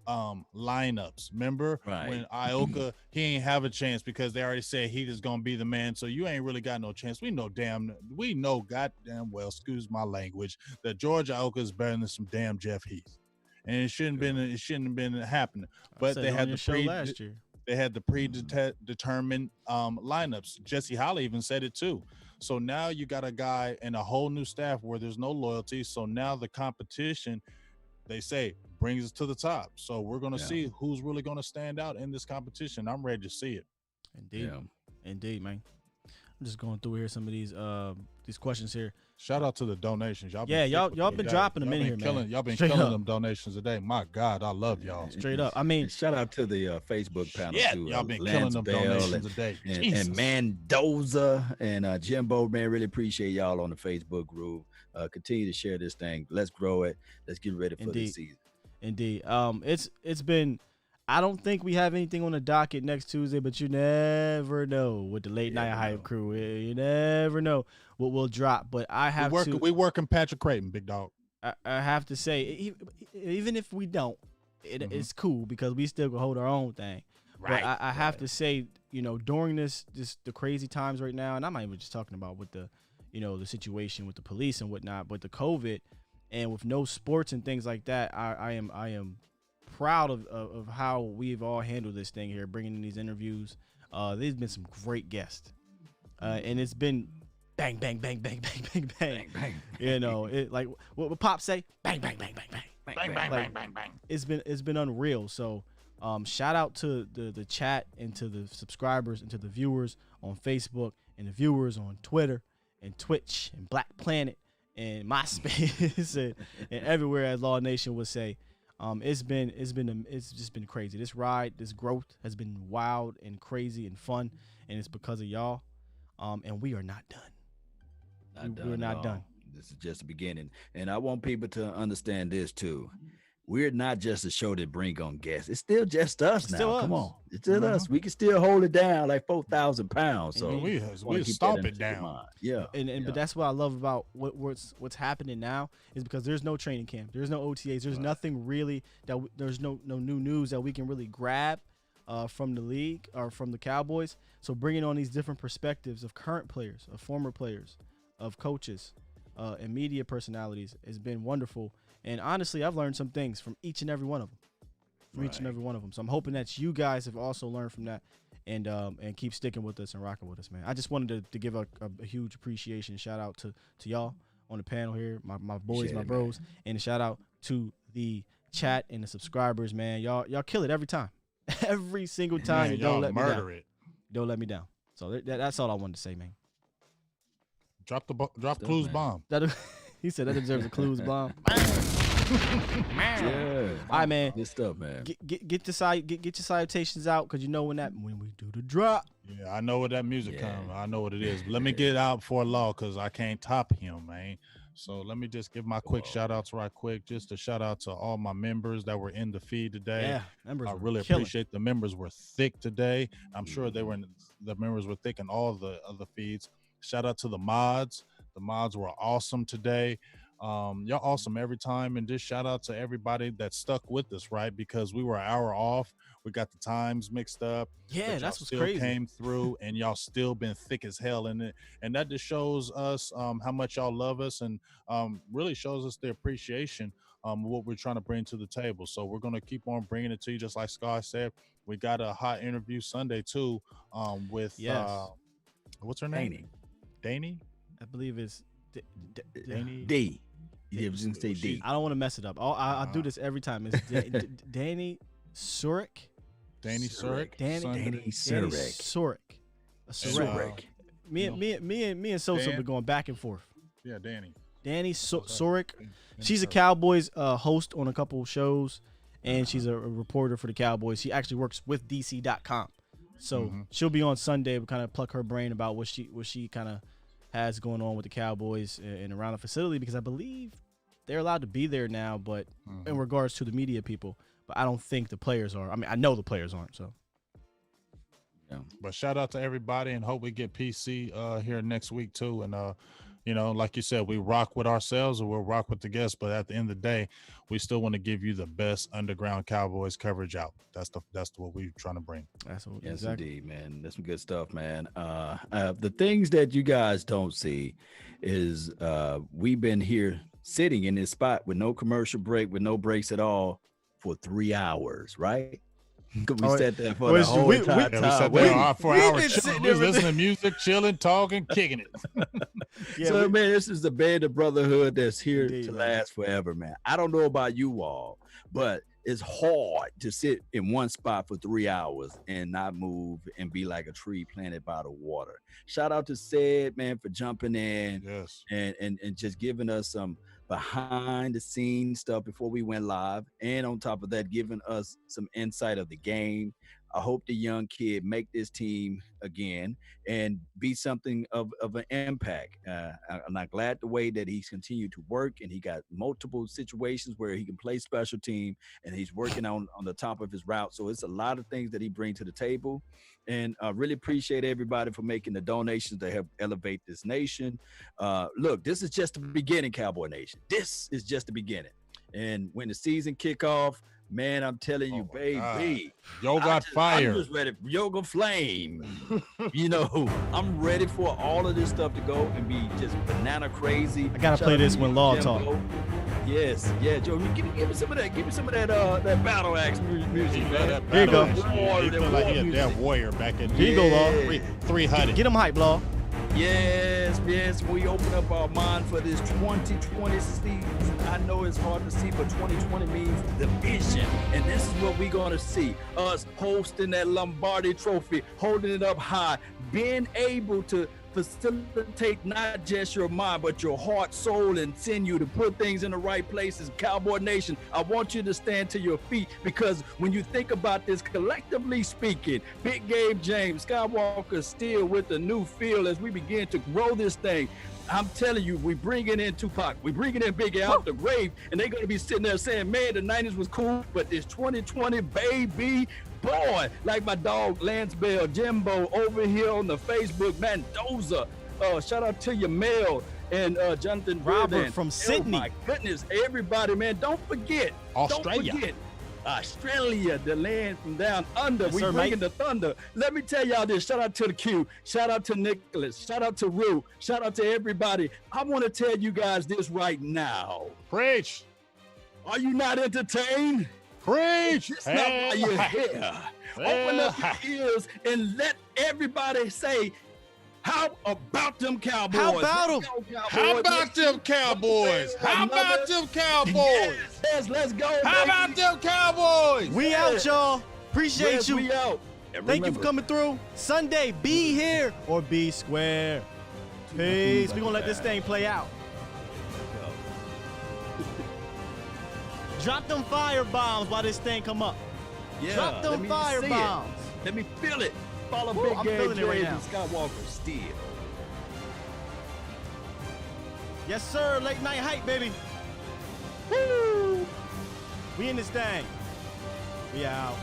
lineups. Remember when Ioka, he ain't have a chance because they already said he is going to be the man. So you ain't really got no chance. We know goddamn well, excuse my language, that George Ioka is better than some damn Jeff Heath. And it shouldn't have been happening. But they had last year. They had the predetermined lineups. Jesse Holly even said it too. So now you got a guy and a whole new staff where there's no loyalty. So now the competition, they say, brings us to the top. So we're going to see who's really going to stand out in this competition. I'm ready to see it. Indeed, man. I'm just going through here some of these questions here. Shout out to the donations. Y'all been dropping them in here, man. Y'all been killing them donations today. My God, I love y'all. Straight up. I mean, shout out to the Facebook panel too. Y'all been killing them donations today. And Mendoza and Jimbo, man, really appreciate y'all on the Facebook group. Continue to share this thing. Let's grow it. Let's get ready for the season. Indeed. It's been. I don't think we have anything on the docket next Tuesday, but you never know with the late night hype crew. You never know what will drop. But I have we working Patrick Creighton, big dog. I have to say, even if we don't, it's cool because we still can hold our own thing. Right. But I have to say, during this the crazy times right now, and I'm not even just talking about with the, the situation with the police and whatnot, but the COVID and with no sports and things like that, I am proud of how we've all handled this thing here, bringing in these interviews. There's been some great guests, and it's been bang, bang, bang, bang, bang, bang, bang, bang. It like what Pop say, bang, bang, bang, bang, bang, bang, bang, bang, bang, bang. It's been unreal. So shout out to the chat and to the subscribers and to the viewers on Facebook and the viewers on Twitter and Twitch and Black Planet and MySpace and everywhere, as Law Nation would say. It's just been crazy. This ride, this growth has been wild and crazy and fun, and it's because of y'all. And we are not done. We're not done. This is just the beginning. And I want people to understand this too. We're not just a show that bring on guests. It's still just us now. Still Come us. on. It's still us. We can still hold it down like 4,000 pounds. So we stomp it down. Yeah. But that's what I love about what's happening now is because there's no training camp. There's no OTAs. There's nothing really there's no new news that we can really grab from the league or from the Cowboys. So bringing on these different perspectives of current players, of former players, of coaches, and media personalities has been wonderful. And honestly, I've learned some things from each and every one of them. So I'm hoping that you guys have also learned from that and keep sticking with us and rocking with us, man. I just wanted to give a huge appreciation, shout out to y'all on the panel here, my boys, my bros, and a shout out to the chat and the subscribers, man. Y'all kill it every time. Every single time. Man, you don't y'all let me murder down. it. Don't let me down. So that's all I wanted to say, man. Drop Clues bomb. He said that deserves a Clues bomb. Yeah. All right, man. Good stuff, man. Get your salutations out, because when we do the drop. Yeah, I know what that music comes. I know what it is. But let me get it out for law, because I can't top him, man. So let me just give my quick shout outs right quick. Just a shout out to all my members that were in the feed today. Yeah, members I were really killing. appreciate the members were thick today. I'm sure the members were thick in all the other feeds. Shout out to the mods. The mods were awesome today. Y'all awesome every time, and just shout out to everybody that stuck with us, right? Because we were an hour off. We got the times mixed up. Yeah, that's what's still crazy. Came through, and y'all still been thick as hell in it, and that just shows us how much y'all love us, and really shows us the appreciation what we're trying to bring to the table. So we're gonna keep on bringing it to you, just like Scott said. We got a hot interview Sunday too, with what's her name? Danny. I believe it's D. Yeah, I was gonna say D. I don't want to mess it up. I do this every time. It's Danny Cedric. Danny Cedric. Danny Cedric. Cedric. Me and Sosa been going back and forth. Yeah, Danny. Danny Cedric. She's a Cowboys host on a couple shows, and she's a reporter for the Cowboys. She actually works with DC.com. So she'll be on Sunday. We'll kind of pluck her brain about what she kind of has going on with the Cowboys and around the facility, because I believe they're allowed to be there now, but in regards to the media people, but I don't think the players are. I mean, I know the players aren't. So, yeah. But shout out to everybody, and hope we get PC here next week too. And like you said, we rock with ourselves, or we'll rock with the guests. But at the end of the day, we still want to give you the best underground Cowboys coverage out. That's what we're trying to bring. That's what. Yes, exactly. indeed, man. That's some good stuff, man. The things that you guys don't see is we've been here sitting in this spot with no commercial break, with no breaks at all for 3 hours, right? We sat there for the whole entire time. We sat there for hours. We was listening to music, chilling, talking, kicking it. So, man, this is the band of brotherhood that's here to last forever, man. I don't know about you all, but it's hard to sit in one spot for 3 hours and not move and be like a tree planted by the water. Shout out to Ced, man, for jumping in and just giving us some behind the scenes stuff before we went live, and on top of that, giving us some insight of the game. I hope the young kid make this team again and be something of an impact. I'm glad the way that he's continued to work, and he got multiple situations where he can play special team, and he's working on the top of his route. So it's a lot of things that he brings to the table. And I really appreciate everybody for making the donations to help elevate this nation. Look, this is just the beginning, Cowboy Nation. This is just the beginning. And when the season kick off, man, I'm telling you, baby. Yo got fired. I'm just ready. Yoga flame. You know, I'm ready for all of this stuff to go and be just banana crazy. I gotta play this when Law talk. Yes, yeah, Joe. Give me some of that. Give me some of that. That battle axe music, man. Here you go. He feel like he a dead warrior back in. Here you go, Law. 300. Get him hype, Law. Yes, we open up our mind for this 2020 season. I know it's hard to see, but 2020 means the vision. And this is what we're going to see. Us hosting that Lombardi Trophy, holding it up high, being able to facilitate not just your mind, but your heart, soul, and sinew to put things in the right places. Cowboy Nation, I want you to stand to your feet, because when you think about this, collectively speaking, Big Gabe James, Skywalker still with the new feel as we begin to grow this thing. I'm telling you, we bringing in Tupac, we bringing in Biggie out the grave, and they're going to be sitting there saying, man, the 90s was cool, but this 2020, baby, boy, like my dog Lance Bell, Jimbo over here on the Facebook, Mendoza. Shout out to your Mel and Jonathan Robert Reardon. from Sydney. Oh my goodness, everybody, man, don't forget. Australia. Don't forget. Australia, the land from down under. Yes, We sir, bringing mate. the thunder. Let me tell y'all this. Shout out to the Q. Shout out to Nicholas. Shout out to Rue. Shout out to everybody. I want to tell you guys this right now. Preach. Are you not entertained? Preach. It's not why you're here. Open up your ears and let everybody say, how about them Cowboys? How about Let's them? go, Cowboys. How about them Cowboys? How about them Cowboys? Yes, let's go. How about them Cowboys? We out, y'all. Appreciate Yes, you. we out. And Thank you for remember, coming through. Sunday, be here or be square. Peace. We're going to let this thing play out. Drop them fire bombs while this thing come up. Yeah, Drop let them me fire see it. bombs. Let me feel it. Follow Woo, Big I'm Game feeling it right James now. and Skywalker still. Yes, sir. Late night hype, baby. Woo! We in this thing. We out.